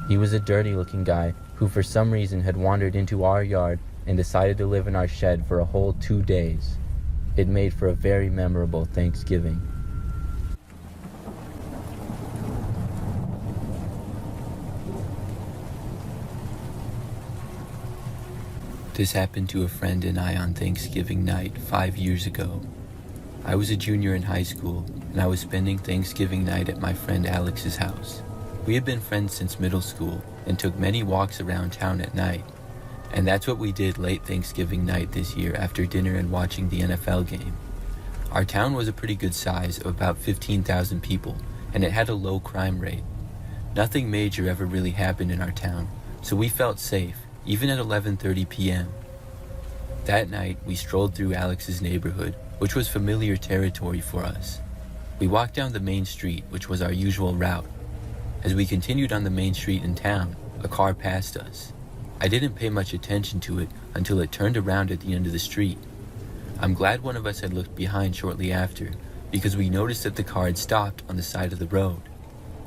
He was a dirty-looking guy who for some reason had wandered into our yard and decided to live in our shed for a whole 2 days. It made for a very memorable Thanksgiving. This happened to a friend and I on Thanksgiving night 5 years ago. I was a junior in high school, and I was spending Thanksgiving night at my friend Alex's house. We had been friends since middle school and took many walks around town at night. And that's what we did late Thanksgiving night this year after dinner and watching the NFL game. Our town was a pretty good size of about 15,000 people, and it had a low crime rate. Nothing major ever really happened in our town, so we felt safe, even at 11:30 p.m. That night, we strolled through Alex's neighborhood, which was familiar territory for us. We walked down the main street, which was our usual route. As we continued on the main street in town, a car passed us. I didn't pay much attention to it until it turned around at the end of the street. I'm glad one of us had looked behind shortly after, because we noticed that the car had stopped on the side of the road.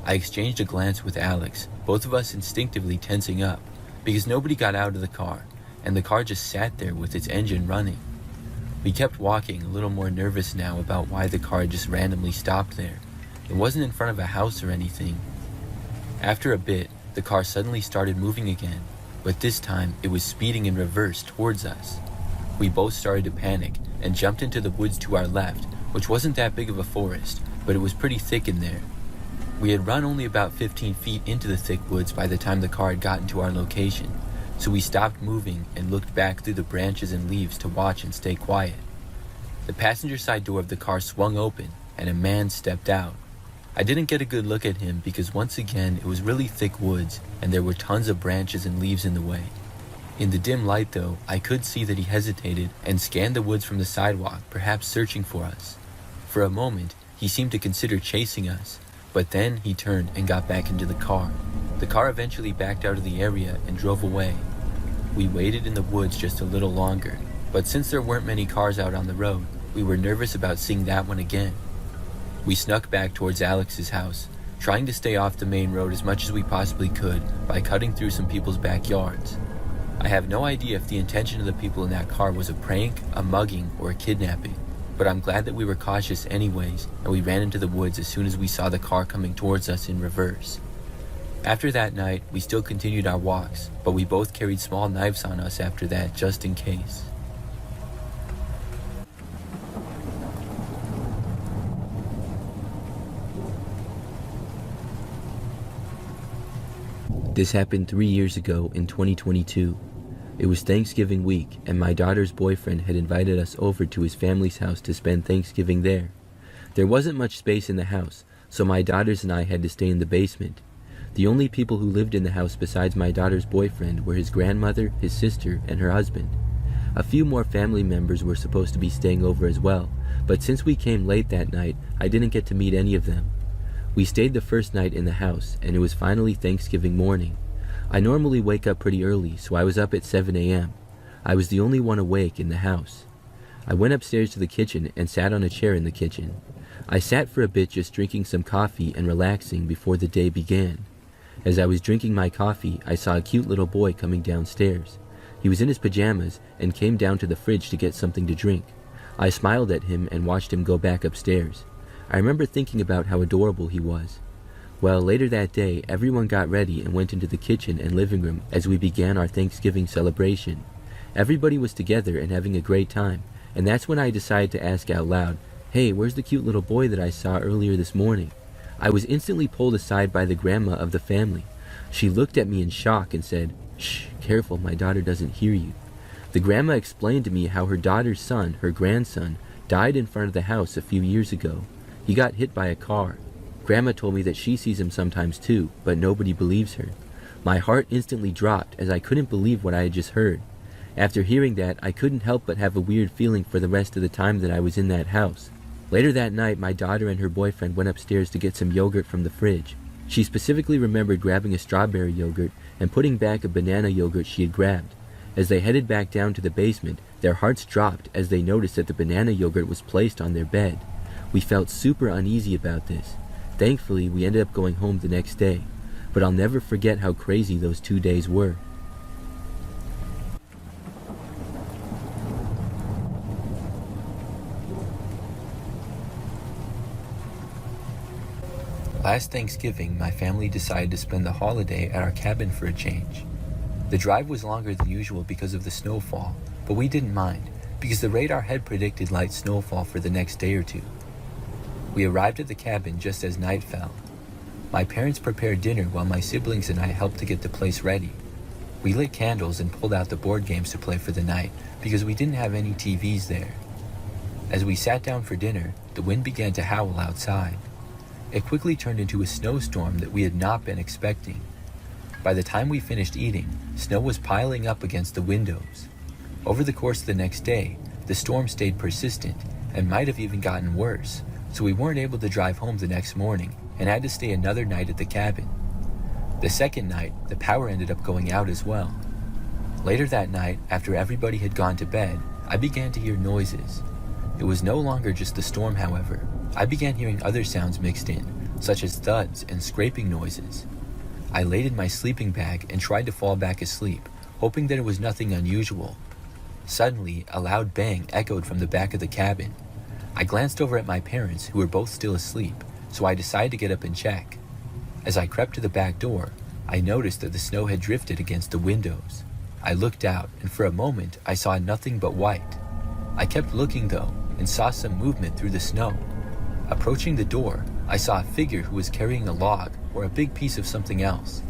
I exchanged a glance with Alex, both of us instinctively tensing up, because nobody got out of the car, and the car just sat there with its engine running. We kept walking, a little more nervous now about why the car just randomly stopped there. It wasn't in front of a house or anything. After a bit, the car suddenly started moving again, but this time it was speeding in reverse towards us. We both started to panic and jumped into the woods to our left, which wasn't that big of a forest, but it was pretty thick in there. We had run only about 15 feet into the thick woods by the time the car had gotten to our location, so we stopped moving and looked back through the branches and leaves to watch and stay quiet. The passenger side door of the car swung open, and a man stepped out. I didn't get a good look at him because once again it was really thick woods and there were tons of branches and leaves in the way. In the dim light though, I could see that he hesitated and scanned the woods from the sidewalk, perhaps searching for us. For a moment, he seemed to consider chasing us, but then he turned and got back into the car. The car eventually backed out of the area and drove away. We waited in the woods just a little longer, but since there weren't many cars out on the road, we were nervous about seeing that one again. We snuck back towards Alex's house, trying to stay off the main road as much as we possibly could by cutting through some people's backyards. I have no idea if the intention of the people in that car was a prank, a mugging, or a kidnapping, but I'm glad that we were cautious anyways, and we ran into the woods as soon as we saw the car coming towards us in reverse. After that night, we still continued our walks, but we both carried small knives on us after that just in case. This happened 3 years ago in 2022. It was Thanksgiving week, and my daughter's boyfriend had invited us over to his family's house to spend Thanksgiving there. There wasn't much space in the house, so my daughters and I had to stay in the basement. The only people who lived in the house besides my daughter's boyfriend were his grandmother, his sister, and her husband. A few more family members were supposed to be staying over as well, but since we came late that night, I didn't get to meet any of them. We stayed the first night in the house, and it was finally Thanksgiving morning. I normally wake up pretty early, so I was up at 7 a.m. I was the only one awake in the house. I went upstairs to the kitchen and sat on a chair in the kitchen. I sat for a bit just drinking some coffee and relaxing before the day began. As I was drinking my coffee, I saw a cute little boy coming downstairs. He was in his pajamas and came down to the fridge to get something to drink. I smiled at him and watched him go back upstairs. I remember thinking about how adorable he was. Well, later that day, everyone got ready and went into the kitchen and living room as we began our Thanksgiving celebration. Everybody was together and having a great time, and that's when I decided to ask out loud, "Hey, where's the cute little boy that I saw earlier this morning?" I was instantly pulled aside by the grandma of the family. She looked at me in shock and said, "Shh, careful, my daughter doesn't hear you." The grandma explained to me how her daughter's son, her grandson, died in front of the house a few years ago. He got hit by a car. Grandma told me that she sees him sometimes too, but nobody believes her. My heart instantly dropped as I couldn't believe what I had just heard. After hearing that, I couldn't help but have a weird feeling for the rest of the time that I was in that house. Later that night, my daughter and her boyfriend went upstairs to get some yogurt from the fridge. She specifically remembered grabbing a strawberry yogurt and putting back a banana yogurt she had grabbed. As they headed back down to the basement, their hearts dropped as they noticed that the banana yogurt was placed on their bed. We felt super uneasy about this. Thankfully, we ended up going home the next day, but I'll never forget how crazy those 2 days were. Last Thanksgiving, my family decided to spend the holiday at our cabin for a change. The drive was longer than usual because of the snowfall, but we didn't mind because the radar had predicted light snowfall for the next day or two. We arrived at the cabin just as night fell. My parents prepared dinner while my siblings and I helped to get the place ready. We lit candles and pulled out the board games to play for the night because we didn't have any TVs there. As we sat down for dinner, the wind began to howl outside. It quickly turned into a snowstorm that we had not been expecting. By the time we finished eating, snow was piling up against the windows. Over the course of the next day, the storm stayed persistent and might have even gotten worse, so we weren't able to drive home the next morning and had to stay another night at the cabin. The second night, the power ended up going out as well. Later that night, after everybody had gone to bed, I began to hear noises. It was no longer just the storm, however. I began hearing other sounds mixed in, such as thuds and scraping noises. I laid in my sleeping bag and tried to fall back asleep, hoping that it was nothing unusual. Suddenly, a loud bang echoed from the back of the cabin. I glanced over at my parents, who were both still asleep, so I decided to get up and check. As I crept to the back door, I noticed that the snow had drifted against the windows. I looked out, and for a moment, I saw nothing but white. I kept looking, though, and saw some movement through the snow. Approaching the door, I saw a figure who was carrying a log or a big piece of something else.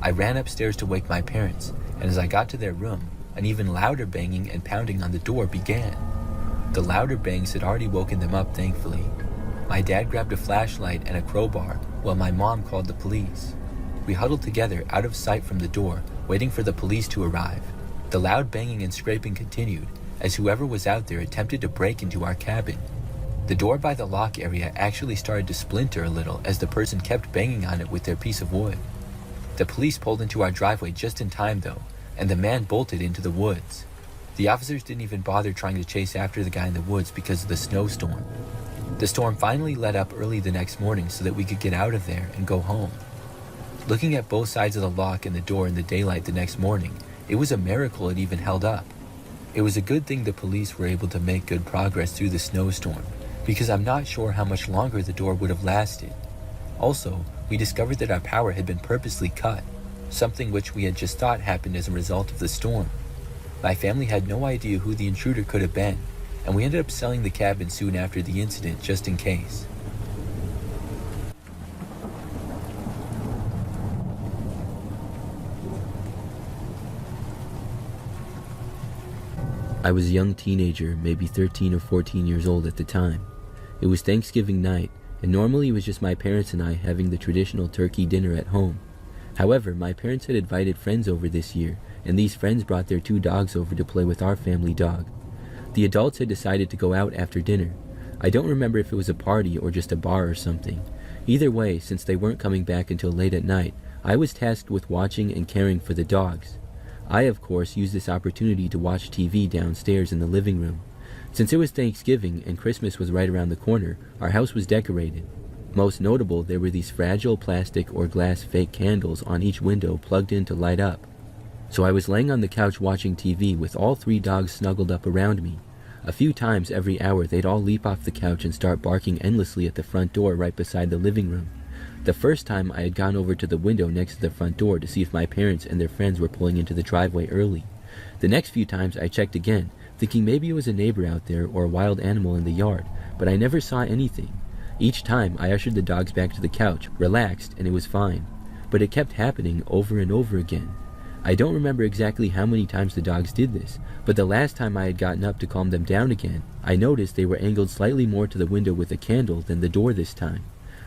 I ran upstairs to wake my parents, and as I got to their room, an even louder banging and pounding on the door began. The louder bangs had already woken them up, thankfully. My dad grabbed a flashlight and a crowbar while my mom called the police. We huddled together out of sight from the door, waiting for the police to arrive. The loud banging and scraping continued as whoever was out there attempted to break into our cabin. The door by the lock area actually started to splinter a little as the person kept banging on it with their piece of wood. The police pulled into our driveway just in time though, and the man bolted into the woods. The officers didn't even bother trying to chase after the guy in the woods because of the snowstorm. The storm finally let up early the next morning so that we could get out of there and go home. Looking at both sides of the lock and the door in the daylight the next morning, it was a miracle it even held up. It was a good thing the police were able to make good progress through the snowstorm, because I'm not sure how much longer the door would have lasted. Also, we discovered that our power had been purposely cut, something which we had just thought happened as a result of the storm. My family had no idea who the intruder could have been, and we ended up selling the cabin soon after the incident just in case. I was a young teenager, maybe 13 or 14 years old at the time. It was Thanksgiving night, and normally it was just my parents and I having the traditional turkey dinner at home. However, my parents had invited friends over this year, and these friends brought their 2 dogs over to play with our family dog. The adults had decided to go out after dinner. I don't remember if it was a party or just a bar or something. Either way, since they weren't coming back until late at night, I was tasked with watching and caring for the dogs. I, of course, used this opportunity to watch TV downstairs in the living room. Since it was Thanksgiving and Christmas was right around the corner, our house was decorated. Most notable, there were these fragile plastic or glass fake candles on each window plugged in to light up. So I was laying on the couch watching TV with all 3 dogs snuggled up around me. A few times every hour they'd all leap off the couch and start barking endlessly at the front door right beside the living room. The first time I had gone over to the window next to the front door to see if my parents and their friends were pulling into the driveway early. The next few times I checked again, thinking maybe it was a neighbor out there or a wild animal in the yard, but I never saw anything. Each time I ushered the dogs back to the couch, relaxed, and it was fine. But it kept happening over and over again. I don't remember exactly how many times the dogs did this, but the last time I had gotten up to calm them down again, I noticed they were angled slightly more to the window with a candle than the door this time.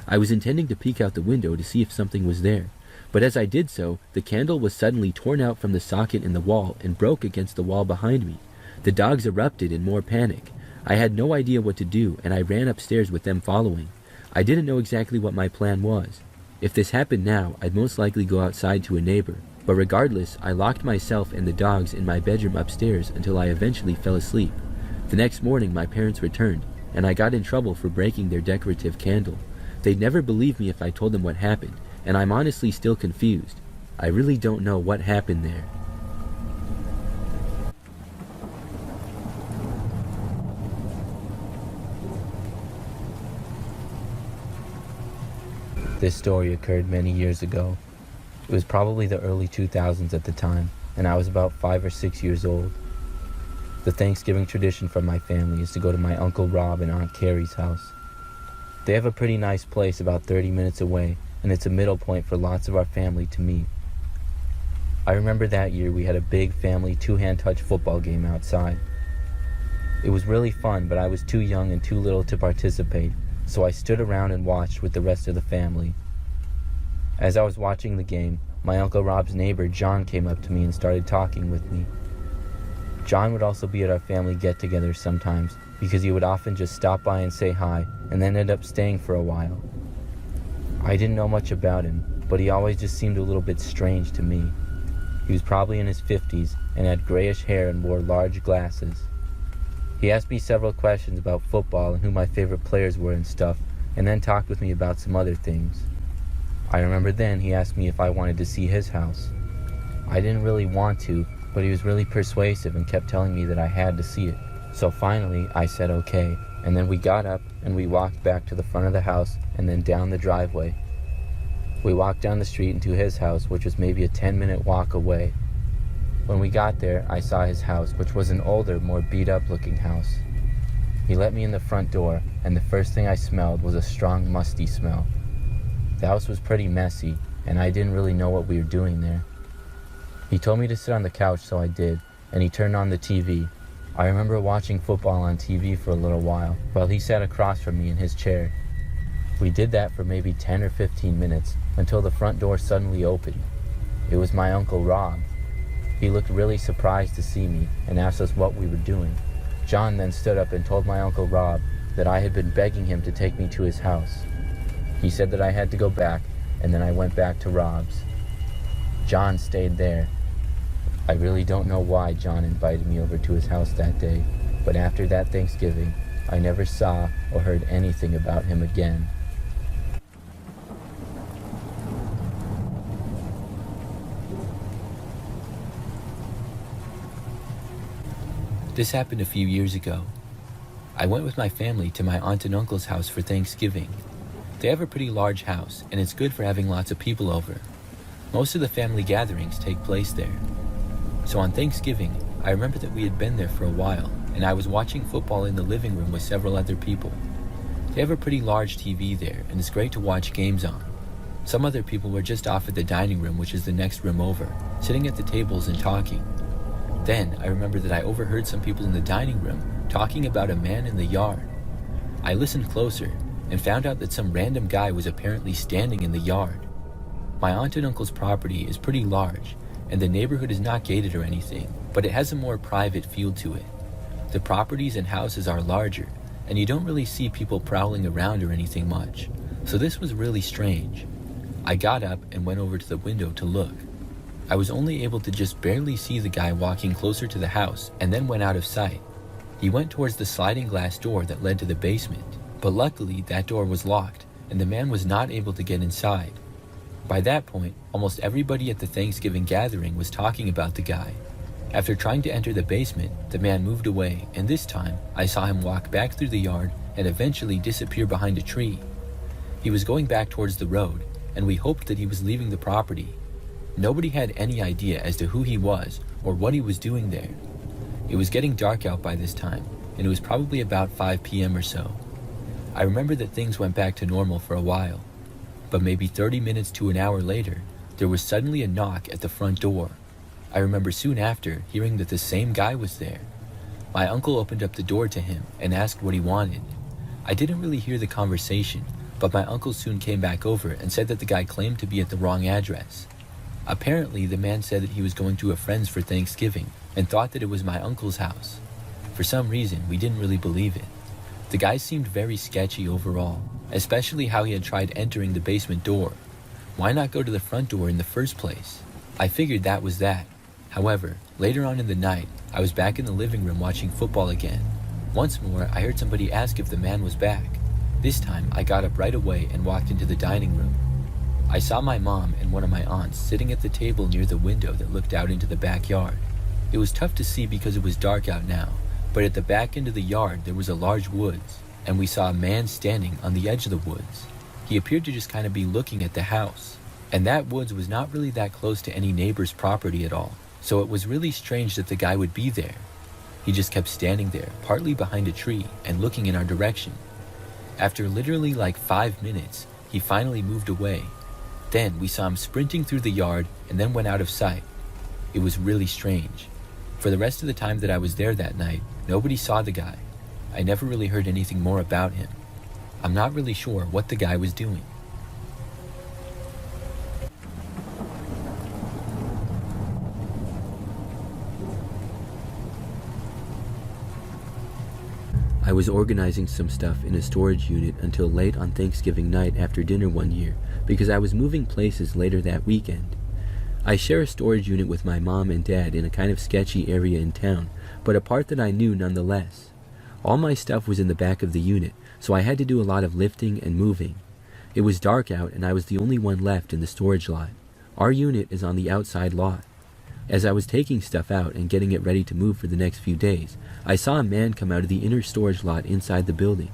I was intending to peek out the window to see if something was there, but as I did so, the candle was suddenly torn out from the socket in the wall and broke against the wall behind me. The dogs erupted in more panic. I had no idea what to do, and I ran upstairs with them following. I didn't know exactly what my plan was. If this happened now, I'd most likely go outside to a neighbor. But regardless, I locked myself and the dogs in my bedroom upstairs until I eventually fell asleep. The next morning, my parents returned, and I got in trouble for breaking their decorative candle. They'd never believe me if I told them what happened, and I'm honestly still confused. I really don't know what happened there. This story occurred many years ago. It was probably the early 2000s at the time, and I was about 5 or 6 years old. The Thanksgiving tradition for my family is to go to my Uncle Rob and Aunt Carrie's house. They have a pretty nice place about 30 minutes away, and it's a middle point for lots of our family to meet. I remember that year we had a big family 2-hand touch football game outside. It was really fun, but I was too young and too little to participate, so I stood around and watched with the rest of the family. As I was watching the game, my Uncle Rob's neighbor, John, came up to me and started talking with me. John would also be at our family get-togethers sometimes, because he would often just stop by and say hi, and then end up staying for a while. I didn't know much about him, but he always just seemed a little bit strange to me. He was probably in his 50s, and had grayish hair and wore large glasses. He asked me several questions about football and who my favorite players were and stuff, and then talked with me about some other things. I remember then he asked me if I wanted to see his house. I didn't really want to, but he was really persuasive and kept telling me that I had to see it. So finally, I said okay, and then we got up and we walked back to the front of the house and then down the driveway. We walked down the street into his house, which was maybe a 10-minute walk away. When we got there, I saw his house, which was an older, more beat-up looking house. He let me in the front door, and the first thing I smelled was a strong, musty smell. The house was pretty messy, and I didn't really know what we were doing there. He told me to sit on the couch, so I did, and he turned on the TV. I remember watching football on TV for a little while he sat across from me in his chair. We did that for maybe 10 or 15 minutes until the front door suddenly opened. It was my Uncle Rob. He looked really surprised to see me and asked us what we were doing. John then stood up and told my Uncle Rob that I had been begging him to take me to his house. He said that I had to go back, and then I went back to Rob's. John stayed there. I really don't know why John invited me over to his house that day, but after that Thanksgiving, I never saw or heard anything about him again. This happened a few years ago. I went with my family to my aunt and uncle's house for Thanksgiving. They have a pretty large house, and it's good for having lots of people over. Most of the family gatherings take place there. So on Thanksgiving, I remember that we had been there for a while, and I was watching football in the living room with several other people. They have a pretty large TV there, and it's great to watch games on. Some other people were just off at the dining room, which is the next room over, sitting at the tables and talking. Then I remember that I overheard some people in the dining room talking about a man in the yard. I listened closer and found out that some random guy was apparently standing in the yard. My aunt and uncle's property is pretty large, and the neighborhood is not gated or anything, but it has a more private feel to it. The properties and houses are larger, and you don't really see people prowling around or anything much, so this was really strange. I got up and went over to the window to look. I was only able to just barely see the guy walking closer to the house and then went out of sight. He went towards the sliding glass door that led to the basement, but luckily that door was locked and the man was not able to get inside. By that point, almost everybody at the Thanksgiving gathering was talking about the guy. After trying to enter the basement, the man moved away, and this time I saw him walk back through the yard and eventually disappear behind a tree. He was going back towards the road, and we hoped that he was leaving the property. Nobody had any idea as to who he was or what he was doing there. It was getting dark out by this time, and it was probably about 5 p.m. or so. I remember that things went back to normal for a while, but maybe 30 minutes to an hour later, there was suddenly a knock at the front door. I remember soon after hearing that the same guy was there. My uncle opened up the door to him and asked what he wanted. I didn't really hear the conversation, but my uncle soon came back over and said that the guy claimed to be at the wrong address. Apparently, the man said that he was going to a friend's for Thanksgiving and thought that it was my uncle's house. For some reason, we didn't really believe it. The guy seemed very sketchy overall, especially how he had tried entering the basement door. Why not go to the front door in the first place? I figured that was that. However, later on in the night, I was back in the living room watching football again. Once more, I heard somebody ask if the man was back. This time, I got up right away and walked into the dining room. I saw my mom and one of my aunts sitting at the table near the window that looked out into the backyard. It was tough to see because it was dark out now, but at the back end of the yard there was a large woods, and we saw a man standing on the edge of the woods. He appeared to just kind of be looking at the house, and that woods was not really that close to any neighbor's property at all, so it was really strange that the guy would be there. He just kept standing there, partly behind a tree, and looking in our direction. After literally like 5 minutes, he finally moved away. Then we saw him sprinting through the yard and then went out of sight. It was really strange. For the rest of the time that I was there that night, nobody saw the guy. I never really heard anything more about him. I'm not really sure what the guy was doing. I was organizing some stuff in a storage unit until late on Thanksgiving night after dinner one year because I was moving places later that weekend. I share a storage unit with my mom and dad in a kind of sketchy area in town, but a part that I knew nonetheless. All my stuff was in the back of the unit, so I had to do a lot of lifting and moving. It was dark out and I was the only one left in the storage lot. Our unit is on the outside lot. As I was taking stuff out and getting it ready to move for the next few days, I saw a man come out of the inner storage lot inside the building.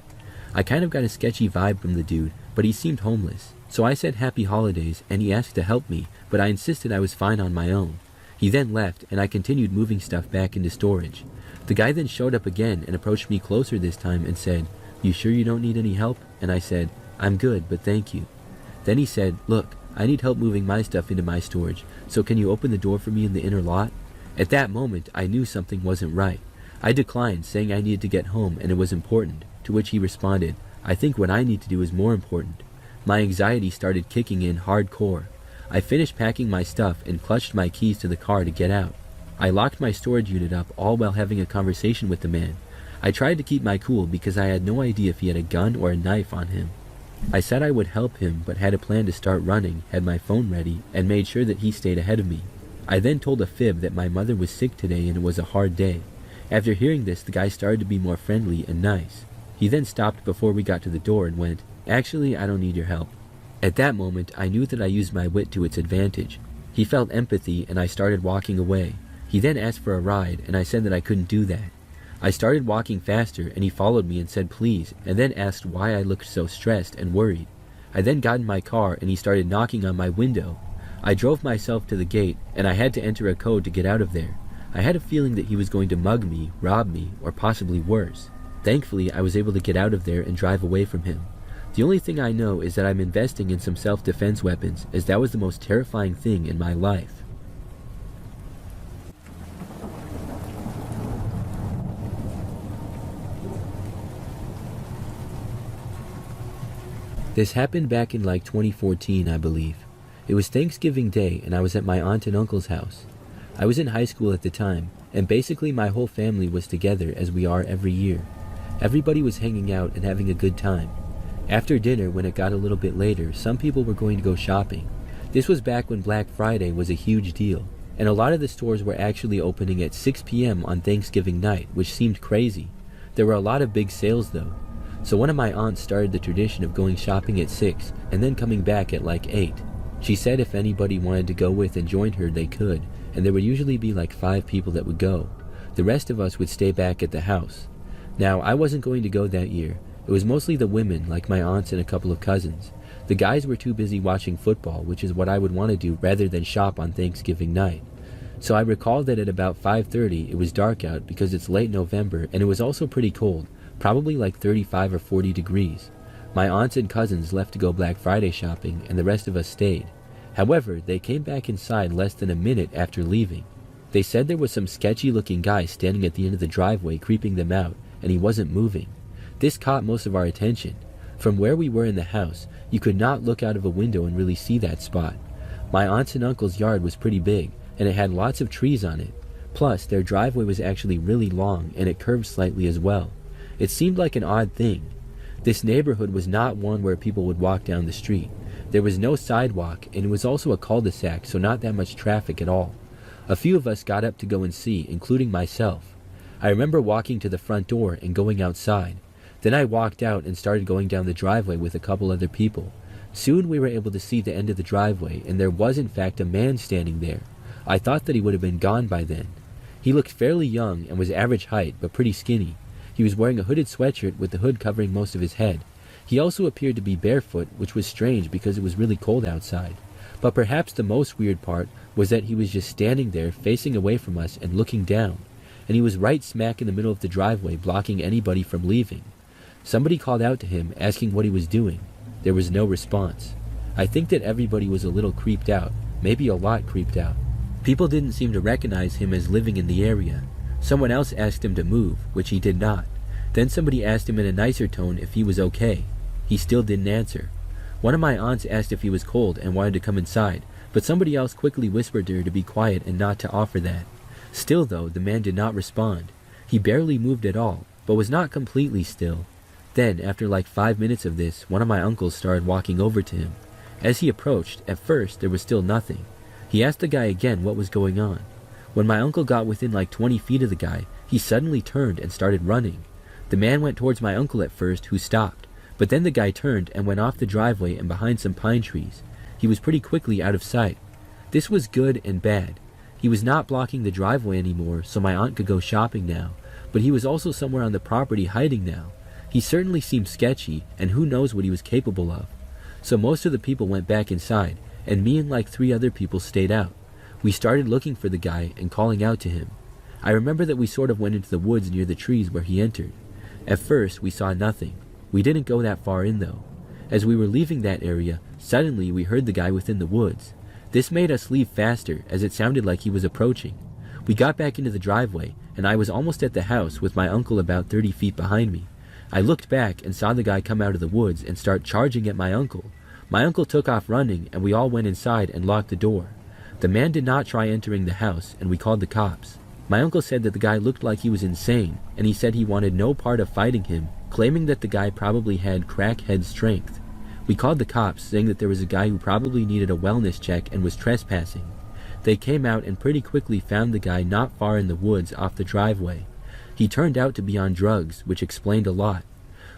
I kind of got a sketchy vibe from the dude, but he seemed homeless. So I said happy holidays and he asked to help me, but I insisted I was fine on my own. He then left and I continued moving stuff back into storage. The guy then showed up again and approached me closer this time and said, "You sure you don't need any help?" And I said, "I'm good, but thank you." Then he said, "Look, I need help moving my stuff into my storage, so can you open the door for me in the inner lot?" At that moment, I knew something wasn't right. I declined, saying I needed to get home and it was important, to which he responded, I think what I need to do is more important. My anxiety started kicking in hardcore. I finished packing my stuff and clutched my keys to the car to get out. I locked my storage unit up, all while having a conversation with the man. I tried to keep my cool because I had no idea if he had a gun or a knife on him. I said I would help him, but had a plan to start running, had my phone ready, and made sure that he stayed ahead of me. I then told a fib that my mother was sick today and it was a hard day. After hearing this, the guy started to be more friendly and nice. He then stopped before we got to the door and went, actually, I don't need your help. At that moment, I knew that I used my wit to its advantage. He felt empathy and I started walking away. He then asked for a ride and I said that I couldn't do that. I started walking faster and he followed me and said please, and then asked why I looked so stressed and worried. I then got in my car and he started knocking on my window. I drove myself to the gate and I had to enter a code to get out of there. I had a feeling that he was going to mug me, rob me, or possibly worse. Thankfully, I was able to get out of there and drive away from him. The only thing I know is that I'm investing in some self-defense weapons, as that was the most terrifying thing in my life. This happened back in like 2014, I believe. It was Thanksgiving Day and I was at my aunt and uncle's house. I was in high school at the time, and basically my whole family was together as we are every year. Everybody was hanging out and having a good time. After dinner, when it got a little bit later, some people were going to go shopping. This was back when Black Friday was a huge deal, and a lot of the stores were actually opening at 6 p.m. on Thanksgiving night, which seemed crazy. There were a lot of big sales though. So one of my aunts started the tradition of going shopping at 6 and then coming back at like 8. She said if anybody wanted to go with and join her, they could, and there would usually be like 5 people that would go. The rest of us would stay back at the house. Now, I wasn't going to go that year. It was mostly the women, like my aunts and a couple of cousins. The guys were too busy watching football, which is what I would want to do rather than shop on Thanksgiving night. So I recall that at about 5:30 it was dark out because it's late November and it was also pretty cold, probably like 35 or 40 degrees. My aunts and cousins left to go Black Friday shopping and the rest of us stayed. However, they came back inside less than a minute after leaving. They said there was some sketchy looking guy standing at the end of the driveway creeping them out, and he wasn't moving. This caught most of our attention. From where we were in the house, you could not look out of a window and really see that spot. My aunt's and uncle's yard was pretty big, and it had lots of trees on it. Plus, their driveway was actually really long, and it curved slightly as well. It seemed like an odd thing. This neighborhood was not one where people would walk down the street. There was no sidewalk, and it was also a cul-de-sac, so not that much traffic at all. A few of us got up to go and see, including myself. I remember walking to the front door and going outside. Then I walked out and started going down the driveway with a couple other people. Soon we were able to see the end of the driveway, and there was in fact a man standing there. I thought that he would have been gone by then. He looked fairly young and was average height, but pretty skinny. He was wearing a hooded sweatshirt with the hood covering most of his head. He also appeared to be barefoot, which was strange because it was really cold outside. But perhaps the most weird part was that he was just standing there facing away from us and looking down. And he was right smack in the middle of the driveway, blocking anybody from leaving. Somebody called out to him, asking what he was doing. There was no response. I think that everybody was a little creeped out, maybe a lot creeped out. People didn't seem to recognize him as living in the area. Someone else asked him to move, which he did not. Then somebody asked him in a nicer tone if he was okay. He still didn't answer. One of my aunts asked if he was cold and wanted to come inside, but somebody else quickly whispered to her to be quiet and not to offer that. Still though, the man did not respond. He barely moved at all, but was not completely still. Then, after like 5 minutes of this, one of my uncles started walking over to him. As he approached, at first there was still nothing. He asked the guy again what was going on. When my uncle got within like 20 feet of the guy, he suddenly turned and started running. The man went towards my uncle at first, who stopped, but then the guy turned and went off the driveway and behind some pine trees. He was pretty quickly out of sight. This was good and bad. He was not blocking the driveway anymore, so my aunt could go shopping now, but he was also somewhere on the property hiding now. He certainly seemed sketchy, and who knows what he was capable of. So most of the people went back inside, and me and like 3 other people stayed out. We started looking for the guy and calling out to him. I remember that we sort of went into the woods near the trees where he entered. At first, we saw nothing. We didn't go that far in though. As we were leaving that area, suddenly we heard the guy within the woods. This made us leave faster, as it sounded like he was approaching. We got back into the driveway, and I was almost at the house with my uncle about 30 feet behind me. I looked back and saw the guy come out of the woods and start charging at my uncle. My uncle took off running, and we all went inside and locked the door. The man did not try entering the house, and we called the cops. My uncle said that the guy looked like he was insane, and he said he wanted no part of fighting him, claiming that the guy probably had crackhead strength. We called the cops, saying that there was a guy who probably needed a wellness check and was trespassing. They came out and pretty quickly found the guy not far in the woods off the driveway. He turned out to be on drugs, which explained a lot.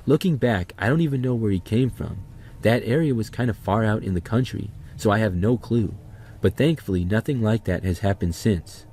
Looking back, I don't even know where he came from. That area was kind of far out in the country, so I have no clue. But thankfully, nothing like that has happened since.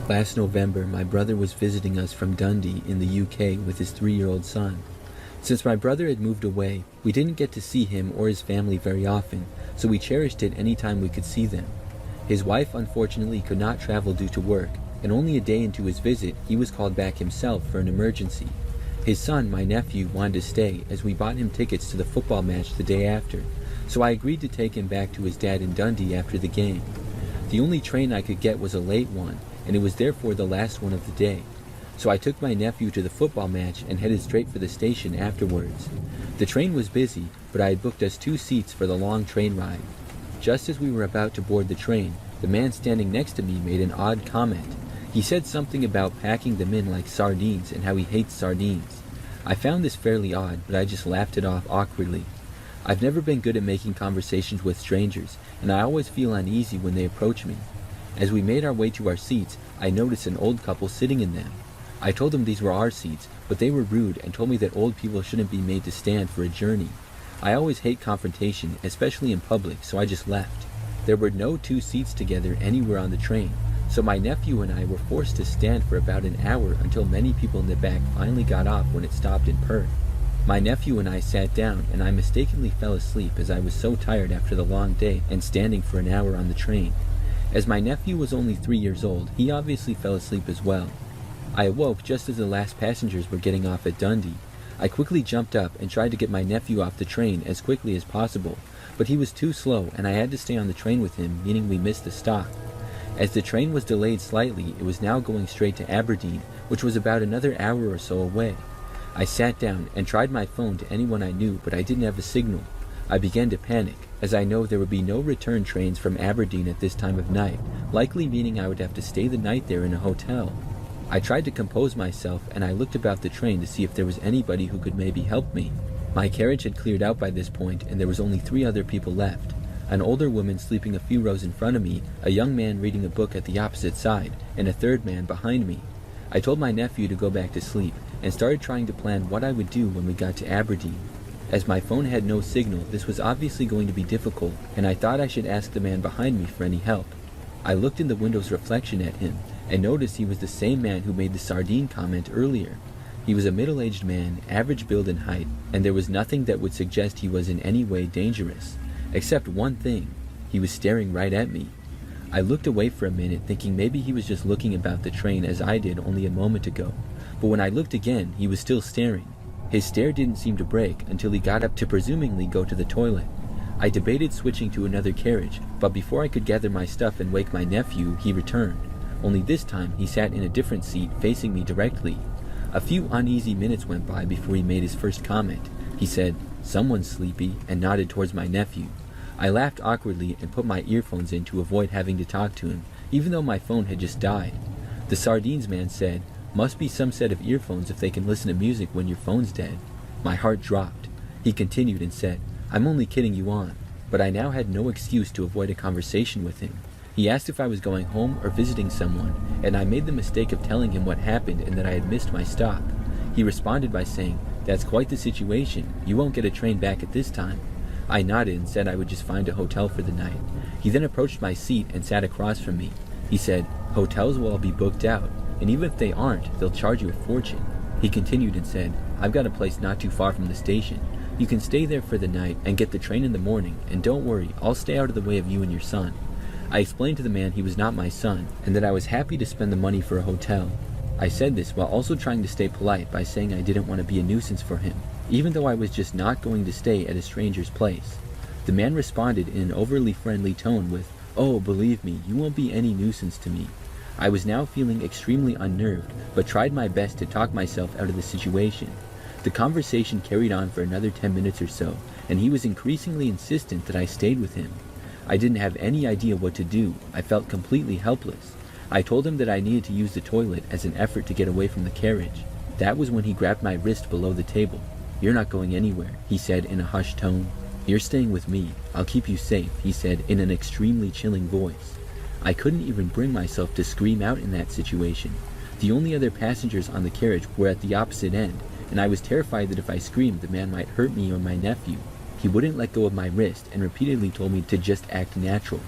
Last November, my brother was visiting us from Dundee in the UK with his 3-year-old son. Since my brother had moved away, we didn't get to see him or his family very often, so we cherished it any time we could see them. His wife unfortunately could not travel due to work, and only a day into his visit, he was called back himself for an emergency. His son, my nephew, wanted to stay as we bought him tickets to the football match the day after, so I agreed to take him back to his dad in Dundee after the game. The only train I could get was a late one, and it was therefore the last one of the day. So I took my nephew to the football match and headed straight for the station afterwards. The train was busy, but I had booked us 2 seats for the long train ride. Just as we were about to board the train, the man standing next to me made an odd comment. He said something about packing them in like sardines and how he hates sardines. I found this fairly odd, but I just laughed it off awkwardly. I've never been good at making conversations with strangers, and I always feel uneasy when they approach me. As we made our way to our seats, I noticed an old couple sitting in them. I told them these were our seats, but they were rude and told me that old people shouldn't be made to stand for a journey. I always hate confrontation, especially in public, so I just left. There were no 2 seats together anywhere on the train, so my nephew and I were forced to stand for about an hour until many people in the back finally got off when it stopped in Perth. My nephew and I sat down, and I mistakenly fell asleep as I was so tired after the long day and standing for an hour on the train. As my nephew was only 3 years old, he obviously fell asleep as well. I awoke just as the last passengers were getting off at Dundee. I quickly jumped up and tried to get my nephew off the train as quickly as possible, but he was too slow and I had to stay on the train with him, meaning we missed the stop. As the train was delayed slightly, it was now going straight to Aberdeen, which was about another hour or so away. I sat down and tried my phone to anyone I knew, but I didn't have a signal. I began to panic, as I know there would be no return trains from Aberdeen at this time of night, likely meaning I would have to stay the night there in a hotel. I tried to compose myself, and I looked about the train to see if there was anybody who could maybe help me. My carriage had cleared out by this point, and there was only 3 other people left. An older woman sleeping a few rows in front of me, a young man reading a book at the opposite side, and a 3rd man behind me. I told my nephew to go back to sleep, and started trying to plan what I would do when we got to Aberdeen. As my phone had no signal, this was obviously going to be difficult, and I thought I should ask the man behind me for any help. I looked in the window's reflection at him, and noticed he was the same man who made the sardine comment earlier. He was a middle-aged man, average build and height, and there was nothing that would suggest he was in any way dangerous. Except one thing, he was staring right at me. I looked away for a minute, thinking maybe he was just looking about the train as I did only a moment ago, but when I looked again, he was still staring. His stare didn't seem to break until he got up to presumably go to the toilet. I debated switching to another carriage, but before I could gather my stuff and wake my nephew, he returned. Only this time, he sat in a different seat facing me directly. A few uneasy minutes went by before he made his first comment. He said, "Someone's sleepy," and nodded towards my nephew. I laughed awkwardly and put my earphones in to avoid having to talk to him, even though my phone had just died. The sardines man said, "Must be some set of earphones if they can listen to music when your phone's dead." My heart dropped. He continued and said, "I'm only kidding you on," but I now had no excuse to avoid a conversation with him. He asked if I was going home or visiting someone, and I made the mistake of telling him what happened and that I had missed my stop. He responded by saying, "That's quite the situation. You won't get a train back at this time." I nodded and said I would just find a hotel for the night. He then approached my seat and sat across from me. He said, "Hotels will all be booked out, and even if they aren't, they'll charge you a fortune." He continued and said, "I've got a place not too far from the station. You can stay there for the night and get the train in the morning, and don't worry, I'll stay out of the way of you and your son." I explained to the man he was not my son, and that I was happy to spend the money for a hotel. I said this while also trying to stay polite by saying I didn't want to be a nuisance for him, even though I was just not going to stay at a stranger's place. The man responded in an overly friendly tone with, "Oh, believe me, you won't be any nuisance to me." I was now feeling extremely unnerved, but tried my best to talk myself out of the situation. The conversation carried on for another 10 minutes or so, and he was increasingly insistent that I stayed with him. I didn't have any idea what to do. I felt completely helpless. I told him that I needed to use the toilet as an effort to get away from the carriage. That was when he grabbed my wrist below the table. "You're not going anywhere," he said in a hushed tone. "You're staying with me. I'll keep you safe," he said in an extremely chilling voice. I couldn't even bring myself to scream out in that situation. The only other passengers on the carriage were at the opposite end, and I was terrified that if I screamed, the man might hurt me or my nephew. He wouldn't let go of my wrist and repeatedly told me to just act natural.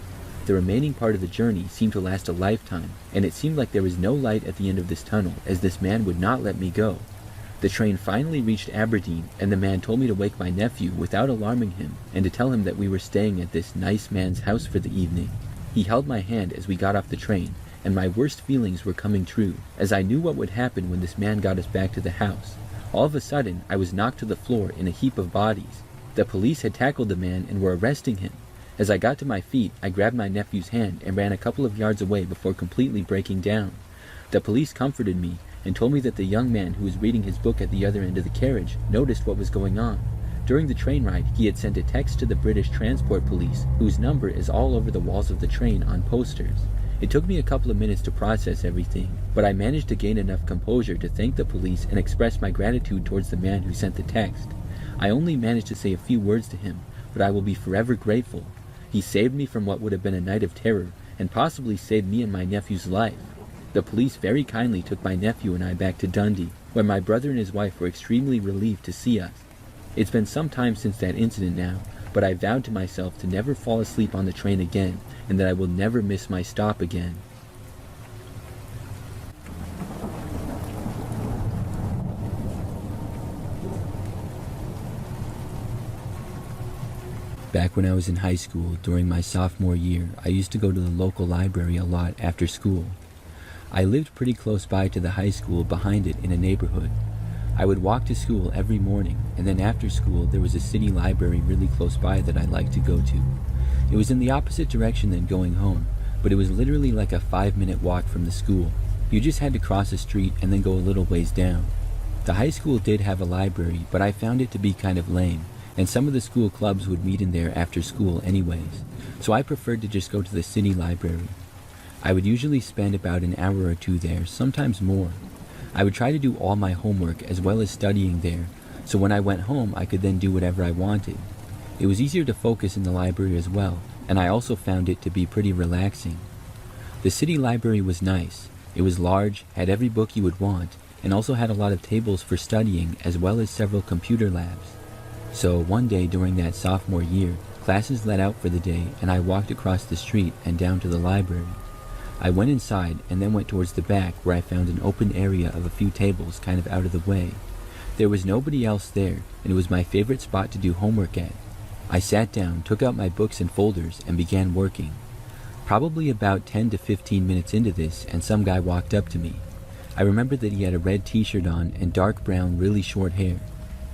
The remaining part of the journey seemed to last a lifetime, and it seemed like there was no light at the end of this tunnel, as this man would not let me go. The train finally reached Aberdeen, and the man told me to wake my nephew without alarming him, and to tell him that we were staying at this nice man's house for the evening. He held my hand as we got off the train, and my worst feelings were coming true, as I knew what would happen when this man got us back to the house. All of a sudden, I was knocked to the floor in a heap of bodies. The police had tackled the man and were arresting him. As I got to my feet, I grabbed my nephew's hand and ran a couple of yards away before completely breaking down. The police comforted me and told me that the young man who was reading his book at the other end of the carriage noticed what was going on. During the train ride, he had sent a text to the British Transport Police, whose number is all over the walls of the train on posters. It took me a couple of minutes to process everything, but I managed to gain enough composure to thank the police and express my gratitude towards the man who sent the text. I only managed to say a few words to him, but I will be forever grateful. He saved me from what would have been a night of terror, and possibly saved me and my nephew's life. The police very kindly took my nephew and I back to Dundee, where my brother and his wife were extremely relieved to see us. It's been some time since that incident now, but I vowed to myself to never fall asleep on the train again, and that I will never miss my stop again. Back when I was in high school, during my sophomore year, I used to go to the local library a lot after school. I lived pretty close by to the high school behind it in a neighborhood. I would walk to school every morning, and then after school there was a city library really close by that I liked to go to. It was in the opposite direction than going home, but it was literally like a 5-minute walk from the school. You just had to cross a street and then go a little ways down. The high school did have a library, but I found it to be kind of lame, and some of the school clubs would meet in there after school anyways, so I preferred to just go to the city library. I would usually spend about an hour or two there, sometimes more. I would try to do all my homework as well as studying there, so when I went home I could then do whatever I wanted. It was easier to focus in the library as well, and I also found it to be pretty relaxing. The city library was nice. It was large, had every book you would want, and also had a lot of tables for studying as well as several computer labs. So one day during that sophomore year, classes let out for the day and I walked across the street and down to the library. I went inside and then went towards the back where I found an open area of a few tables kind of out of the way. There was nobody else there, and it was my favorite spot to do homework at. I sat down, took out my books and folders, and began working. Probably about 10 to 15 minutes into this, and some guy walked up to me. I remember that he had a red t-shirt on and dark brown, really short hair.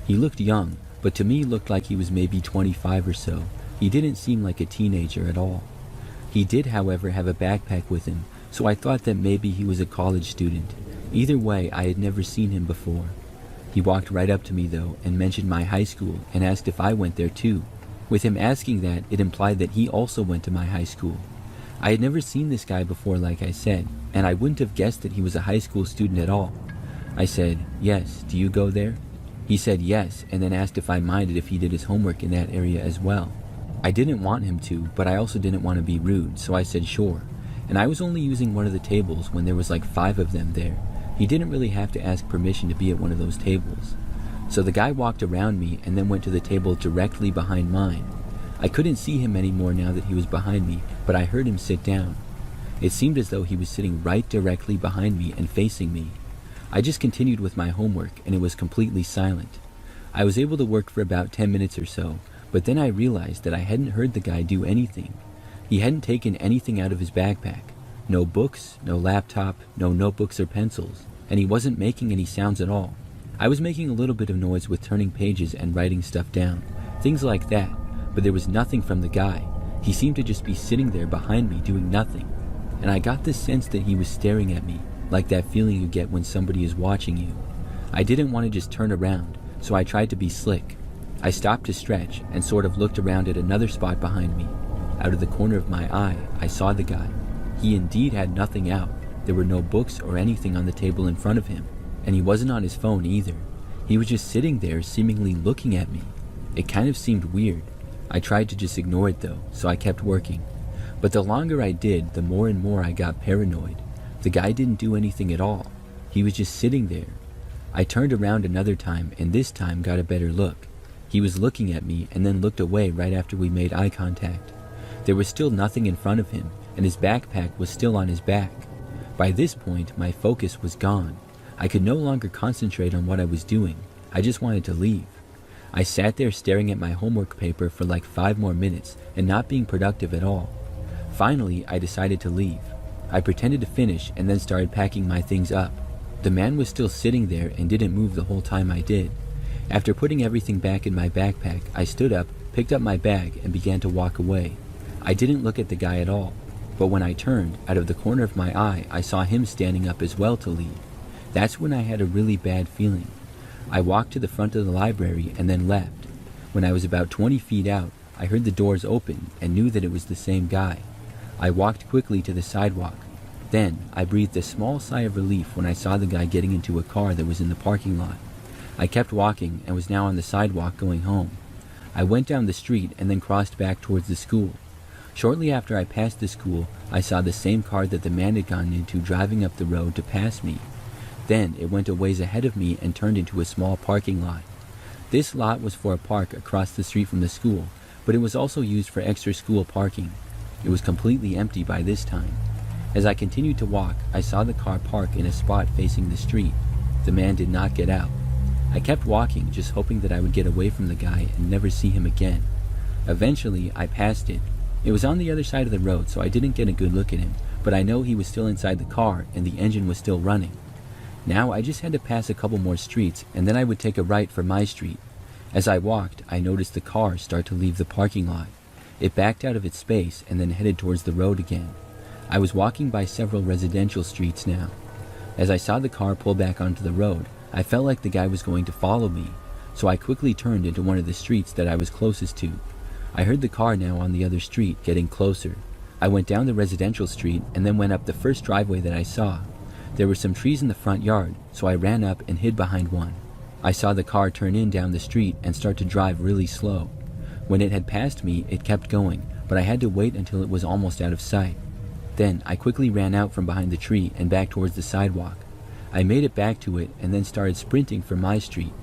He looked young, but to me looked like he was maybe 25 or so. He didn't seem like a teenager at all. He did, however, have a backpack with him, so I thought that maybe he was a college student. Either way, I had never seen him before. He walked right up to me, though, and mentioned my high school and asked if I went there too. With him asking that, it implied that he also went to my high school. I had never seen this guy before, like I said, and I wouldn't have guessed that he was a high school student at all. I said, "Yes, do you go there?" He said yes, and then asked if I minded if he did his homework in that area as well. I didn't want him to, but I also didn't want to be rude, so I said sure. And I was only using one of the tables when there was like 5 of them there. He didn't really have to ask permission to be at one of those tables. So the guy walked around me and then went to the table directly behind mine. I couldn't see him anymore now that he was behind me, but I heard him sit down. It seemed as though he was sitting right directly behind me and facing me. I just continued with my homework and it was completely silent. I was able to work for about 10 minutes or so, but then I realized that I hadn't heard the guy do anything. He hadn't taken anything out of his backpack. No books, no laptop, no notebooks or pencils, and he wasn't making any sounds at all. I was making a little bit of noise with turning pages and writing stuff down, things like that, but there was nothing from the guy. He seemed to just be sitting there behind me doing nothing, and I got the sense that he was staring at me, like that feeling you get when somebody is watching you. I didn't want to just turn around, so I tried to be slick. I stopped to stretch and sort of looked around at another spot behind me. Out of the corner of my eye, I saw the guy. He indeed had nothing out. There were no books or anything on the table in front of him, and he wasn't on his phone either. He was just sitting there seemingly looking at me. It kind of seemed weird. I tried to just ignore it though, so I kept working. But the longer I did, the more and more I got paranoid. The guy didn't do anything at all. He was just sitting there. I turned around another time and this time got a better look. He was looking at me and then looked away right after we made eye contact. There was still nothing in front of him and his backpack was still on his back. By this point, my focus was gone. I could no longer concentrate on what I was doing. I just wanted to leave. I sat there staring at my homework paper for like 5 more minutes and not being productive at all. Finally, I decided to leave. I pretended to finish and then started packing my things up. The man was still sitting there and didn't move the whole time I did. After putting everything back in my backpack, I stood up, picked up my bag, and began to walk away. I didn't look at the guy at all, but when I turned, out of the corner of my eye, I saw him standing up as well to leave. That's when I had a really bad feeling. I walked to the front of the library and then left. When I was about 20 feet out, I heard the doors open and knew that it was the same guy. I walked quickly to the sidewalk. Then, I breathed a small sigh of relief when I saw the guy getting into a car that was in the parking lot. I kept walking and was now on the sidewalk going home. I went down the street and then crossed back towards the school. Shortly after I passed the school, I saw the same car that the man had gotten into driving up the road to pass me. Then it went a ways ahead of me and turned into a small parking lot. This lot was for a park across the street from the school, but it was also used for extra school parking. It was completely empty by this time. As I continued to walk, I saw the car park in a spot facing the street. The man did not get out. I kept walking, just hoping that I would get away from the guy and never see him again. Eventually, I passed it. It was on the other side of the road, so I didn't get a good look at him, but I know he was still inside the car and the engine was still running. Now I just had to pass a couple more streets and then I would take a right for my street. As I walked, I noticed the car start to leave the parking lot. It backed out of its space and then headed towards the road again. I was walking by several residential streets now. As I saw the car pull back onto the road, I felt like the guy was going to follow me, so I quickly turned into one of the streets that I was closest to. I heard the car now on the other street getting closer. I went down the residential street and then went up the first driveway that I saw. There were some trees in the front yard, so I ran up and hid behind one. I saw the car turn in down the street and start to drive really slow. When it had passed me, it kept going, but I had to wait until it was almost out of sight. Then I quickly ran out from behind the tree and back towards the sidewalk. I made it back to it and then started sprinting for my street.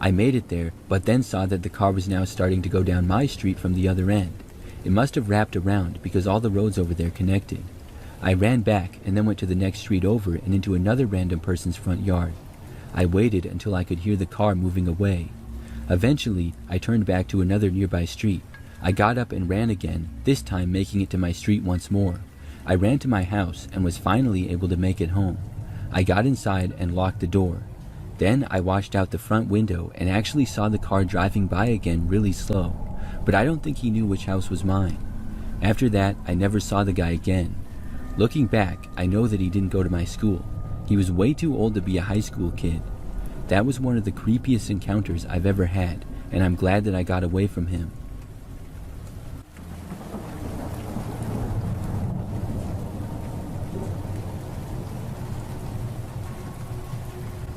I made it there, but then saw that the car was now starting to go down my street from the other end. It must have wrapped around because all the roads over there connected. I ran back and then went to the next street over and into another random person's front yard. I waited until I could hear the car moving away. Eventually, I turned back to another nearby street. I got up and ran again, this time making it to my street once more. I ran to my house and was finally able to make it home. I got inside and locked the door. Then I watched out the front window and actually saw the car driving by again really slow, but I don't think he knew which house was mine. After that, I never saw the guy again. Looking back, I know that he didn't go to my school. He was way too old to be a high school kid. That was one of the creepiest encounters I've ever had, and I'm glad that I got away from him.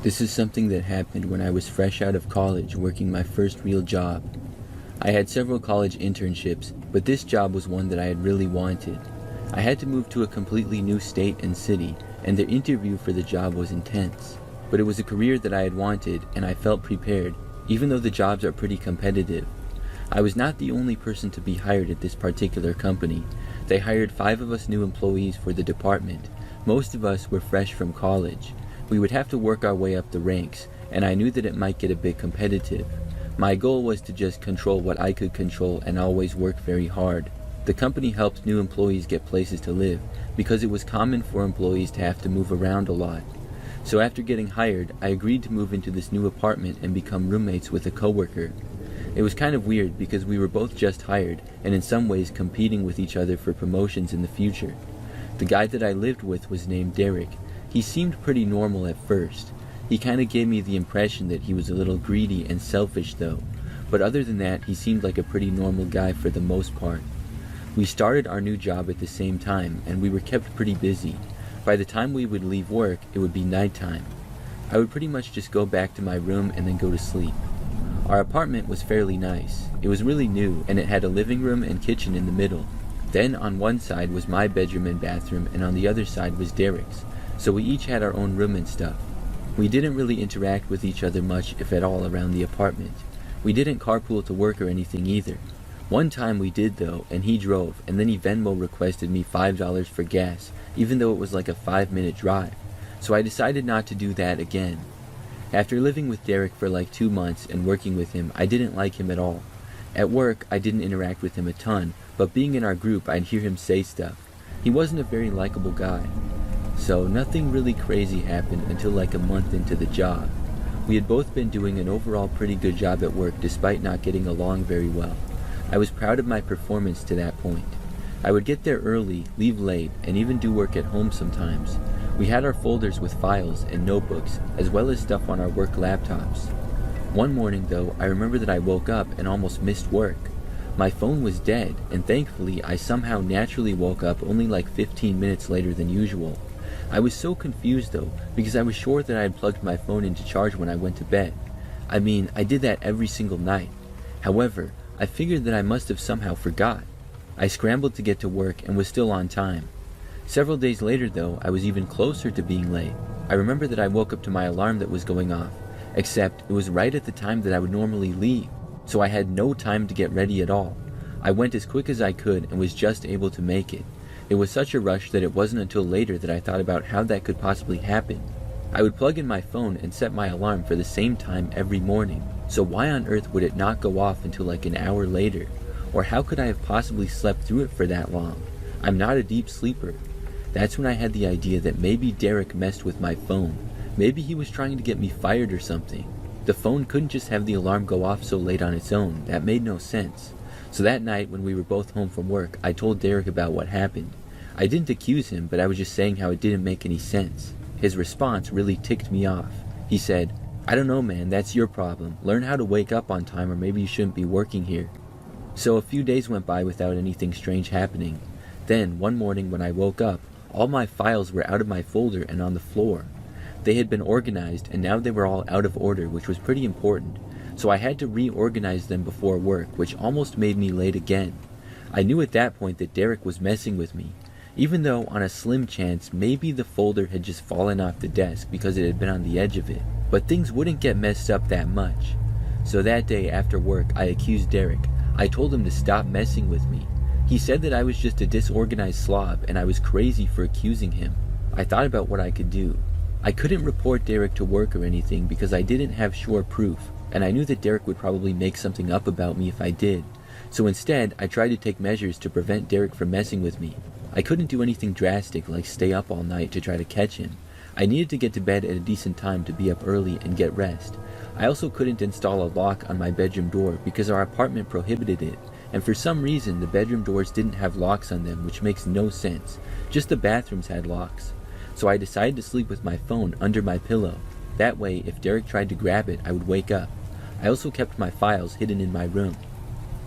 This is something that happened when I was fresh out of college working my first real job. I had several college internships, but this job was one that I had really wanted. I had to move to a completely new state and city, and the interview for the job was intense. But it was a career that I had wanted, and I felt prepared, even though the jobs are pretty competitive. I was not the only person to be hired at this particular company. They hired 5 of us new employees for the department. Most of us were fresh from college. We would have to work our way up the ranks, and I knew that it might get a bit competitive. My goal was to just control what I could control and always work very hard. The company helped new employees get places to live because it was common for employees to have to move around a lot. So after getting hired, I agreed to move into this new apartment and become roommates with a coworker. It was kind of weird because we were both just hired and in some ways competing with each other for promotions in the future. The guy that I lived with was named Derek. He seemed pretty normal at first. He kind of gave me the impression that he was a little greedy and selfish though, but other than that he seemed like a pretty normal guy for the most part. We started our new job at the same time and we were kept pretty busy. By the time we would leave work, it would be nighttime. I would pretty much just go back to my room and then go to sleep. Our apartment was fairly nice. It was really new and it had a living room and kitchen in the middle. Then on one side was my bedroom and bathroom and on the other side was Derek's, so we each had our own room and stuff. We didn't really interact with each other much, if at all, around the apartment. We didn't carpool to work or anything either. One time we did though, and he drove, and then he Venmo requested me $5 for gas, even though it was like a 5-minute drive. So I decided not to do that again. After living with Derek for like 2 months and working with him, I didn't like him at all. At work, I didn't interact with him a ton, but being in our group, I'd hear him say stuff. He wasn't a very likable guy. So nothing really crazy happened until like a month into the job. We had both been doing an overall pretty good job at work despite not getting along very well. I was proud of my performance to that point. I would get there early, leave late, and even do work at home sometimes. We had our folders with files and notebooks, as well as stuff on our work laptops. One morning though, I remember that I woke up and almost missed work. My phone was dead, and thankfully I somehow naturally woke up only like 15 minutes later than usual. I was so confused though, because I was sure that I had plugged my phone into charge when I went to bed. I mean, I did that every single night. However, I figured that I must have somehow forgot. I scrambled to get to work and was still on time. Several days later though, I was even closer to being late. I remember that I woke up to my alarm that was going off, except it was right at the time that I would normally leave, so I had no time to get ready at all. I went as quick as I could and was just able to make it. It was such a rush that it wasn't until later that I thought about how that could possibly happen. I would plug in my phone and set my alarm for the same time every morning, so why on earth would it not go off until like an hour later? Or how could I have possibly slept through it for that long? I'm not a deep sleeper. That's when I had the idea that maybe Derek messed with my phone. Maybe he was trying to get me fired or something. The phone couldn't just have the alarm go off so late on its own. That made no sense. So that night when we were both home from work, I told Derek about what happened. I didn't accuse him, but I was just saying how it didn't make any sense. His response really ticked me off. He said, "I don't know, man, that's your problem. Learn how to wake up on time or maybe you shouldn't be working here." So a few days went by without anything strange happening. Then, one morning when I woke up, all my files were out of my folder and on the floor. They had been organized and now they were all out of order, which was pretty important. So I had to reorganize them before work, which almost made me late again. I knew at that point that Derek was messing with me, even though on a slim chance maybe the folder had just fallen off the desk because it had been on the edge of it. But things wouldn't get messed up that much. So that day after work, I accused Derek. I told him to stop messing with me. He said that I was just a disorganized slob and I was crazy for accusing him. I thought about what I could do. I couldn't report Derek to work or anything because I didn't have sure proof, and I knew that Derek would probably make something up about me if I did. So instead, I tried to take measures to prevent Derek from messing with me. I couldn't do anything drastic like stay up all night to try to catch him. I needed to get to bed at a decent time to be up early and get rest. I also couldn't install a lock on my bedroom door because our apartment prohibited it, and for some reason the bedroom doors didn't have locks on them, which makes no sense. Just the bathrooms had locks. So I decided to sleep with my phone under my pillow. That way, if Derek tried to grab it, I would wake up. I also kept my files hidden in my room.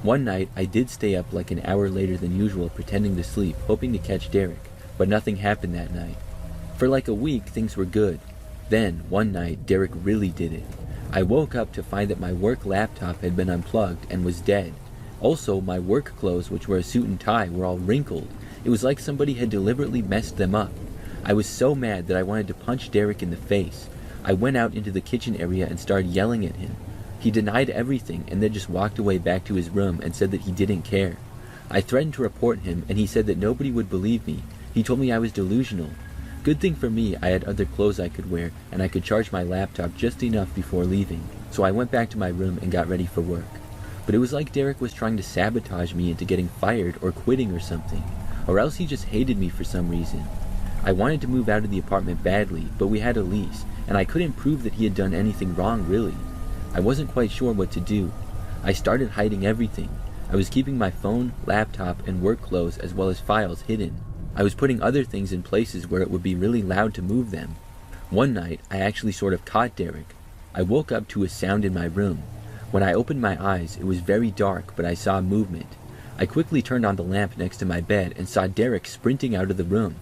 One night, I did stay up like an hour later than usual pretending to sleep, hoping to catch Derek, but nothing happened that night. For like a week, things were good. Then, one night, Derek really did it. I woke up to find that my work laptop had been unplugged and was dead. Also, my work clothes, which were a suit and tie, were all wrinkled. It was like somebody had deliberately messed them up. I was so mad that I wanted to punch Derek in the face. I went out into the kitchen area and started yelling at him. He denied everything and then just walked away back to his room and said that he didn't care. I threatened to report him, and he said that nobody would believe me. He told me I was delusional. Good thing for me, I had other clothes I could wear, and I could charge my laptop just enough before leaving, so I went back to my room and got ready for work. But it was like Derek was trying to sabotage me into getting fired or quitting or something, or else he just hated me for some reason. I wanted to move out of the apartment badly, but we had a lease, and I couldn't prove that he had done anything wrong really. I wasn't quite sure what to do. I started hiding everything. I was keeping my phone, laptop, and work clothes as well as files hidden. I was putting other things in places where it would be really loud to move them. One night, I actually sort of caught Derek. I woke up to a sound in my room. When I opened my eyes, it was very dark, but I saw movement. I quickly turned on the lamp next to my bed and saw Derek sprinting out of the room.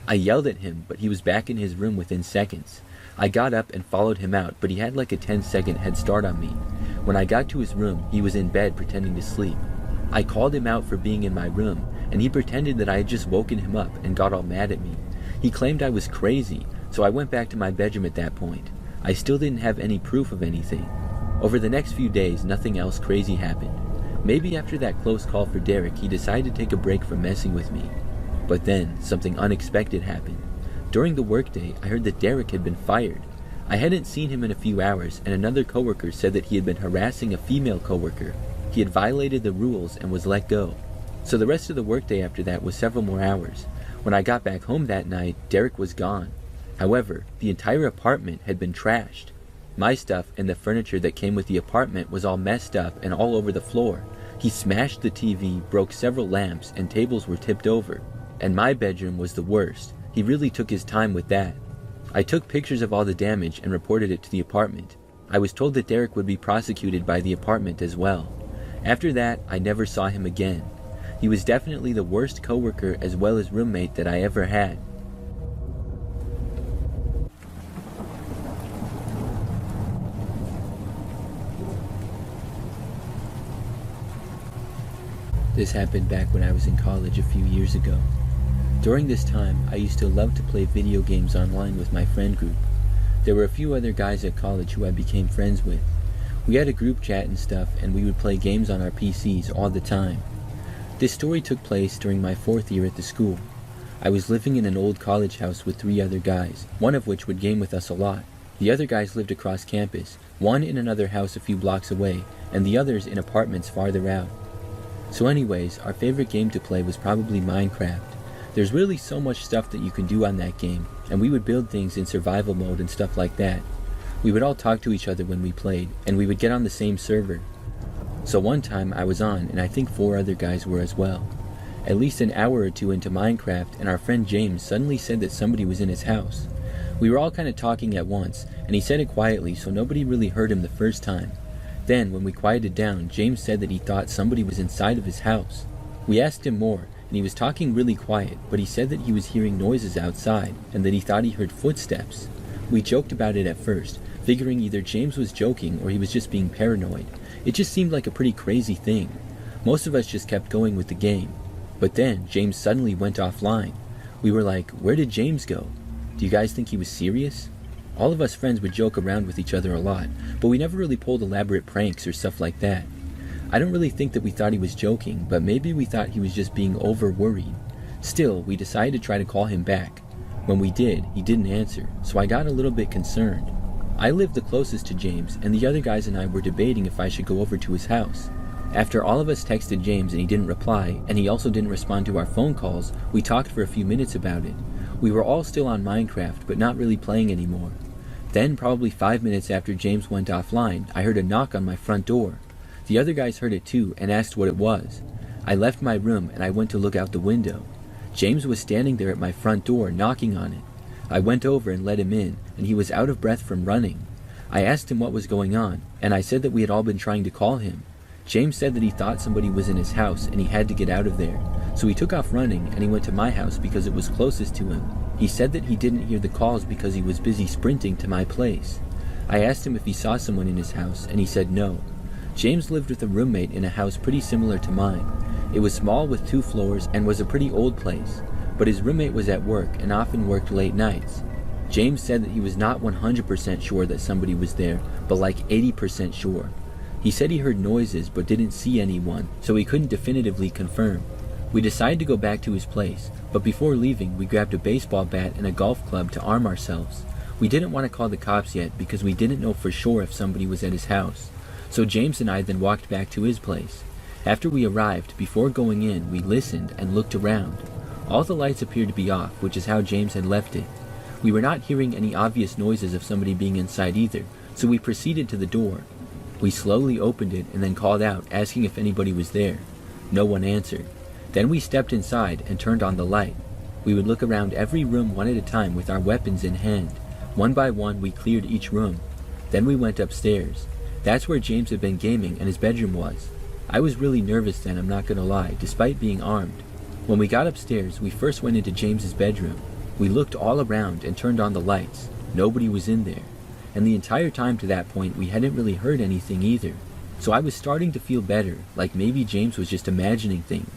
I yelled at him, but he was back in his room within seconds. I got up and followed him out, but he had like a 10-second head start on me. When I got to his room, he was in bed pretending to sleep. I called him out for being in my room, and he pretended that I had just woken him up and got all mad at me. He claimed I was crazy, so I went back to my bedroom at that point. I still didn't have any proof of anything. Over the next few days, nothing else crazy happened. Maybe after that close call for Derek, he decided to take a break from messing with me. But then, something unexpected happened. During the workday, I heard that Derek had been fired. I hadn't seen him in a few hours, and another coworker said that he had been harassing a female coworker. He had violated the rules and was let go. So the rest of the workday after that was several more hours. When I got back home that night, Derek was gone. However, the entire apartment had been trashed. My stuff and the furniture that came with the apartment was all messed up and all over the floor. He smashed the TV, broke several lamps, and tables were tipped over. And my bedroom was the worst. He really took his time with that. I took pictures of all the damage and reported it to the apartment. I was told that Derek would be prosecuted by the apartment as well. After that, I never saw him again. He was definitely the worst coworker as well as roommate that I ever had. This happened back when I was in college a few years ago. During this time, I used to love to play video games online with my friend group. There were a few other guys at college who I became friends with. We had a group chat and stuff, and we would play games on our PCs all the time. This story took place during my 4th year at the school. I was living in an old college house with 3 other guys, one of which would game with us a lot. The other guys lived across campus, one in another house a few blocks away, and the others in apartments farther out. So anyways, our favorite game to play was probably Minecraft. There's really so much stuff that you can do on that game, and we would build things in survival mode and stuff like that. We would all talk to each other when we played, and we would get on the same server. So one time I was on, and I think 4 other guys were as well. At least an hour or two into Minecraft, and our friend James suddenly said that somebody was in his house. We were all kind of talking at once, and he said it quietly so nobody really heard him the first time. Then, when we quieted down, James said that he thought somebody was inside of his house. We asked him more, and he was talking really quiet, but he said that he was hearing noises outside, and that he thought he heard footsteps. We joked about it at first, figuring either James was joking or he was just being paranoid. It just seemed like a pretty crazy thing. Most of us just kept going with the game. But then, James suddenly went offline. We were like, where did James go? Do you guys think he was serious? All of us friends would joke around with each other a lot, but we never really pulled elaborate pranks or stuff like that. I don't really think that we thought he was joking, but maybe we thought he was just being over-worried. Still, we decided to try to call him back. When we did, he didn't answer, so I got a little bit concerned. I lived the closest to James, and the other guys and I were debating if I should go over to his house. After all of us texted James and he didn't reply, and he also didn't respond to our phone calls, we talked for a few minutes about it. We were all still on Minecraft, but not really playing anymore. Then, probably 5 minutes after James went offline, I heard a knock on my front door. The other guys heard it too and asked what it was. I left my room and I went to look out the window. James was standing there at my front door, knocking on it. I went over and let him in, and he was out of breath from running. I asked him what was going on, and I said that we had all been trying to call him. James said that he thought somebody was in his house and he had to get out of there. So he took off running and he went to my house because it was closest to him. He said that he didn't hear the calls because he was busy sprinting to my place. I asked him if he saw someone in his house, and he said no. James lived with a roommate in a house pretty similar to mine. It was small with 2 floors and was a pretty old place, but his roommate was at work and often worked late nights. James said that he was not 100% sure that somebody was there, but like 80% sure. He said he heard noises but didn't see anyone, so he couldn't definitively confirm. We decided to go back to his place, but before leaving, we grabbed a baseball bat and a golf club to arm ourselves. We didn't want to call the cops yet because we didn't know for sure if somebody was at his house. So James and I then walked back to his place. After we arrived, before going in, we listened and looked around. All the lights appeared to be off, which is how James had left it. We were not hearing any obvious noises of somebody being inside either, so we proceeded to the door. We slowly opened it and then called out, asking if anybody was there. No one answered. Then we stepped inside and turned on the light. We would look around every room one at a time with our weapons in hand. One by one, we cleared each room. Then we went upstairs. That's where James had been gaming and his bedroom was. I was really nervous then, I'm not gonna lie, despite being armed. When we got upstairs, we first went into James's bedroom. We looked all around and turned on the lights. Nobody was in there. And the entire time to that point, we hadn't really heard anything either. So I was starting to feel better, like maybe James was just imagining things.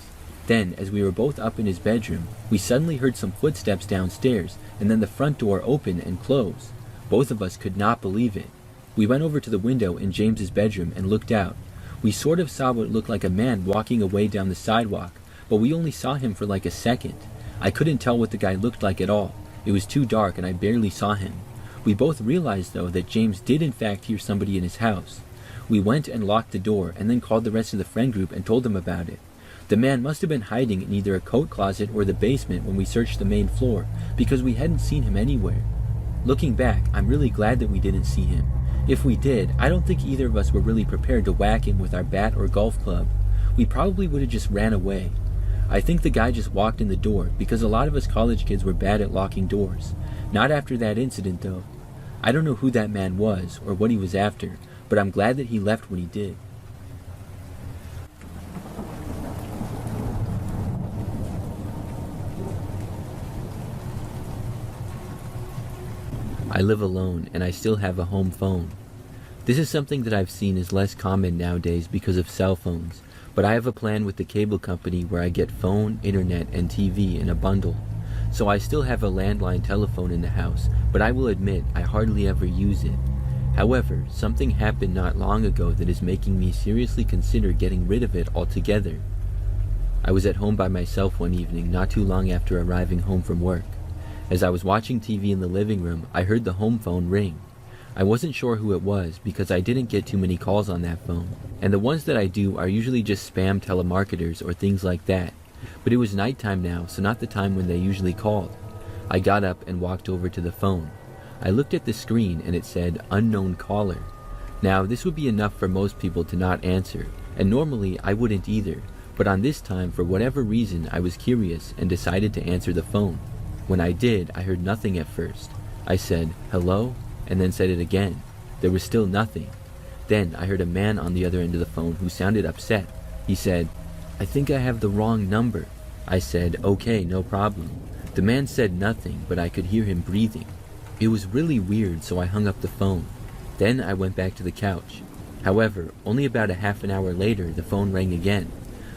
Then, as we were both up in his bedroom, we suddenly heard some footsteps downstairs, and then the front door open and close. Both of us could not believe it. We went over to the window in James's bedroom and looked out. We sort of saw what looked like a man walking away down the sidewalk, but we only saw him for like a second. I couldn't tell what the guy looked like at all. It was too dark and I barely saw him. We both realized, though, that James did in fact hear somebody in his house. We went and locked the door and then called the rest of the friend group and told them about it. The man must have been hiding in either a coat closet or the basement when we searched the main floor, because we hadn't seen him anywhere. Looking back, I'm really glad that we didn't see him. If we did, I don't think either of us were really prepared to whack him with our bat or golf club. We probably would have just ran away. I think the guy just walked in the door, because a lot of us college kids were bad at locking doors. Not after that incident, though. I don't know who that man was, or what he was after, but I'm glad that he left when he did. I live alone, and I still have a home phone. This is something that I've seen is less common nowadays because of cell phones, but I have a plan with the cable company where I get phone, internet, and TV in a bundle. So I still have a landline telephone in the house, but I will admit I hardly ever use it. However, something happened not long ago that is making me seriously consider getting rid of it altogether. I was at home by myself one evening not too long after arriving home from work. As I was watching TV in the living room, I heard the home phone ring. I wasn't sure who it was because I didn't get too many calls on that phone, and the ones that I do are usually just spam telemarketers or things like that. But it was nighttime now, so not the time when they usually called. I got up and walked over to the phone. I looked at the screen and it said unknown caller. Now this would be enough for most people to not answer, and normally I wouldn't either, but on this time for whatever reason I was curious and decided to answer the phone. When I did, I heard nothing at first. I said, "Hello?" and then said it again. There was still nothing. Then I heard a man on the other end of the phone who sounded upset. He said, "I think I have the wrong number." I said, "Okay, no problem." The man said nothing, but I could hear him breathing. It was really weird, so I hung up the phone. Then I went back to the couch. However, only about a half an hour later, the phone rang again.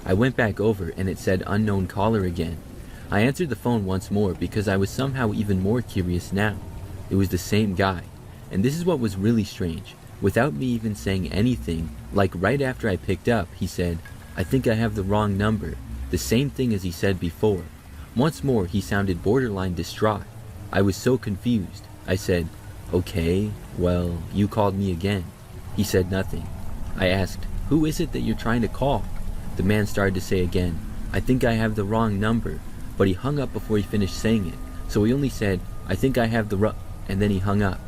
I went back over and it said unknown caller again. I answered the phone once more because I was somehow even more curious now. It was the same guy. And this is what was really strange. Without me even saying anything, like right after I picked up, he said, "I think I have the wrong number." The same thing as he said before. Once more, he sounded borderline distraught. I was so confused. I said, "Okay, well, you called me again." He said nothing. I asked, "Who is it that you're trying to call?" The man started to say again, "I think I have the wrong number." But he hung up before he finished saying it, so he only said, "I think I have the and then he hung up.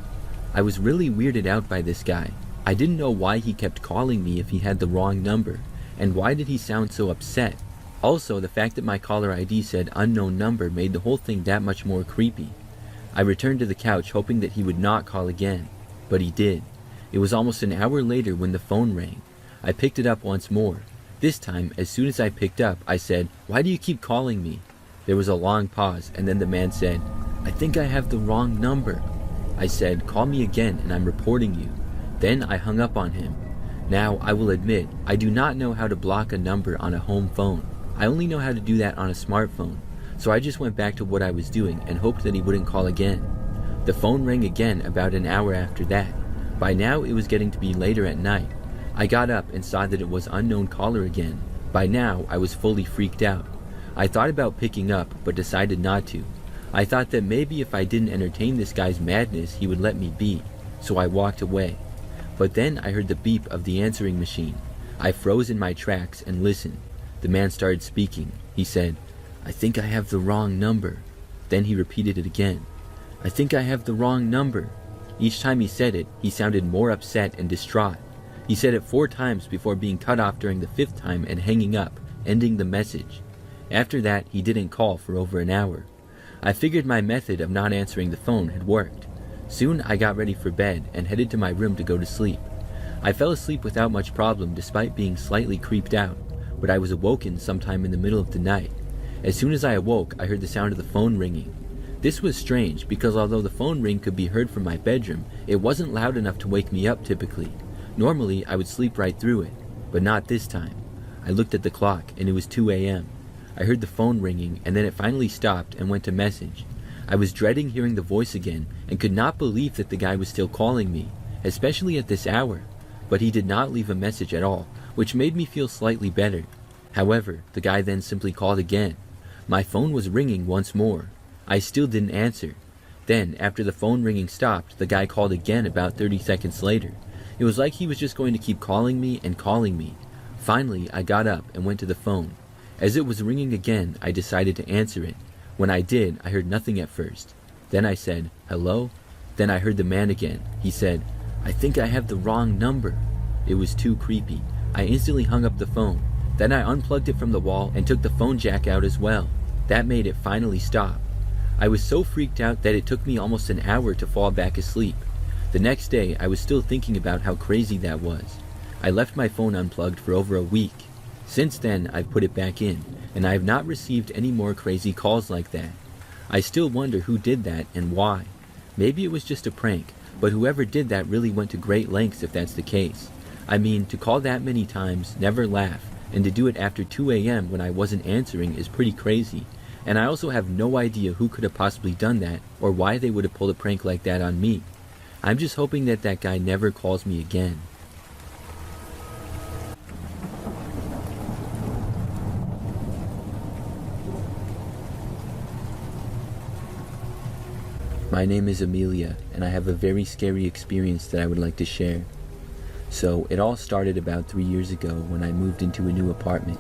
I was really weirded out by this guy. I didn't know why he kept calling me if he had the wrong number, and why did he sound so upset? Also, the fact that my caller ID said unknown number made the whole thing that much more creepy. I returned to the couch hoping that he would not call again, but he did. It was almost an hour later when the phone rang. I picked it up once more. This time, as soon as I picked up, I said, "Why do you keep calling me?" There was a long pause, and then the man said, "I think I have the wrong number." I said, "Call me again and I'm reporting you." Then I hung up on him. Now, I will admit, I do not know how to block a number on a home phone. I only know how to do that on a smartphone. So I just went back to what I was doing and hoped that he wouldn't call again. The phone rang again about an hour after that. By now, it was getting to be later at night. I got up and saw that it was unknown caller again. By now, I was fully freaked out. I thought about picking up, but decided not to. I thought that maybe if I didn't entertain this guy's madness, he would let me be, so I walked away. But then I heard the beep of the answering machine. I froze in my tracks and listened. The man started speaking. He said, "I think I have the wrong number." Then he repeated it again. "I think I have the wrong number." Each time he said it, he sounded more upset and distraught. He said it 4 times before being cut off during the 5th time and hanging up, ending the message. After that, he didn't call for over an hour. I figured my method of not answering the phone had worked. Soon I got ready for bed and headed to my room to go to sleep. I fell asleep without much problem despite being slightly creeped out, but I was awoken sometime in the middle of the night. As soon as I awoke, I heard the sound of the phone ringing. This was strange because although the phone ring could be heard from my bedroom, it wasn't loud enough to wake me up typically. Normally, I would sleep right through it, but not this time. I looked at the clock and it was 2 a.m. I heard the phone ringing and then it finally stopped and went to message. I was dreading hearing the voice again and could not believe that the guy was still calling me, especially at this hour. But he did not leave a message at all, which made me feel slightly better. However, the guy then simply called again. My phone was ringing once more. I still didn't answer. Then, after the phone ringing stopped, the guy called again about 30 seconds later. It was like he was just going to keep calling me and calling me. Finally, I got up and went to the phone. As it was ringing again, I decided to answer it. When I did, I heard nothing at first. Then I said, "Hello?" Then I heard the man again. He said, "I think I have the wrong number." It was too creepy. I instantly hung up the phone. Then I unplugged it from the wall and took the phone jack out as well. That made it finally stop. I was so freaked out that it took me almost an hour to fall back asleep. The next day, I was still thinking about how crazy that was. I left my phone unplugged for over a week. Since then, I've put it back in, and I have not received any more crazy calls like that. I still wonder who did that and why. Maybe it was just a prank, but whoever did that really went to great lengths if that's the case. I mean, to call that many times, never laugh, and to do it after 2 a.m. when I wasn't answering is pretty crazy. And I also have no idea who could have possibly done that, or why they would have pulled a prank like that on me. I'm just hoping that that guy never calls me again. My name is Amelia, and I have a very scary experience that I would like to share. So, it all started about 3 years ago when I moved into a new apartment.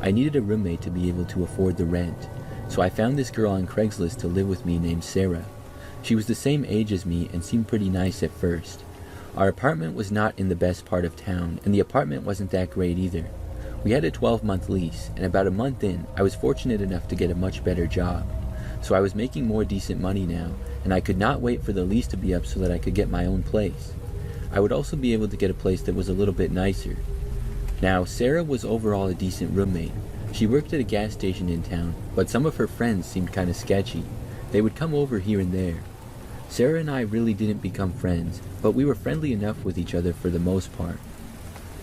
I needed a roommate to be able to afford the rent, so I found this girl on Craigslist to live with me named Sarah. She was the same age as me and seemed pretty nice at first. Our apartment was not in the best part of town, and the apartment wasn't that great either. We had a 12-month lease, and about a month in, I was fortunate enough to get a much better job. So I was making more decent money now, and I could not wait for the lease to be up so that I could get my own place. I would also be able to get a place that was a little bit nicer. Now, Sarah was overall a decent roommate. She worked at a gas station in town, but some of her friends seemed kind of sketchy. They would come over here and there. Sarah and I really didn't become friends, but we were friendly enough with each other for the most part.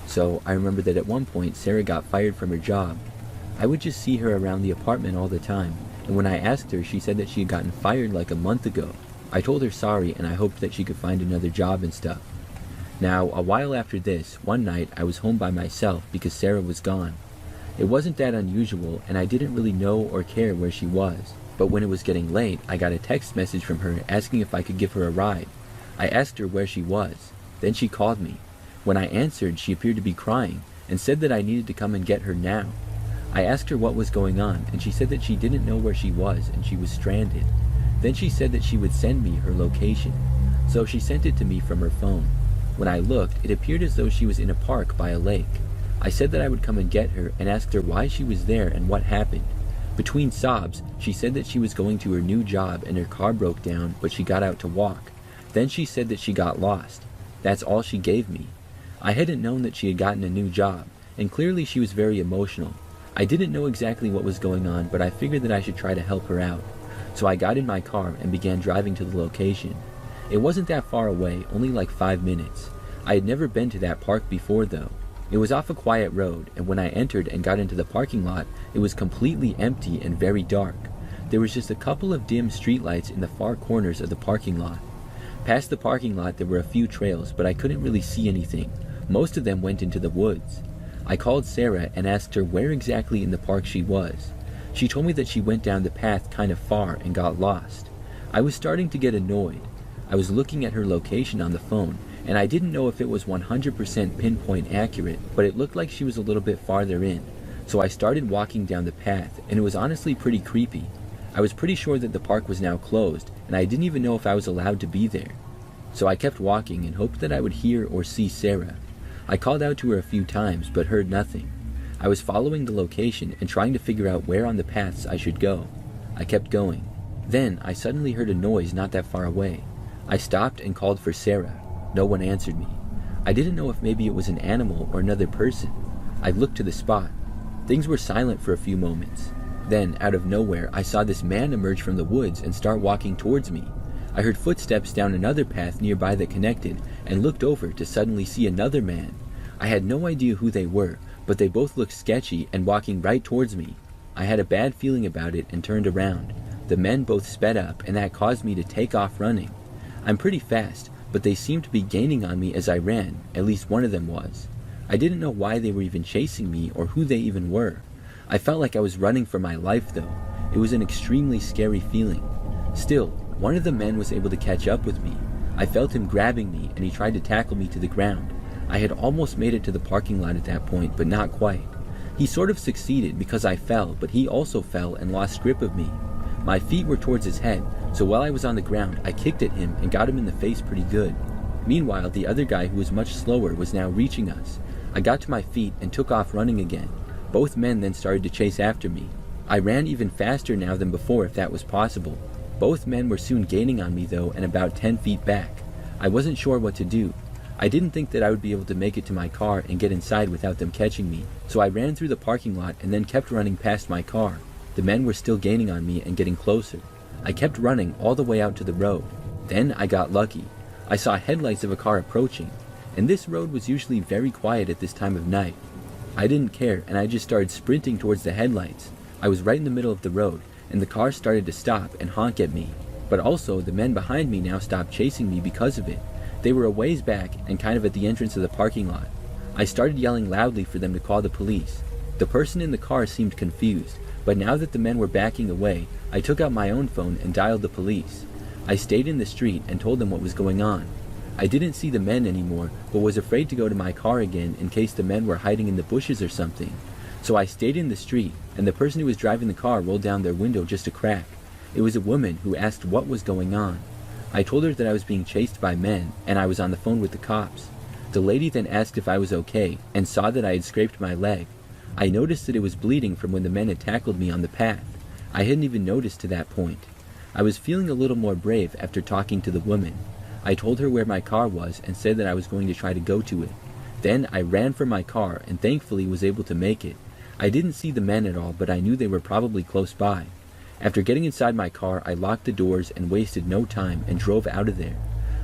So, I remember that at one point, Sarah got fired from her job. I would just see her around the apartment all the time, and when I asked her, she said that she had gotten fired like a month ago. I told her sorry, and I hoped that she could find another job and stuff. Now, a while after this, one night I was home by myself because Sarah was gone. It wasn't that unusual, and I didn't really know or care where she was. But when it was getting late, I got a text message from her asking if I could give her a ride. I asked her where she was. Then she called me. When I answered, she appeared to be crying and said that I needed to come and get her now. I asked her what was going on, and she said that she didn't know where she was and she was stranded. Then she said that she would send me her location. So she sent it to me from her phone. When I looked, it appeared as though she was in a park by a lake. I said that I would come and get her and asked her why she was there and what happened. Between sobs, she said that she was going to her new job and her car broke down, but she got out to walk. Then she said that she got lost. That's all she gave me. I hadn't known that she had gotten a new job, and clearly she was very emotional. I didn't know exactly what was going on, but I figured that I should try to help her out. So I got in my car and began driving to the location. It wasn't that far away, only like 5 minutes. I had never been to that park before though. It was off a quiet road, and when I entered and got into the parking lot, it was completely empty and very dark. There was just a couple of dim streetlights in the far corners of the parking lot. Past the parking lot there were a few trails, but I couldn't really see anything. Most of them went into the woods. I called Sarah and asked her where exactly in the park she was. She told me that she went down the path kind of far and got lost. I was starting to get annoyed. I was looking at her location on the phone, and I didn't know if it was 100% pinpoint accurate, but it looked like she was a little bit farther in. So I started walking down the path, and it was honestly pretty creepy. I was pretty sure that the park was now closed, and I didn't even know if I was allowed to be there. So I kept walking and hoped that I would hear or see Sarah. I called out to her a few times, but heard nothing. I was following the location and trying to figure out where on the paths I should go. I kept going. Then I suddenly heard a noise not that far away. I stopped and called for Sarah. No one answered me. I didn't know if maybe it was an animal or another person. I looked to the spot. Things were silent for a few moments. Then, out of nowhere, I saw this man emerge from the woods and start walking towards me. I heard footsteps down another path nearby that connected, and looked over to suddenly see another man. I had no idea who they were, but they both looked sketchy and walking right towards me. I had a bad feeling about it and turned around. The men both sped up, and that caused me to take off running. I'm pretty fast, but they seemed to be gaining on me as I ran, at least one of them was. I didn't know why they were even chasing me or who they even were. I felt like I was running for my life though. It was an extremely scary feeling. Still, one of the men was able to catch up with me. I felt him grabbing me and he tried to tackle me to the ground. I had almost made it to the parking lot at that point, but not quite. He sort of succeeded because I fell, but he also fell and lost grip of me. My feet were towards his head, so while I was on the ground, I kicked at him and got him in the face pretty good. Meanwhile, the other guy, who was much slower, was now reaching us. I got to my feet and took off running again. Both men then started to chase after me. I ran even faster now than before if that was possible. Both men were soon gaining on me though and about 10 feet back. I wasn't sure what to do. I didn't think that I would be able to make it to my car and get inside without them catching me, so I ran through the parking lot and then kept running past my car. The men were still gaining on me and getting closer. I kept running all the way out to the road. Then I got lucky. I saw headlights of a car approaching, and this road was usually very quiet at this time of night. I didn't care and I just started sprinting towards the headlights. I was right in the middle of the road, and the car started to stop and honk at me. But also, the men behind me now stopped chasing me because of it. They were a ways back and kind of at the entrance of the parking lot. I started yelling loudly for them to call the police. The person in the car seemed confused, but now that the men were backing away, I took out my own phone and dialed the police. I stayed in the street and told them what was going on. I didn't see the men anymore, but was afraid to go to my car again in case the men were hiding in the bushes or something. So I stayed in the street, and the person who was driving the car rolled down their window just a crack. It was a woman who asked what was going on. I told her that I was being chased by men, and I was on the phone with the cops. The lady then asked if I was okay, and saw that I had scraped my leg. I noticed that it was bleeding from when the men had tackled me on the path. I hadn't even noticed to that point. I was feeling a little more brave after talking to the woman. I told her where my car was and said that I was going to try to go to it. Then I ran for my car and thankfully was able to make it. I didn't see the men at all, but I knew they were probably close by. After getting inside my car, I locked the doors and wasted no time and drove out of there.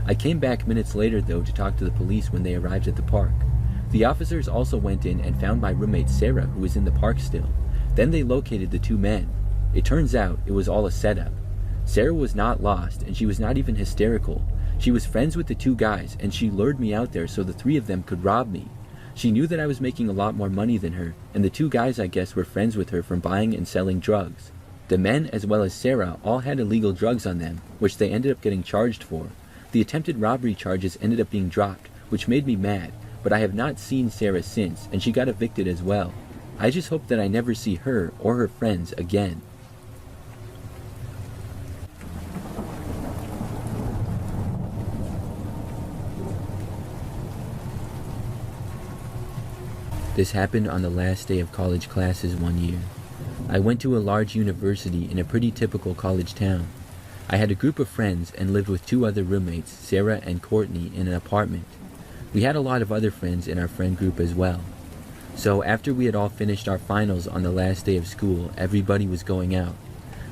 I came back minutes later though to talk to the police when they arrived at the park. The officers also went in and found my roommate Sarah, who was in the park still. Then they located the two men. It turns out it was all a setup. Sarah was not lost, and she was not even hysterical. She was friends with the two guys, and she lured me out there so the three of them could rob me. She knew that I was making a lot more money than her, and the two guys, I guess, were friends with her from buying and selling drugs. The men, as well as Sarah, all had illegal drugs on them, which they ended up getting charged for. The attempted robbery charges ended up being dropped, which made me mad, but I have not seen Sarah since, and she got evicted as well. I just hope that I never see her or her friends again. This happened on the last day of college classes one year. I went to a large university in a pretty typical college town. I had a group of friends and lived with two other roommates, Sarah and Courtney, in an apartment. We had a lot of other friends in our friend group as well. So after we had all finished our finals on the last day of school, everybody was going out.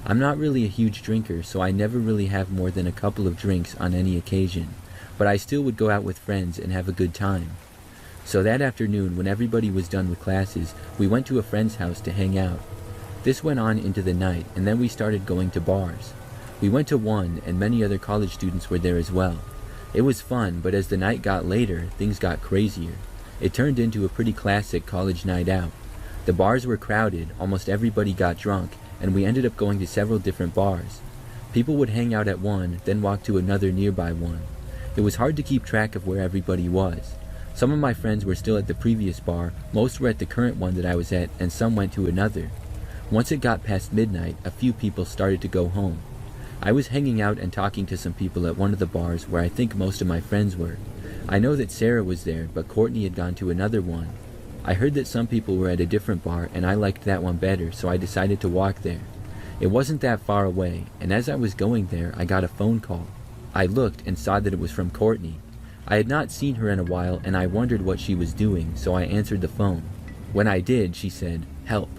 I'm not really a huge drinker, so I never really have more than a couple of drinks on any occasion, but I still would go out with friends and have a good time. So that afternoon, when everybody was done with classes, we went to a friend's house to hang out. This went on into the night, and then we started going to bars. We went to one, and many other college students were there as well. It was fun, but as the night got later, things got crazier. It turned into a pretty classic college night out. The bars were crowded, almost everybody got drunk, and we ended up going to several different bars. People would hang out at one, then walk to another nearby one. It was hard to keep track of where everybody was. Some of my friends were still at the previous bar, most were at the current one that I was at, and some went to another. Once it got past midnight, a few people started to go home. I was hanging out and talking to some people at one of the bars where I think most of my friends were. I know that Sarah was there, but Courtney had gone to another one. I heard that some people were at a different bar, and I liked that one better, so I decided to walk there. It wasn't that far away, and as I was going there, I got a phone call. I looked and saw that it was from Courtney. I had not seen her in a while, and I wondered what she was doing, so I answered the phone. When I did, she said, "Help."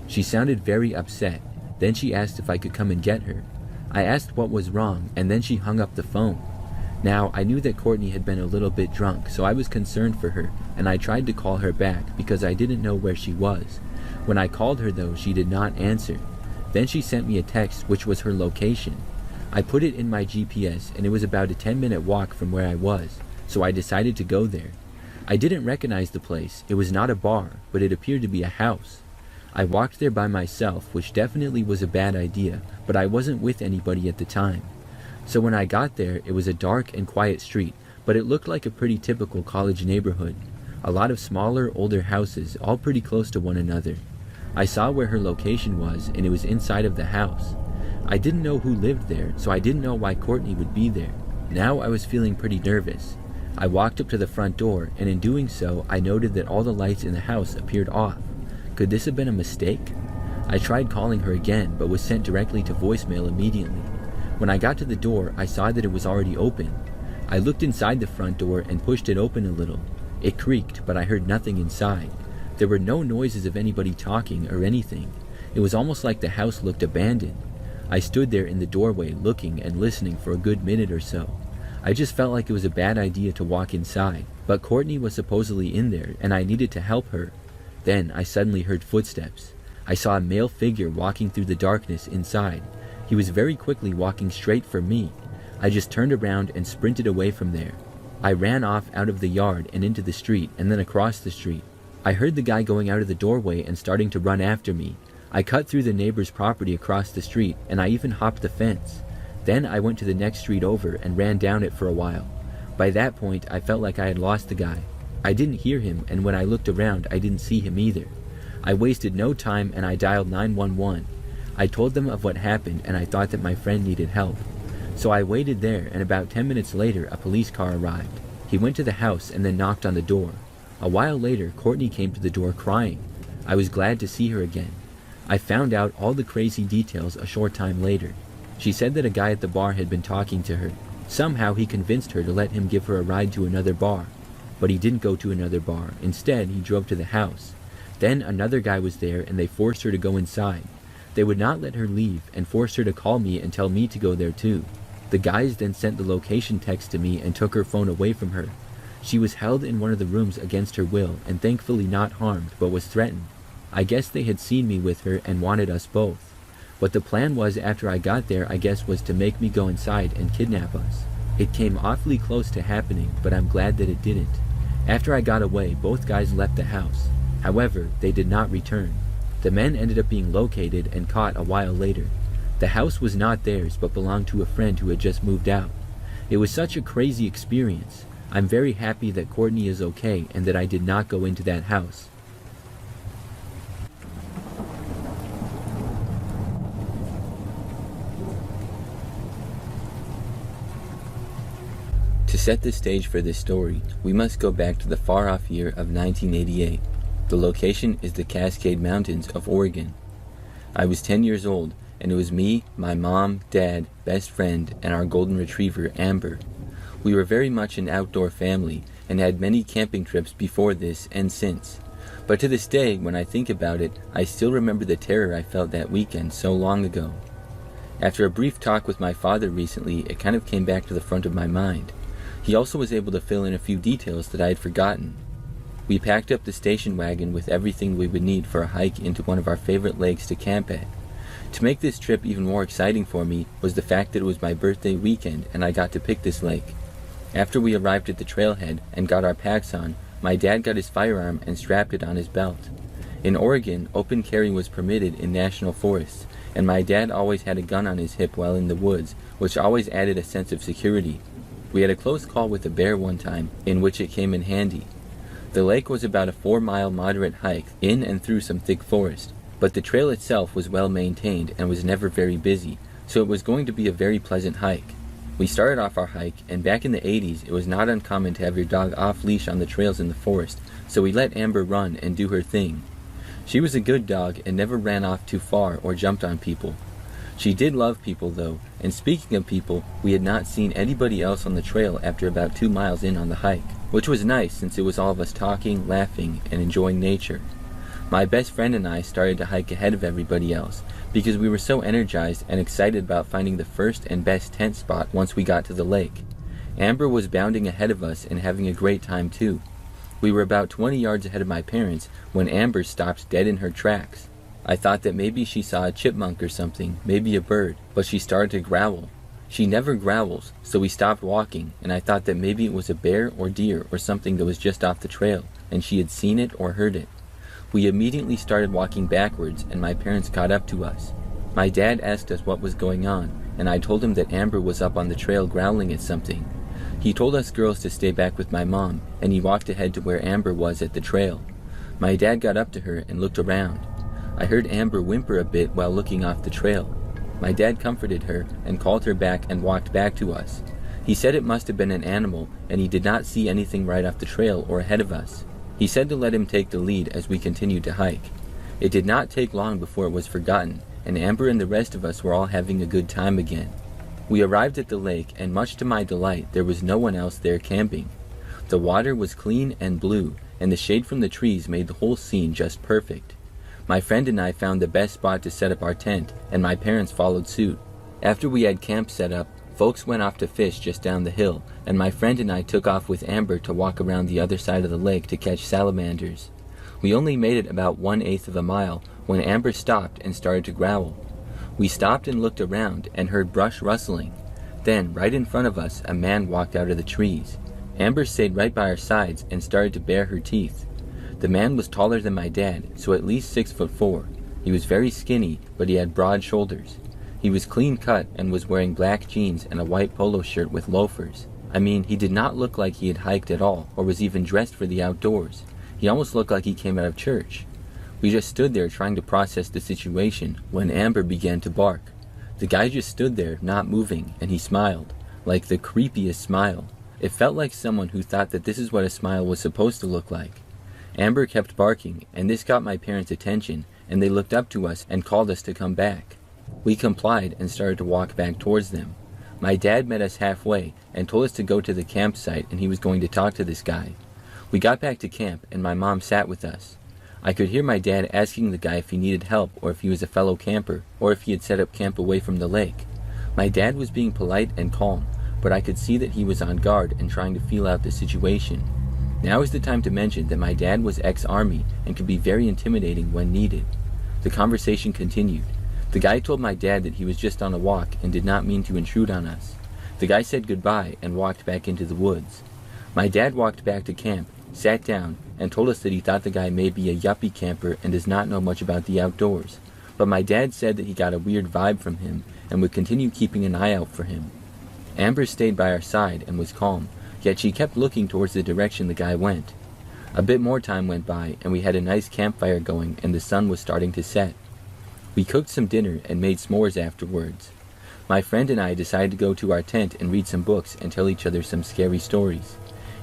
She sounded very upset. Then she asked if I could come and get her. I asked what was wrong, and then she hung up the phone. Now, I knew that Courtney had been a little bit drunk, so I was concerned for her, and I tried to call her back because I didn't know where she was. When I called her though, she did not answer. Then she sent me a text which was her location. I put it in my GPS, and it was about a 10-minute walk from where I was, so I decided to go there. I didn't recognize the place. It was not a bar, but it appeared to be a house. I walked there by myself, which definitely was a bad idea, but I wasn't with anybody at the time. So when I got there, it was a dark and quiet street, but it looked like a pretty typical college neighborhood. A lot of smaller, older houses, all pretty close to one another. I saw where her location was, and it was inside of the house. I didn't know who lived there, so I didn't know why Courtney would be there. Now I was feeling pretty nervous. I walked up to the front door, and in doing so, I noted that all the lights in the house appeared off. Could this have been a mistake? I tried calling her again, but was sent directly to voicemail immediately. When I got to the door, I saw that it was already open. I looked inside the front door and pushed it open a little. It creaked, but I heard nothing inside. There were no noises of anybody talking or anything. It was almost like the house looked abandoned. I stood there in the doorway looking and listening for a good minute or so. I just felt like it was a bad idea to walk inside, but Courtney was supposedly in there and I needed to help her. Then I suddenly heard footsteps. I saw a male figure walking through the darkness inside. He was very quickly walking straight for me. I just turned around and sprinted away from there. I ran off out of the yard and into the street and then across the street. I heard the guy going out of the doorway and starting to run after me. I cut through the neighbor's property across the street and I even hopped the fence. Then I went to the next street over and ran down it for a while. By that point, I felt like I had lost the guy. I didn't hear him, and when I looked around, I didn't see him either. I wasted no time and I dialed 911. I told them of what happened and I thought that my friend needed help. So I waited there, and about 10 minutes later, a police car arrived. He went to the house and then knocked on the door. A while later, Courtney came to the door crying. I was glad to see her again. I found out all the crazy details a short time later. She said that a guy at the bar had been talking to her. Somehow he convinced her to let him give her a ride to another bar. But he didn't go to another bar. Instead, he drove to the house. Then another guy was there and they forced her to go inside. They would not let her leave and forced her to call me and tell me to go there too. The guys then sent the location text to me and took her phone away from her. She was held in one of the rooms against her will and thankfully not harmed, but was threatened. I guess they had seen me with her and wanted us both. What the plan was after I got there, I guess, was to make me go inside and kidnap us. It came awfully close to happening, but I'm glad that it didn't. After I got away, both guys left the house. However, they did not return. The men ended up being located and caught a while later. The house was not theirs, but belonged to a friend who had just moved out. It was such a crazy experience. I'm very happy that Courtney is okay and that I did not go into that house. To set the stage for this story, we must go back to the far-off year of 1988. The location is the Cascade Mountains of Oregon. I was 10 years old, and it was me, my mom, dad, best friend, and our golden retriever, Amber. We were very much an outdoor family, and had many camping trips before this and since. But to this day, when I think about it, I still remember the terror I felt that weekend so long ago. After a brief talk with my father recently, it kind of came back to the front of my mind. He also was able to fill in a few details that I had forgotten. We packed up the station wagon with everything we would need for a hike into one of our favorite lakes to camp at. To make this trip even more exciting for me was the fact that it was my birthday weekend and I got to pick this lake. After we arrived at the trailhead and got our packs on, my dad got his firearm and strapped it on his belt. In Oregon, open carry was permitted in national forests, and my dad always had a gun on his hip while in the woods, which always added a sense of security. We had a close call with a bear one time, in which it came in handy. The lake was about a 4-mile moderate hike in and through some thick forest, but the trail itself was well maintained and was never very busy, so it was going to be a very pleasant hike. We started off our hike, and back in the 80s it was not uncommon to have your dog off-leash on the trails in the forest, so we let Amber run and do her thing. She was a good dog and never ran off too far or jumped on people. She did love people though, and speaking of people, we had not seen anybody else on the trail after about 2 miles in on the hike, which was nice since it was all of us talking, laughing, and enjoying nature. My best friend and I started to hike ahead of everybody else because we were so energized and excited about finding the first and best tent spot once we got to the lake. Amber was bounding ahead of us and having a great time too. We were about 20 yards ahead of my parents when Amber stopped dead in her tracks. I thought that maybe she saw a chipmunk or something, maybe a bird, but she started to growl. She never growls, so we stopped walking, and I thought that maybe it was a bear or deer or something that was just off the trail, and she had seen it or heard it. We immediately started walking backwards, and my parents caught up to us. My dad asked us what was going on, and I told him that Amber was up on the trail growling at something. He told us girls to stay back with my mom, and he walked ahead to where Amber was at the trail. My dad got up to her and looked around. I heard Amber whimper a bit while looking off the trail. My dad comforted her and called her back and walked back to us. He said it must have been an animal, and he did not see anything right off the trail or ahead of us. He said to let him take the lead as we continued to hike. It did not take long before it was forgotten, and Amber and the rest of us were all having a good time again. We arrived at the lake, and much to my delight, there was no one else there camping. The water was clean and blue, and the shade from the trees made the whole scene just perfect. My friend and I found the best spot to set up our tent, and my parents followed suit. After we had camp set up, folks went off to fish just down the hill, and my friend and I took off with Amber to walk around the other side of the lake to catch salamanders. We only made it about 1/8 of a mile when Amber stopped and started to growl. We stopped and looked around and heard brush rustling. Then, right in front of us, a man walked out of the trees. Amber stayed right by our sides and started to bare her teeth. The man was taller than my dad, so at least 6'4". He was very skinny, but he had broad shoulders. He was clean cut and was wearing black jeans and a white polo shirt with loafers. I mean, he did not look like he had hiked at all or was even dressed for the outdoors. He almost looked like he came out of church. We just stood there trying to process the situation when Amber began to bark. The guy just stood there, not moving, and he smiled, like the creepiest smile. It felt like someone who thought that this is what a smile was supposed to look like. Amber kept barking, and this got my parents' attention, and they looked up to us and called us to come back. We complied and started to walk back towards them. My dad met us halfway and told us to go to the campsite, and he was going to talk to this guy. We got back to camp, and my mom sat with us. I could hear my dad asking the guy if he needed help or if he was a fellow camper or if he had set up camp away from the lake. My dad was being polite and calm, but I could see that he was on guard and trying to feel out the situation. Now is the time to mention that my dad was ex-army and could be very intimidating when needed. The conversation continued. The guy told my dad that he was just on a walk and did not mean to intrude on us. The guy said goodbye and walked back into the woods. My dad walked back to camp, sat down, and told us that he thought the guy may be a yuppie camper and does not know much about the outdoors. But my dad said that he got a weird vibe from him and would continue keeping an eye out for him. Amber stayed by our side and was calm, yet she kept looking towards the direction the guy went. A bit more time went by, and we had a nice campfire going and the sun was starting to set. We cooked some dinner and made s'mores afterwards. My friend and I decided to go to our tent and read some books and tell each other some scary stories.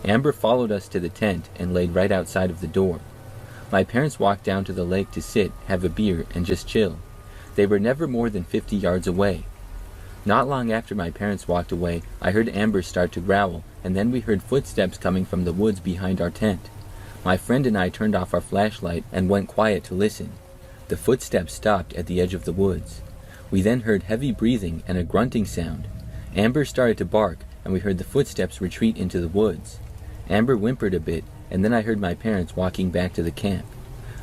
Amber followed us to the tent and laid right outside of the door. My parents walked down to the lake to sit, have a beer, and just chill. They were never more than 50 yards away. Not long after my parents walked away, I heard Amber start to growl, and then we heard footsteps coming from the woods behind our tent. My friend and I turned off our flashlight and went quiet to listen. The footsteps stopped at the edge of the woods. We then heard heavy breathing and a grunting sound. Amber started to bark, and we heard the footsteps retreat into the woods. Amber whimpered a bit, and then I heard my parents walking back to the camp.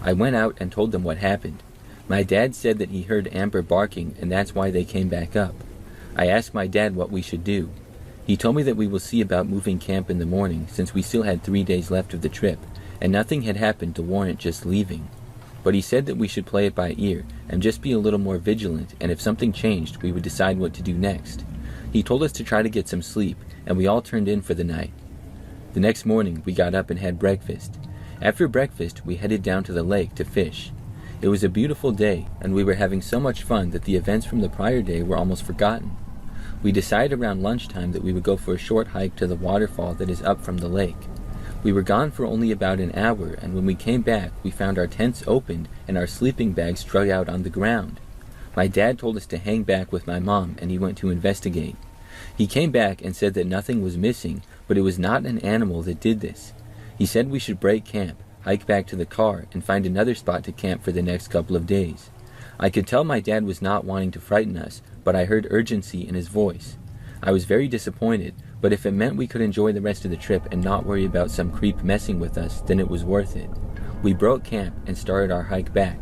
I went out and told them what happened. My dad said that he heard Amber barking, and that's why they came back up. I asked my dad what we should do. He told me that we will see about moving camp in the morning, since we still had 3 days left of the trip, and nothing had happened to warrant just leaving. but he said that we should play it by ear and just be a little more vigilant, and if something changed, we would decide what to do next. He told us to try to get some sleep, and we all turned in for the night. The next morning, we got up and had breakfast. After breakfast, we headed down to the lake to fish. It was a beautiful day, and we were having so much fun that the events from the prior day were almost forgotten. We decided around lunchtime that we would go for a short hike to the waterfall that is up from the lake. We were gone for only about an hour, and when we came back, we found our tents opened and our sleeping bags strung out on the ground. My dad told us to hang back with my mom, and he went to investigate. He came back and said that nothing was missing, but it was not an animal that did this. He said we should break camp, hike back to the car, and find another spot to camp for the next couple of days. I could tell my dad was not wanting to frighten us, but I heard urgency in his voice. I was very disappointed, but if it meant we could enjoy the rest of the trip and not worry about some creep messing with us, then it was worth it. We broke camp and started our hike back.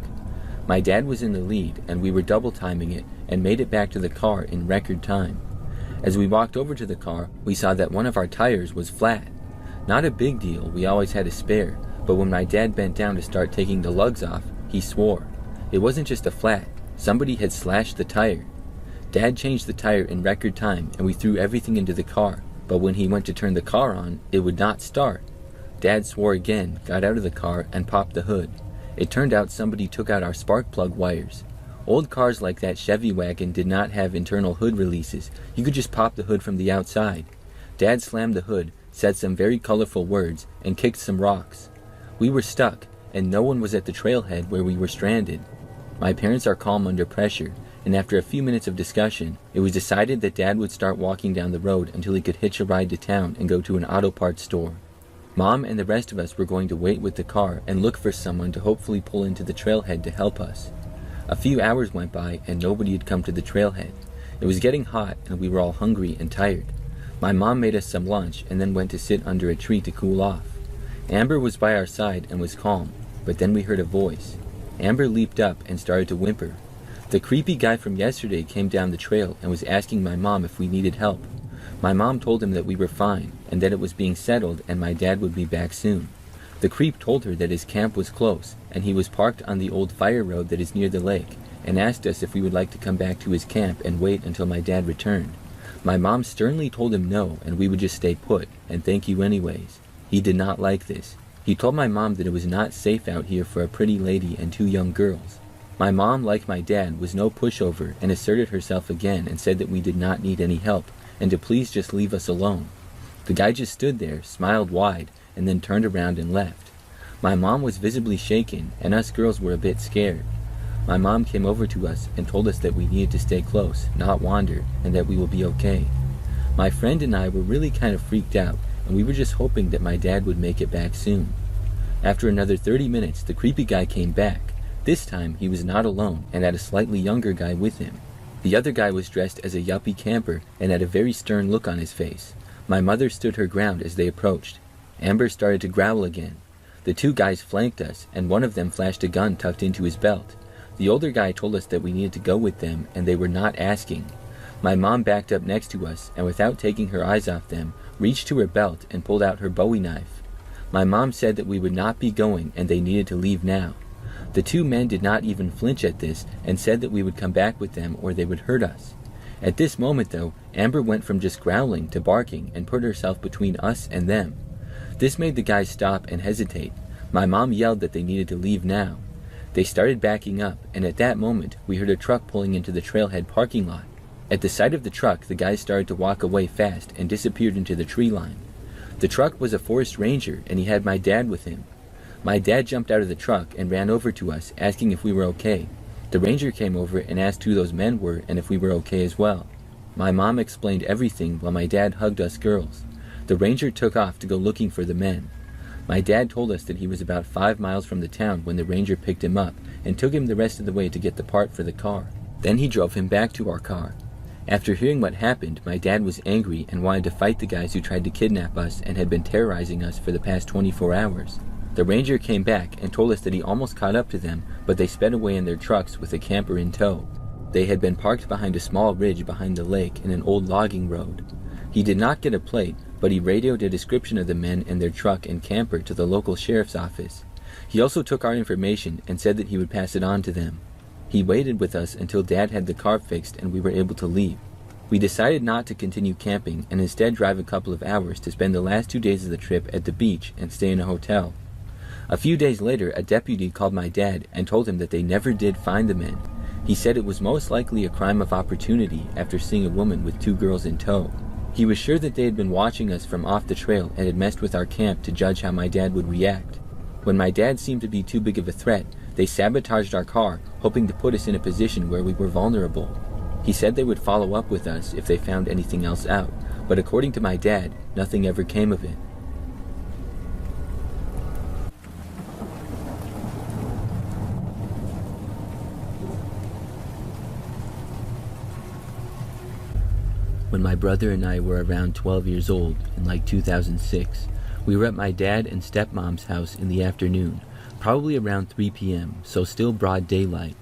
My dad was in the lead, and we were double timing it and made it back to the car in record time. As we walked over to the car, we saw that one of our tires was flat. Not a big deal, we always had a spare, but when my dad bent down to start taking the lugs off, he swore. It wasn't just a flat, somebody had slashed the tire. Dad changed the tire in record time, and we threw everything into the car, but when he went to turn the car on, it would not start. Dad swore again, got out of the car, and popped the hood. It turned out somebody took out our spark plug wires. Old cars like that Chevy wagon did not have internal hood releases. You could just pop the hood from the outside. Dad slammed the hood, said some very colorful words, and kicked some rocks. We were stuck, and no one was at the trailhead where we were stranded. My parents are calm under pressure, and after a few minutes of discussion, it was decided that Dad would start walking down the road until he could hitch a ride to town and go to an auto parts store. Mom and the rest of us were going to wait with the car and look for someone to hopefully pull into the trailhead to help us. A few hours went by and nobody had come to the trailhead. It was getting hot and we were all hungry and tired. My mom made us some lunch and then went to sit under a tree to cool off. Amber was by our side and was calm, but then we heard a voice. Amber leaped up and started to whimper. The creepy guy from yesterday came down the trail and was asking my mom if we needed help. My mom told him that we were fine and that it was being settled and my dad would be back soon. The creep told her that his camp was close and he was parked on the old fire road that is near the lake and asked us if we would like to come back to his camp and wait until my dad returned. My mom sternly told him no and we would just stay put and thank you anyways. He did not like this. He told my mom that it was not safe out here for a pretty lady and two young girls. My mom, like my dad, was no pushover and asserted herself again and said that we did not need any help and to please just leave us alone. The guy just stood there, smiled wide, and then turned around and left. My mom was visibly shaken and us girls were a bit scared. My mom came over to us and told us that we needed to stay close, not wander, and that we will be okay. My friend and I were really kind of freaked out and we were just hoping that my dad would make it back soon. After another 30 minutes, the creepy guy came back. This time, he was not alone and had a slightly younger guy with him. The other guy was dressed as a yuppie camper and had a very stern look on his face. My mother stood her ground as they approached. Amber started to growl again. The two guys flanked us, and one of them flashed a gun tucked into his belt. The older guy told us that we needed to go with them, and they were not asking. My mom backed up next to us, and without taking her eyes off them, reached to her belt and pulled out her Bowie knife. My mom said that we would not be going and they needed to leave now. The two men did not even flinch at this and said that we would come back with them or they would hurt us. At this moment, though, Amber went from just growling to barking and put herself between us and them. This made the guys stop and hesitate. My mom yelled that they needed to leave now. They started backing up, and at that moment, we heard a truck pulling into the trailhead parking lot. At the sight of the truck, the guys started to walk away fast and disappeared into the tree line. The truck was a forest ranger, and he had my dad with him. My dad jumped out of the truck and ran over to us, asking if we were okay. The ranger came over and asked who those men were and if we were okay as well. My mom explained everything while my dad hugged us girls. The ranger took off to go looking for the men. My dad told us that he was about 5 miles from the town when the ranger picked him up and took him the rest of the way to get the part for the car. Then he drove him back to our car. After hearing what happened, my dad was angry and wanted to fight the guys who tried to kidnap us and had been terrorizing us for the past 24 hours. The ranger came back and told us that he almost caught up to them, but they sped away in their trucks with a camper in tow. They had been parked behind a small ridge behind the lake in an old logging road. He did not get a plate, but he radioed a description of the men and their truck and camper to the local sheriff's office. He also took our information and said that he would pass it on to them. He waited with us until Dad had the car fixed and we were able to leave. We decided not to continue camping and instead drive a couple of hours to spend the last 2 days of the trip at the beach and stay in a hotel. A few days later, a deputy called my dad and told him that they never did find the men. He said it was most likely a crime of opportunity after seeing a woman with 2 girls in tow. He was sure that they had been watching us from off the trail and had messed with our camp to judge how my dad would react. When my dad seemed to be too big of a threat, they sabotaged our car, hoping to put us in a position where we were vulnerable. He said they would follow up with us if they found anything else out, but according to my dad, nothing ever came of it. When my brother and I were around 12 years old, in like 2006, we were at my dad and stepmom's house in the afternoon, probably around 3 p.m., so still broad daylight.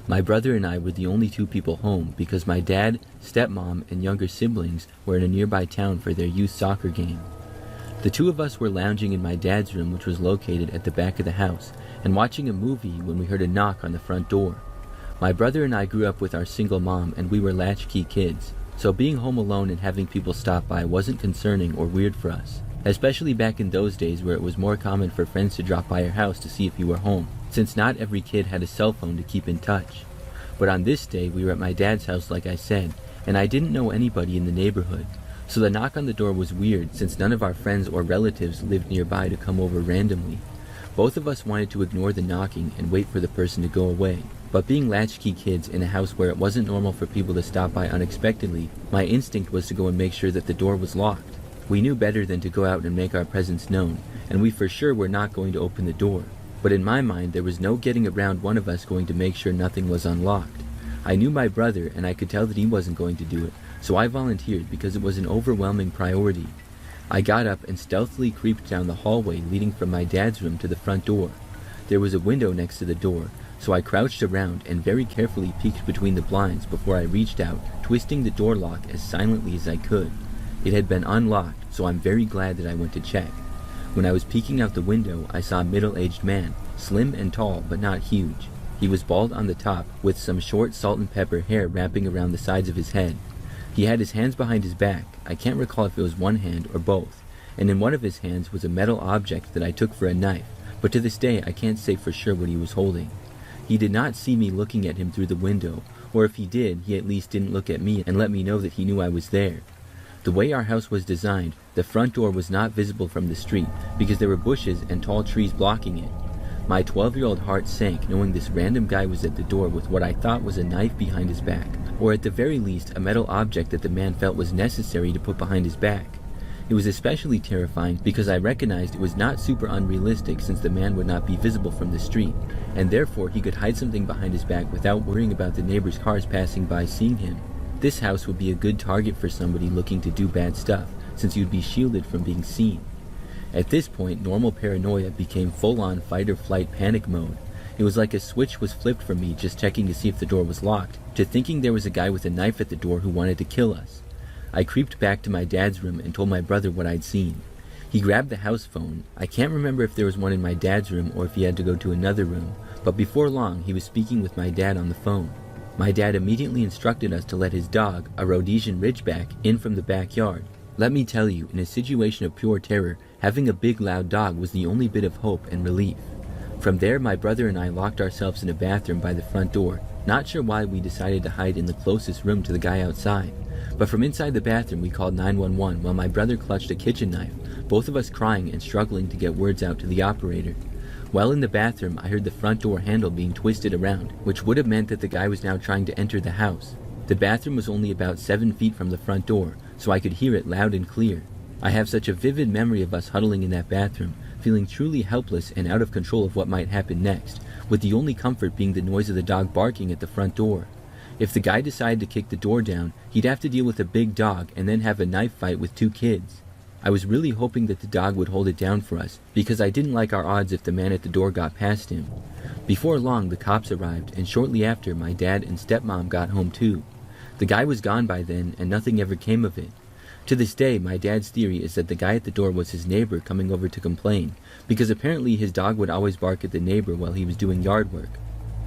My brother and I were the only 2 people home because my dad, stepmom, and younger siblings were in a nearby town for their youth soccer game. The 2 of us were lounging in my dad's room, which was located at the back of the house, and watching a movie when we heard a knock on the front door. My brother and I grew up with our single mom and we were latchkey kids, so being home alone and having people stop by wasn't concerning or weird for us, especially back in those days where it was more common for friends to drop by your house to see if you were home, since not every kid had a cell phone to keep in touch. But on this day, we were at my dad's house like I said, and I didn't know anybody in the neighborhood, so the knock on the door was weird since none of our friends or relatives lived nearby to come over randomly. Both of us wanted to ignore the knocking and wait for the person to go away, but being latchkey kids in a house where it wasn't normal for people to stop by unexpectedly, my instinct was to go and make sure that the door was locked. We knew better than to go out and make our presence known, and we for sure were not going to open the door. But in my mind, there was no getting around one of us going to make sure nothing was unlocked. I knew my brother, and I could tell that he wasn't going to do it, so I volunteered because it was an overwhelming priority. I got up and stealthily creeped down the hallway leading from my dad's room to the front door. There was a window next to the door, so I crouched around and very carefully peeked between the blinds before I reached out, twisting the door lock as silently as I could. It had been unlocked, so I'm very glad that I went to check. When I was peeking out the window, I saw a middle-aged man, slim and tall but not huge. He was bald on the top, with some short salt and pepper hair wrapping around the sides of his head. He had his hands behind his back. I can't recall if it was one hand or both, and in one of his hands was a metal object that I took for a knife, but to this day I can't say for sure what he was holding. He did not see me looking at him through the window, or if he did, he at least didn't look at me and let me know that he knew I was there. The way our house was designed, the front door was not visible from the street because there were bushes and tall trees blocking it. My 12-year-old heart sank knowing this random guy was at the door with what I thought was a knife behind his back, or at the very least a metal object that the man felt was necessary to put behind his back. It was especially terrifying because I recognized it was not super unrealistic since the man would not be visible from the street, and therefore he could hide something behind his back without worrying about the neighbors' cars passing by seeing him. This house would be a good target for somebody looking to do bad stuff, since you'd be shielded from being seen. At this point, normal paranoia became full-on fight-or-flight panic mode. It was like a switch was flipped from me just checking to see if the door was locked, to thinking there was a guy with a knife at the door who wanted to kill us. I creeped back to my dad's room and told my brother what I'd seen. He grabbed the house phone. I can't remember if there was one in my dad's room or if he had to go to another room, but before long he was speaking with my dad on the phone. My dad immediately instructed us to let his dog, a Rhodesian Ridgeback, in from the backyard. Let me tell you, in a situation of pure terror, having a big loud dog was the only bit of hope and relief. From there, my brother and I locked ourselves in a bathroom by the front door, not sure why we decided to hide in the closest room to the guy outside. But from inside the bathroom we called 911 while my brother clutched a kitchen knife, both of us crying and struggling to get words out to the operator. While in the bathroom, I heard the front door handle being twisted around, which would have meant that the guy was now trying to enter the house. The bathroom was only about 7 feet from the front door, so I could hear it loud and clear. I have such a vivid memory of us huddling in that bathroom, feeling truly helpless and out of control of what might happen next, with the only comfort being the noise of the dog barking at the front door. If the guy decided to kick the door down, he'd have to deal with a big dog and then have a knife fight with 2 kids. I was really hoping that the dog would hold it down for us, because I didn't like our odds if the man at the door got past him. Before long, the cops arrived, and shortly after, my dad and stepmom got home too. The guy was gone by then, and nothing ever came of it. To this day, my dad's theory is that the guy at the door was his neighbor coming over to complain, because apparently his dog would always bark at the neighbor while he was doing yard work.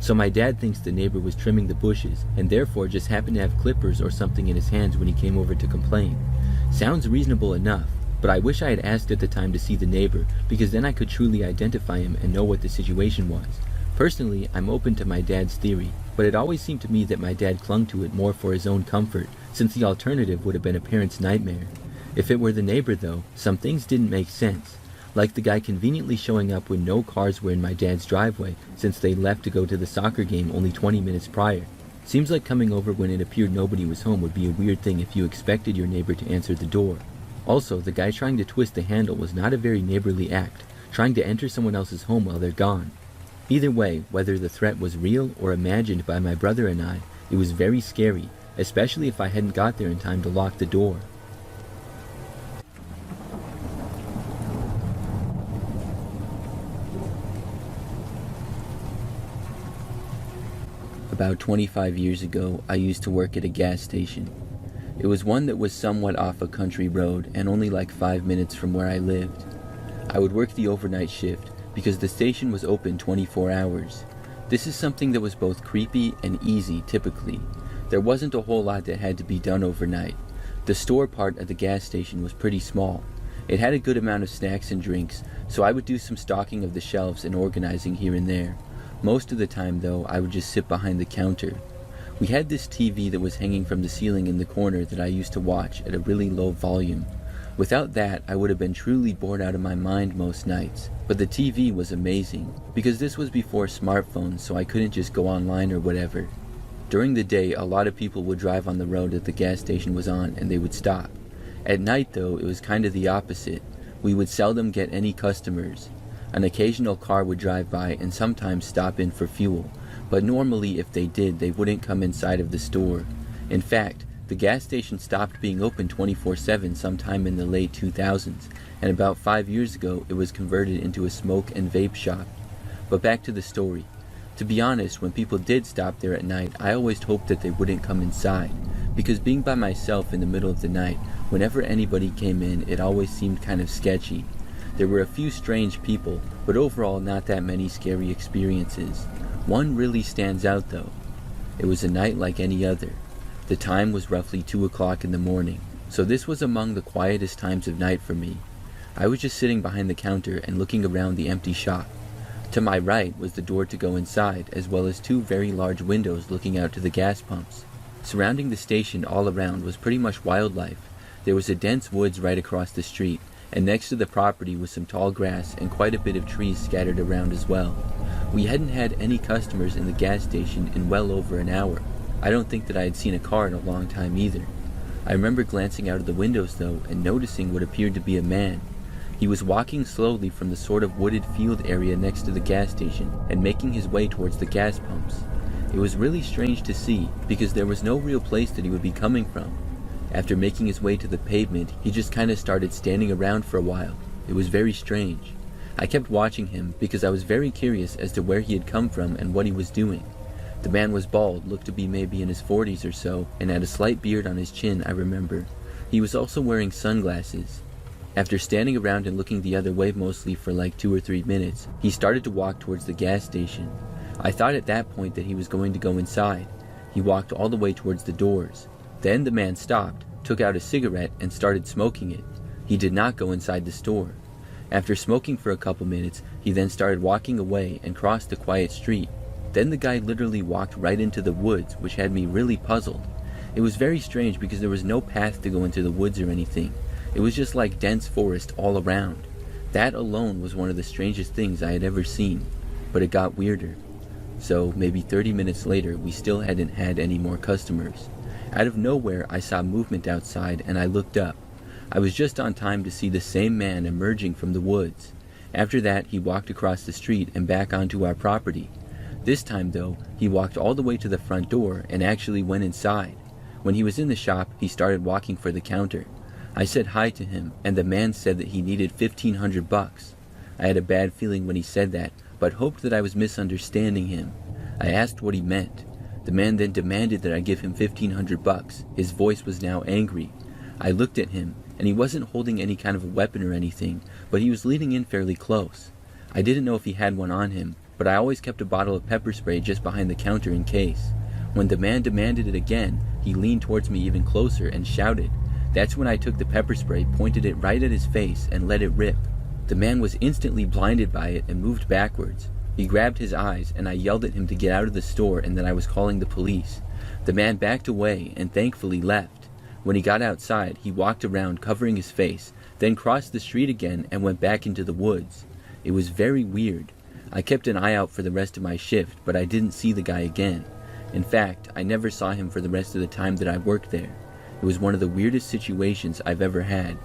So my dad thinks the neighbor was trimming the bushes, and therefore just happened to have clippers or something in his hands when he came over to complain. Sounds reasonable enough, but I wish I had asked at the time to see the neighbor, because then I could truly identify him and know what the situation was. Personally, I'm open to my dad's theory, but it always seemed to me that my dad clung to it more for his own comfort, since the alternative would have been a parent's nightmare. If it were the neighbor though, some things didn't make sense. Like the guy conveniently showing up when no cars were in my dad's driveway, since they left to go to the soccer game only 20 minutes prior. Seems like coming over when it appeared nobody was home would be a weird thing if you expected your neighbor to answer the door. Also, the guy trying to twist the handle was not a very neighborly act, trying to enter someone else's home while they're gone. Either way, whether the threat was real or imagined by my brother and I, it was very scary, especially if I hadn't got there in time to lock the door. About 25 years ago, I used to work at a gas station. It was one that was somewhat off a country road and only like 5 minutes from where I lived. I would work the overnight shift because the station was open 24 hours. This is something that was both creepy and easy typically. There wasn't a whole lot that had to be done overnight. The store part of the gas station was pretty small. It had a good amount of snacks and drinks, so I would do some stocking of the shelves and organizing here and there. Most of the time though, I would just sit behind the counter. We had this TV that was hanging from the ceiling in the corner that I used to watch at a really low volume. Without that, I would have been truly bored out of my mind most nights. But the TV was amazing, because this was before smartphones, so I couldn't just go online or whatever. During the day, a lot of people would drive on the road that the gas station was on, and they would stop. At night though, it was kind of the opposite. We would seldom get any customers. An occasional car would drive by and sometimes stop in for fuel, but normally if they did, they wouldn't come inside of the store. In fact, the gas station stopped being open 24/7 sometime in the late 2000s, and about 5 years ago it was converted into a smoke and vape shop. But back to the story. To be honest, when people did stop there at night, I always hoped that they wouldn't come inside, because being by myself in the middle of the night, whenever anybody came in, it always seemed kind of sketchy. There were a few strange people, but overall not that many scary experiences. One really stands out though. It was a night like any other. The time was roughly 2 o'clock in the morning, so this was among the quietest times of night for me. I was just sitting behind the counter and looking around the empty shop. To my right was the door to go inside, as well as 2 very large windows looking out to the gas pumps. Surrounding the station all around was pretty much wildlife. There was a dense woods right across the street, and next to the property was some tall grass and quite a bit of trees scattered around as well. We hadn't had any customers in the gas station in well over an hour. I don't think that I had seen a car in a long time either. I remember glancing out of the windows though and noticing what appeared to be a man. He was walking slowly from the sort of wooded field area next to the gas station and making his way towards the gas pumps. It was really strange to see because there was no real place that he would be coming from. After making his way to the pavement, he just kind of started standing around for a while. It was very strange. I kept watching him because I was very curious as to where he had come from and what he was doing. The man was bald, looked to be maybe in his 40s or so, and had a slight beard on his chin, I remember. He was also wearing sunglasses. After standing around and looking the other way mostly for like 2 or 3 minutes, he started to walk towards the gas station. I thought at that point that he was going to go inside. He walked all the way towards the doors. Then the man stopped, took out a cigarette, and started smoking it. He did not go inside the store. After smoking for a couple minutes, he then started walking away and crossed the quiet street. Then the guy literally walked right into the woods, which had me really puzzled. It was very strange because there was no path to go into the woods or anything. It was just like dense forest all around. That alone was one of the strangest things I had ever seen. But it got weirder. So maybe 30 minutes later, we still hadn't had any more customers. Out of nowhere, I saw movement outside and I looked up. I was just on time to see the same man emerging from the woods. After that, he walked across the street and back onto our property. This time though, he walked all the way to the front door and actually went inside. When he was in the shop, he started walking for the counter. I said hi to him, and the man said that he needed $1,500. I had a bad feeling when he said that, but hoped that I was misunderstanding him. I asked what he meant. The man then demanded that I give him $1,500. His voice was now angry. I looked at him, and he wasn't holding any kind of a weapon or anything, but he was leaning in fairly close. I didn't know if he had one on him, but I always kept a bottle of pepper spray just behind the counter in case. When the man demanded it again, he leaned towards me even closer and shouted. That's when I took the pepper spray, pointed it right at his face, and let it rip. The man was instantly blinded by it and moved backwards. He grabbed his eyes, and I yelled at him to get out of the store and that I was calling the police. The man backed away and thankfully left. When he got outside, he walked around covering his face, then crossed the street again and went back into the woods. It was very weird. I kept an eye out for the rest of my shift, but I didn't see the guy again. In fact, I never saw him for the rest of the time that I worked there. It was one of the weirdest situations I've ever had.